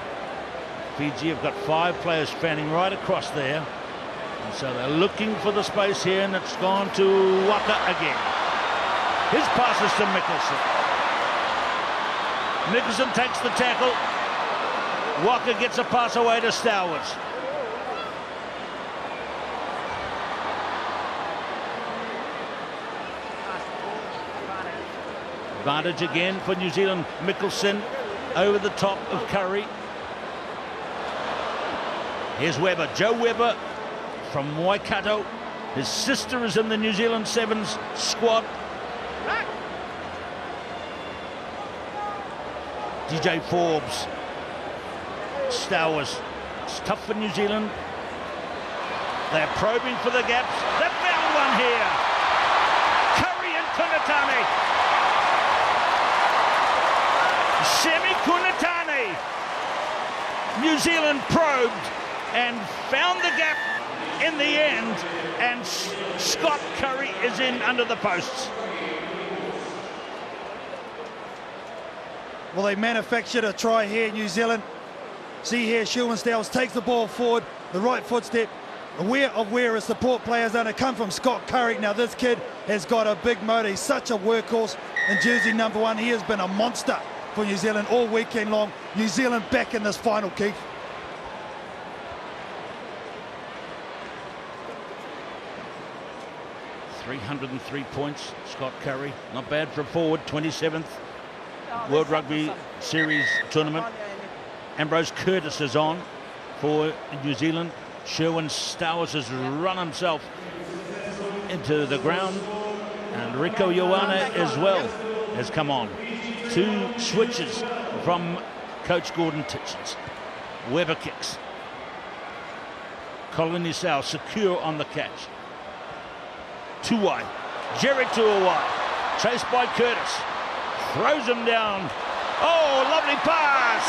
Fiji have got 5 players fanning right across there. And so they're looking for the space here, and it's gone to Waka again. His passes to Mickelson. Mickelson takes the tackle. Walker gets a pass away to Stowers. Advantage again for New Zealand. Mickelson over the top of Curry. Here's Weber. Joe Weber from Waikato. His sister is in the New Zealand Sevens squad. DJ Forbes. Stowers. It's tough for New Zealand. They're probing for the gaps. They've found one here. Curry and Kunatani. Semi Kunatani. New Zealand probed and found the gap in the end, and Scott Curry is in under the posts. Well, they manufactured a try here, New Zealand. See here, Schulenstels takes the ball forward, the right footstep, aware of where his support players are to come from. Scott Curry. Now this kid has got a big motor. He's such a workhorse in jersey number 1. He has been a monster for New Zealand all weekend long. New Zealand back in this final, Keith. .303 points, Scott Curry. Not bad for a forward. 27th World Rugby Series tournament. Ambrose Curtis is on for New Zealand. Sherwin Stowers has run himself into the ground, and Rico Ioane as well has come on. 2 switches from Coach Gordon Titchens. Weber kicks. Colin Isau secure on the catch. Tuwai, Jerry Tuwai, chased by Curtis, throws him down. Oh, lovely pass!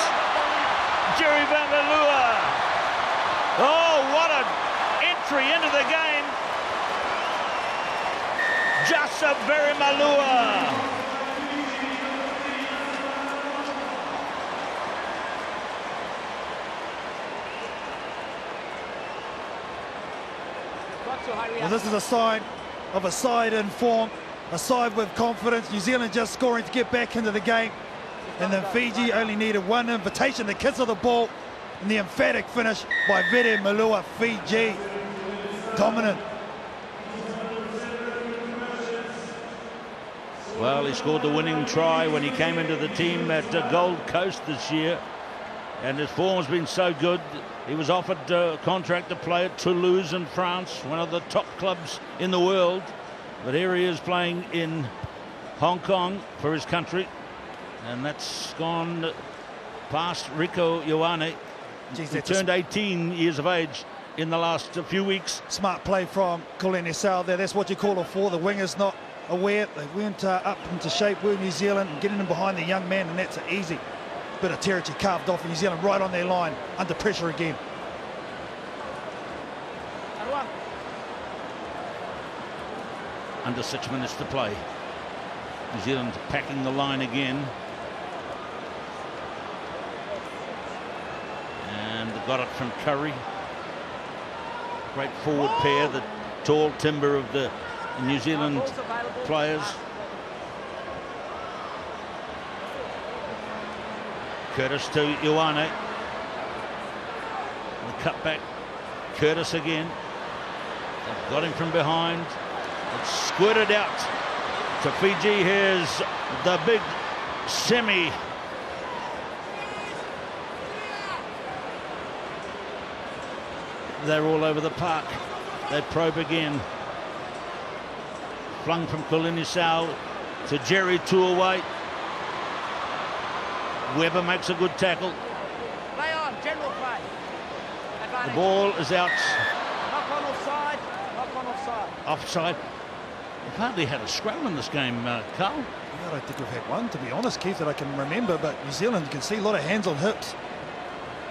Jerry Vangalua. Oh, what an entry into the game. Jasa Verimalua. Well, this is a sign of a side in form, a side with confidence. New Zealand just scoring to get back into the game. And then Fiji only needed one invitation, the kiss of the ball, and the emphatic finish by Vere Malua. Fiji dominant. Well, he scored the winning try when he came into the team at Gold Coast this year, and his form's been so good. He was offered a contract to play at Toulouse in France, one of the top clubs in the world. But here he is playing in Hong Kong for his country, and that's gone past Rico Ioane. He turned 18 years of age in the last few weeks. Smart play from Colin Isau there. That's what you call a 4. The winger's not aware. They weren't up into shape with New Zealand, and getting in behind the young man, and that's an easy bit of territory carved off for New Zealand right on their line, under pressure again. Under 6 minutes to play. New Zealand packing the line again. And got it from Curry. Great forward pair, the tall timber of the New Zealand players. Curtis to Ioane. The cutback. Curtis again. They've got him from behind. It's squirted out to Fiji. Here's the big semi. They're all over the park. They probe again. Flung from Colin Isau to Jerry Tuaway. Weber makes a good tackle. Play on, general play. The ball is out. Knock on offside, knock on offside. Offside. We've hardly had a scrum in this game, Carl. I don't think we've had one, to be honest, Keith, that I can remember, but New Zealand, you can see a lot of hands on hips.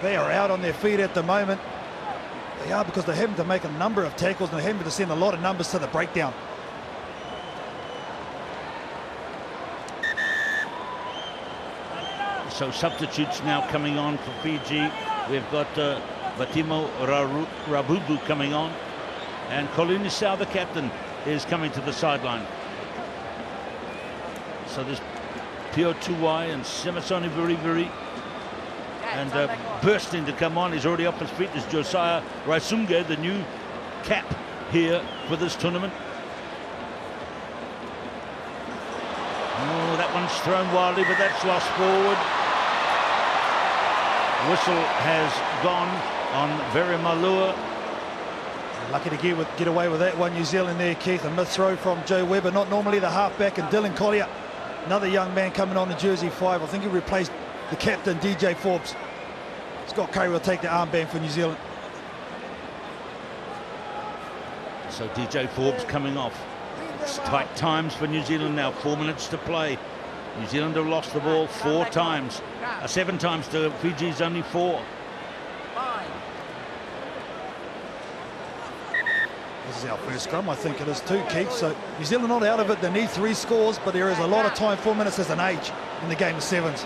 They are out on their feet at the moment. They are, because they're having to make a number of tackles, and they're having to send a lot of numbers to the breakdown. So substitutes now coming on for Fiji. We've got Batimo Rabudu coming on, and Colin Isau, the captain, is coming to the sideline. So there's Pio Tuwai and Semasoni Viriviri, and bursting to come on. He's already off his feet. Is Josiah Raisunga, the new cap here for this tournament. Oh, that one's thrown wildly, but that's lost forward. Whistle has gone on Verimalua. Lucky to get away with that one, New Zealand there, Keith. A missed throw from Joe Weber, not normally the halfback, and Dylan Collier, another young man coming on in jersey 5. I think he replaced the captain, DJ Forbes. He's Scott Curry will take the armband for New Zealand. So DJ Forbes coming off. It's tight times for New Zealand now, 4 minutes to play. New Zealand have lost the ball 4 times. 7 times to Fiji's only 4. This is our first scrum, I think it is too, Keith. So New Zealand not out of it. They need 3 scores, but there is a lot of time. 4 minutes is an age in the game of sevens.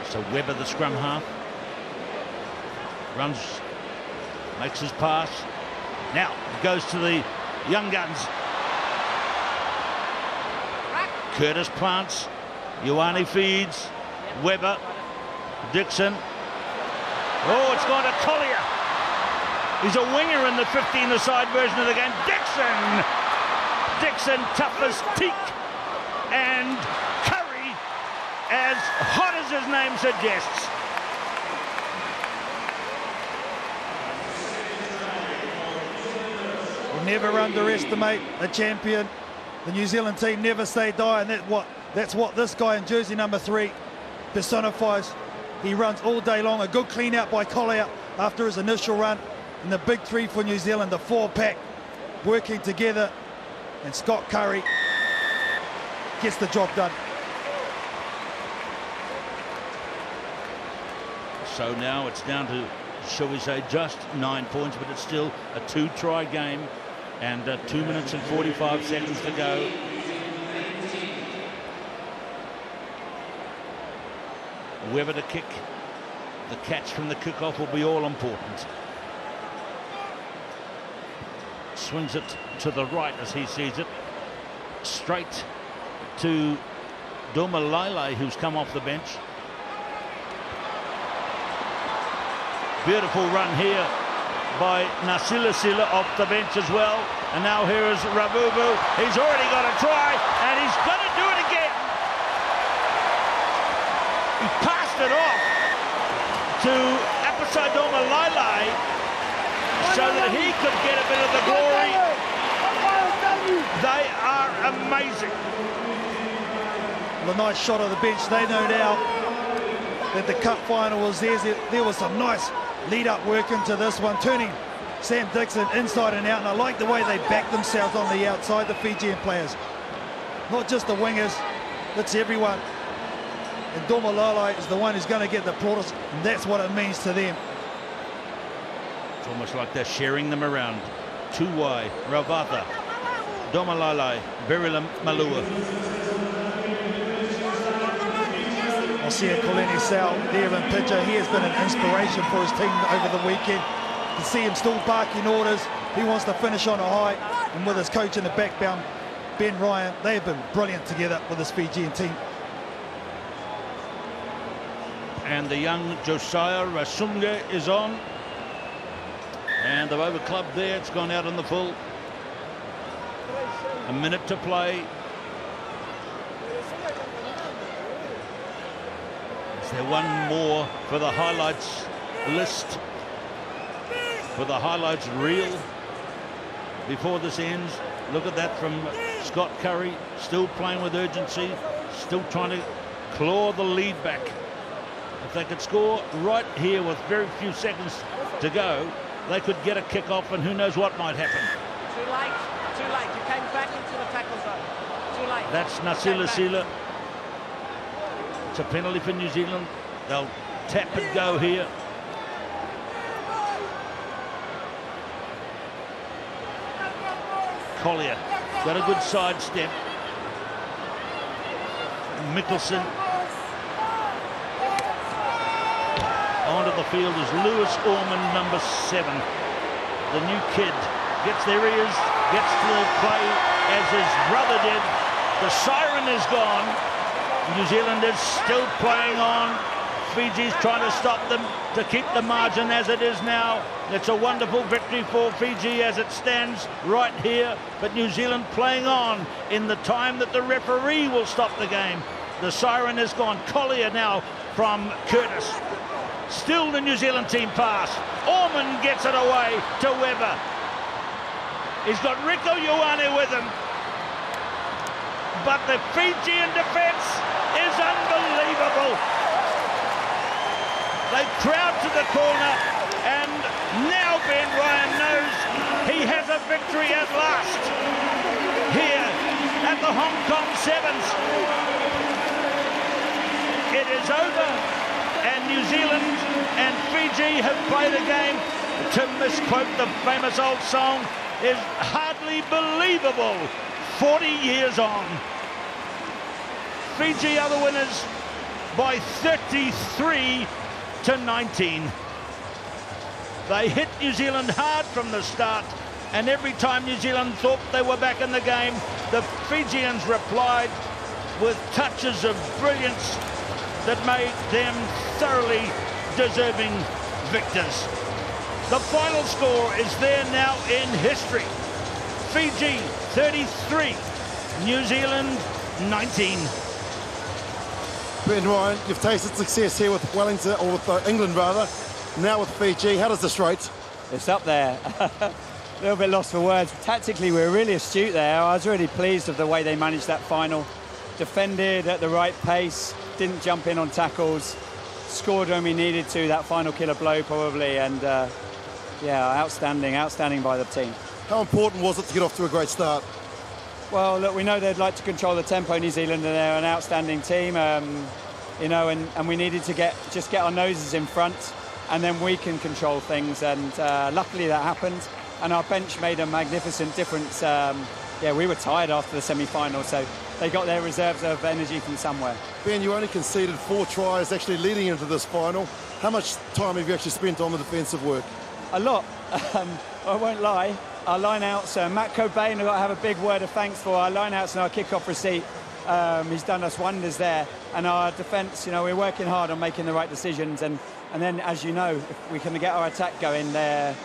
So Webber, the scrum half, runs, makes his pass. Now goes to the young guns. Curtis plants. Ioane feeds. Webber. Dixon. Oh, it's gone to Collier. He's a winger in the 15-a-side version of the game. Dixon, tough as teak. And Curry, as hot as his name suggests. We'll never underestimate a champion. The New Zealand team never say die, and that's what this guy in jersey number 3 personifies. He runs all day long. A good clean out by Collier after his initial run. And the big 3 for New Zealand, the 4-pack working together, and Scott Curry gets the job done. So now it's down to, shall we say, just 9 points, but it's still a 2-try game, and 2 minutes and 45 seconds to go. Webber to kick. The catch from the kickoff will be all important. Swings it to the right as he sees it. Straight to Domalile, who's come off the bench. Beautiful run here by Nasilasila off the bench as well. And now here is Ravuvu. He's already got a try, and he's going to do it again. He passed it off to Apisadoma so that he could get a bit of the glory. They are amazing. Well, a nice shot of the bench. They know now that the cup final was theirs. There was some nice lead-up work into this one, turning Sam Dixon inside and out, and I like the way they back themselves on the outside, the Fijian players. Not just the wingers, it's everyone. And Domalile is the one who's going to get the plaudits, and that's what it means to them. It's almost like they're sharing them around. Tuwai, Ravata, Domalile, Birila Malua. I see a Koleni Sal there in picture. He has been an inspiration for his team over the weekend. To see him still barking orders. He wants to finish on a high. And with his coach in the backbound, Ben Ryan, they have been brilliant together with this Fijian team. And the young Josiah Rasumge is on. And they've overclubbed there. It's gone out on the full. A minute to play. Is there one more for the highlights list? For the highlights reel before this ends? Look at that from Scott Curry. Still playing with urgency. Still trying to claw the lead back. If they could score right here with very few seconds to go, they could get a kick off, and who knows what might happen. Too late. You came back into the tackle zone. Too late. That's Nasilasila. It's a penalty for New Zealand. They'll tap and go here. Collier got a good sidestep. Mickelson. Onto the field is Lewis Orman, number 7. The new kid gets there he is, gets to play as his brother did. The siren is gone. New Zealand is still playing on. Fiji's trying to stop them to keep the margin as it is now. It's a wonderful victory for Fiji as it stands right here. But New Zealand playing on in the time that the referee will stop the game. The siren is gone. Collier now from Curtis. Still the New Zealand team pass. Orman gets it away to Webber. He's got Rico Ioane with him. But the Fijian defence is unbelievable. They crowd to the corner, and now Ben Ryan knows he has a victory at last here at the Hong Kong Sevens. It is over, and New Zealand and Fiji have played a game. To misquote the famous old song, is hardly believable 40 years on. Fiji are the winners by 33 to 19. They hit New Zealand hard from the start, and every time New Zealand thought they were back in the game, the Fijians replied with touches of brilliance that made them thoroughly deserving victors. The final score is there now in history. Fiji 33, New Zealand 19. Ben Ryan, you've tasted success here with Wellington, or with England rather. Now with Fiji, how does this rate? It's up there. A little bit lost for words. Tactically, we were really astute there. I was really pleased with the way they managed that final. Defended at the right pace, didn't jump in on tackles, scored when we needed to, that final killer blow probably, and yeah, outstanding by the team. How important was it to get off to a great start? Well, look, we know they'd like to control the tempo, New Zealand, and they're an outstanding team, you know, and we needed to get our noses in front, and then we can control things, and luckily that happened, and our bench made a magnificent difference. Yeah, we were tired after the semi-final, so they got their reserves of energy from somewhere. Ben, you only conceded 4 tries actually leading into this final. How much time have you actually spent on the defensive work? A lot. I won't lie. Our line-outs, Matt Cobain, I've got to have a big word of thanks for our line-outs and our kick-off receipt. He's done us wonders there. And our defence, you know, we're working hard on making the right decisions. And then, as you know, if we can get our attack going, they're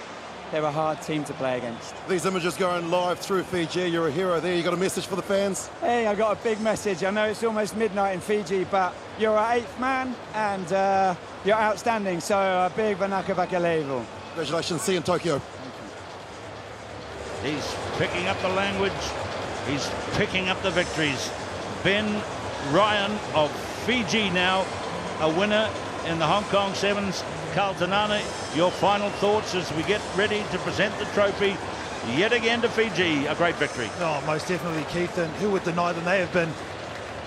a hard team to play against. These images going live through Fiji. You're a hero there. You got a message for the fans? Hey, I got a big message. I know it's almost midnight in Fiji, but you're our 8th man, and you're outstanding. So a big Vanaka Vakalevu. Congratulations. See you in Tokyo. He's picking up the language. He's picking up the victories. Ben Ryan of Fiji now a winner in the Hong Kong Sevens. Carl Tanana, your final thoughts as we get ready to present the trophy yet again to Fiji. A great victory. Oh, most definitely, Keith. And who would deny them? They have been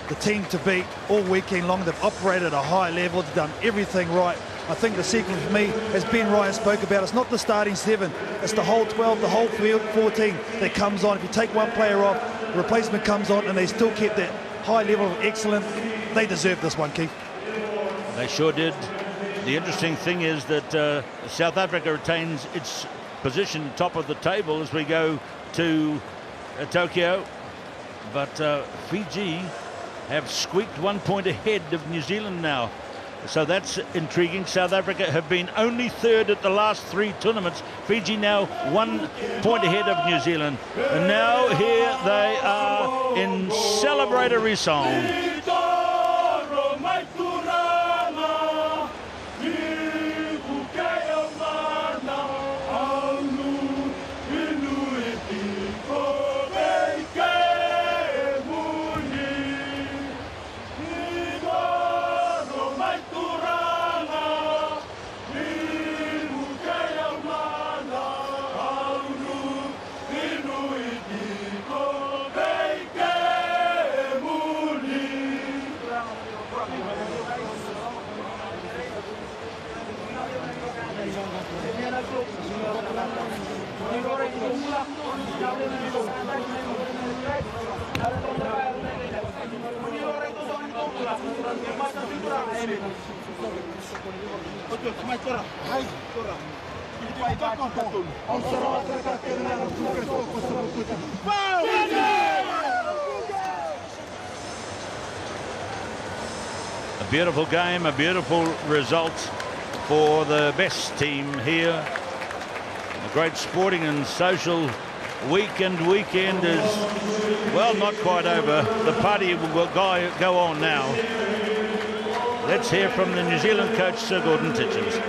the team to beat all weekend long. They've operated at a high level. They've done everything right. I think the secret for me, as Ben Ryan spoke about, it's not the starting 7, it's the whole 12, the whole field 14 that comes on. If you take one player off, the replacement comes on, and they still kept that high level of excellence. They deserve this one, Keith. They sure did. The interesting thing is that South Africa retains its position top of the table as we go to Tokyo, but Fiji have squeaked 1 point ahead of New Zealand now. So that's intriguing. South Africa have been only 3rd at the last 3 tournaments. Fiji now 1 point ahead of New Zealand. And now here they are in celebratory song. A beautiful game, a beautiful result for the best team here. A great sporting and social weekend is, well, not quite over. The party will go on now. Let's hear from the New Zealand coach, Sir Gordon Titchens.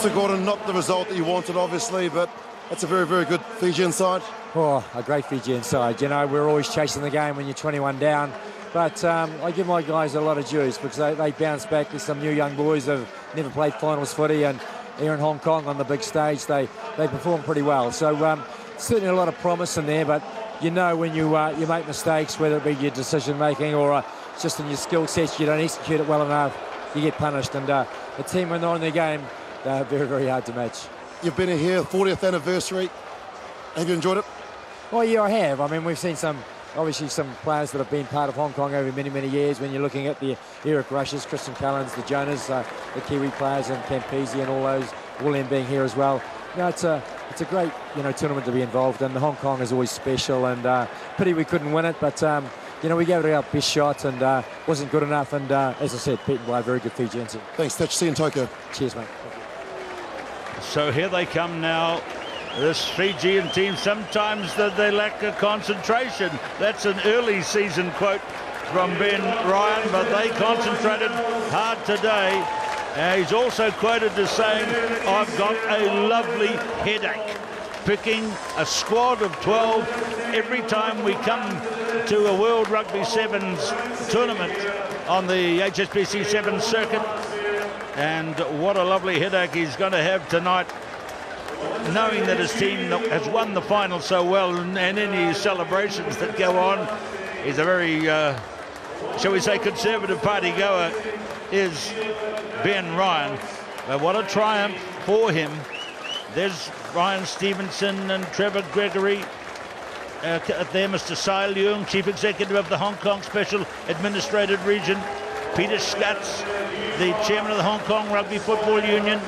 Sir Gordon, not the result that you wanted, obviously, but that's a very, very good Fijian side. Oh, a great Fijian side. You know, we're always chasing the game when you're 21 down. But I give my guys a lot of juice because they bounce back. There's some new young boys that never played finals footy, and here in Hong Kong on the big stage, they perform pretty well. So certainly a lot of promise in there, but you know when you make mistakes, whether it be your decision making or just in your skill sets, you don't execute it well enough, you get punished. And the team, when they're on their game, they're very, very hard to match. You've been here, 40th anniversary. Have you enjoyed it? Well, yeah, I have. I mean, we've seen obviously some players that have been part of Hong Kong over many, many years. When you're looking at the Eric Rushes, Christian Cullens, the Jonas, the Kiwi players, and Campese and all those, William being here as well. You know, it's a great, tournament to be involved in. Hong Kong is always special, and pity we couldn't win it, but we gave it our best shot and wasn't good enough. And as I said, beaten by a very good Fijians. Thanks, Stitch. See you in Tokyo. Cheers, mate. So here they come now. This Fijian team, sometimes they lack a concentration. That's an early season quote from Ben Ryan, but they concentrated hard today. He's also quoted as saying, "I've got a lovely headache." Picking a squad of 12 every time we come to a World Rugby Sevens tournament on the HSBC Sevens circuit. And what a lovely headache he's going to have tonight, knowing that his team has won the final so well, and any celebrations that go on. He's a very, shall we say, conservative party goer, is Ben Ryan. But what a triumph for him. There's Ryan Stevenson and Trevor Gregory. There, Mr. Sai Leung, Chief Executive of the Hong Kong Special Administrative Region. Peter Schatz, the Chairman of the Hong Kong Rugby Football Union.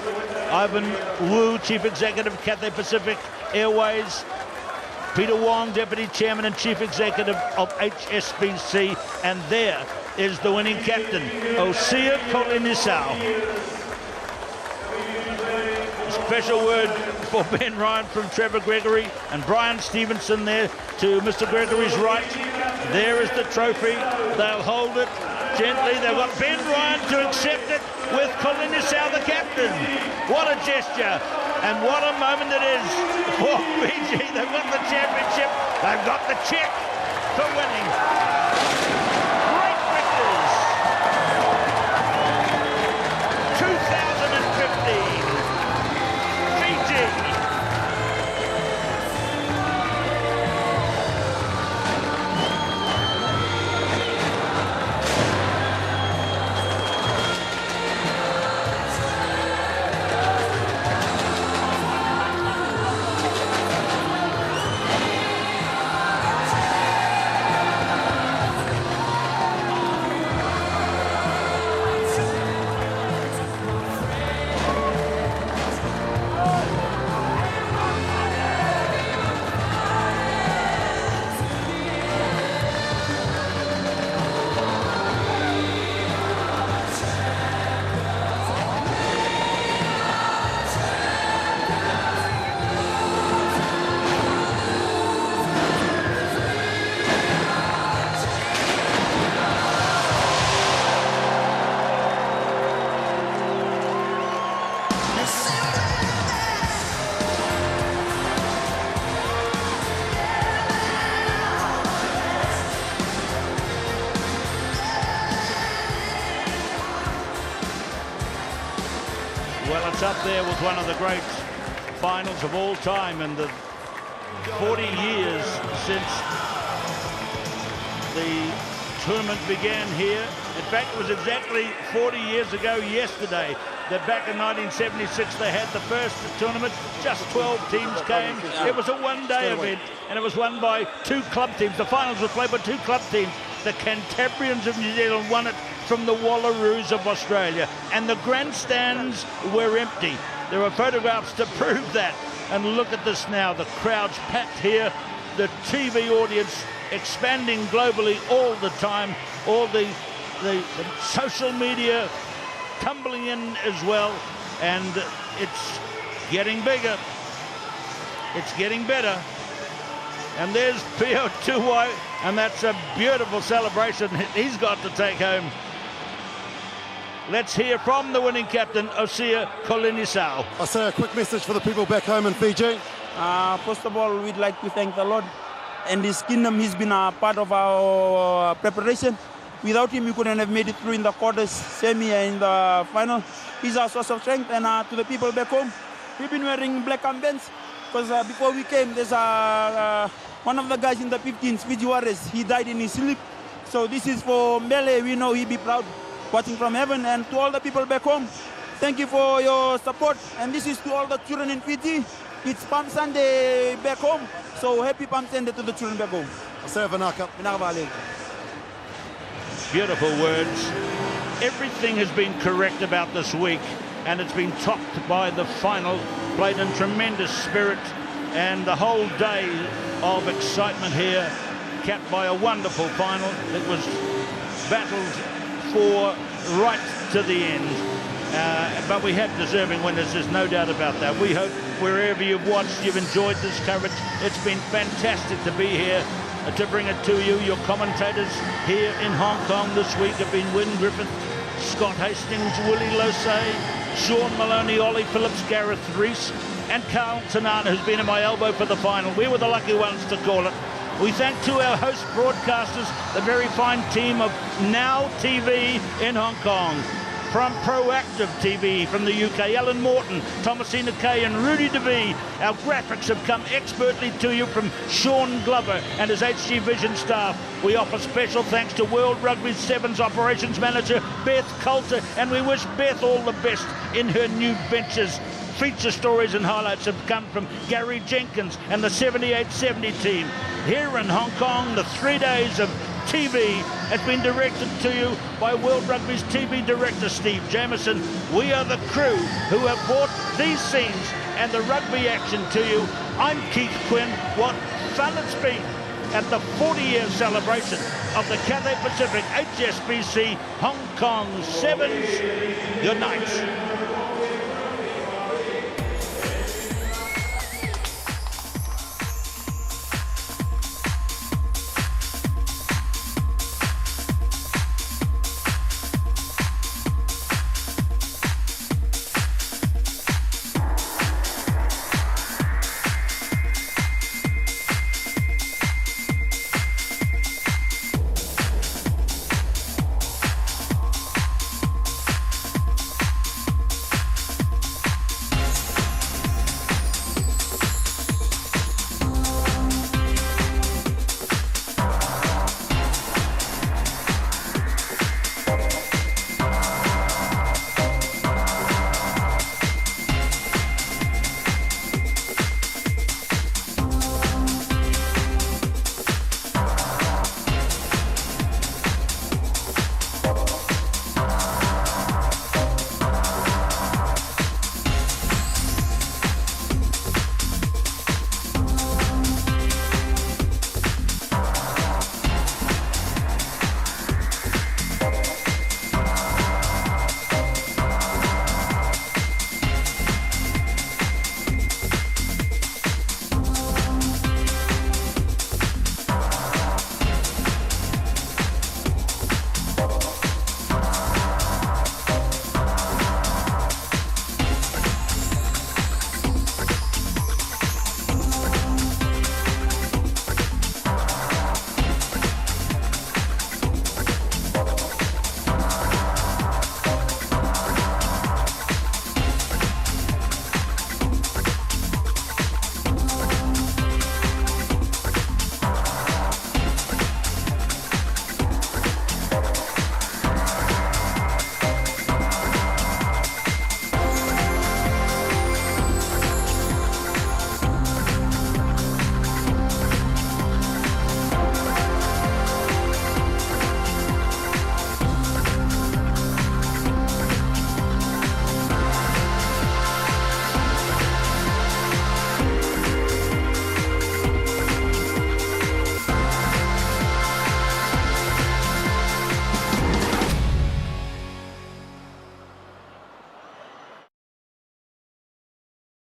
Ivan Wu, Chief Executive, Cathay Pacific Airways. Peter Wong, Deputy Chairman and Chief Executive of HSBC. And there is the winning captain, Osia Kolinisau. Special word for Ben Ryan from Trevor Gregory, and Brian Stevenson there to Mr. Gregory's right. There is the trophy. They'll hold it gently. They've got Ben Ryan to accept it with Kolinisau, the captain. What a gesture, and what a moment it is for Fiji. They've got the championship. They've got the check for winning. Great victors. 2015. Fiji. Well, it's up there with one of the great finals of all time, and the 40 years since the tournament began here. In fact, it was exactly 40 years ago yesterday that back in 1976 they had the first tournament. Just 12 teams came. It was a one-day event, and it was won by 2 club teams. The finals were played by 2 club teams. The Cantabrians of New Zealand won it from the Wallaroos of Australia, and the grandstands were empty. There are photographs to prove that. And look at this now, the crowd's packed here, the TV audience expanding globally all the time, all the social media tumbling in as well, and it's getting bigger, it's getting better. And there's Pio Tuwai, and that's a beautiful celebration he's got to take home. Let's hear from the winning captain, Osia Kolinisau. I'll say a quick message for the people back home in Fiji. First of all, we'd like to thank the Lord and His kingdom. He's been a part of our preparation Without him, we couldn't have made it through in the quarters, semi, and in the final. He's our source of strength. And to the people back home, we've been wearing black armbands because before we came, there's one of the guys in the 15s, Fiji Warriors. He died in his sleep. So this is for Mbele. We know he'll be proud watching from heaven. And to all the people back home, thank you for your support. And this is to all the children in Fiji. It's Palm Sunday back home. So happy Palm Sunday to the children back home. Beautiful words. Everything has been correct about this week, and it's been topped by the final, played in tremendous spirit, and the whole day of excitement here, capped by a wonderful final that was battled for right to the end. But we have deserving winners, there's no doubt about that. We hope wherever you've watched, you've enjoyed this coverage. It's been fantastic to be here to bring it to you. Your commentators here in Hong Kong this week have been Wyn Griffith, Scott Hastings, Willie Losay, Sean Maloney, Ollie Phillips, Gareth Rees, and Carl Tanana, who's been at my elbow for the final. We were the lucky ones to call it. We thank to our host broadcasters, the very fine team of Now TV in Hong Kong. From Proactive TV from the UK, Alan Morton, Thomasina Kay and Rudy DeVee. Our graphics have come expertly to you from Sean Glover and his HG Vision staff. We offer special thanks to World Rugby Sevens Operations Manager Beth Coulter, and we wish Beth all the best in her new ventures. Feature stories and highlights have come from Gary Jenkins and the 78-70 team. Here in Hong Kong, the 3 days of TV has been directed to you by World Rugby's TV director Steve Jamieson. We are the crew who have brought these scenes and the rugby action to you. I'm Keith Quinn. What fun it's been at the 40-year celebration of the Cathay Pacific HSBC Hong Kong Sevens. Good night.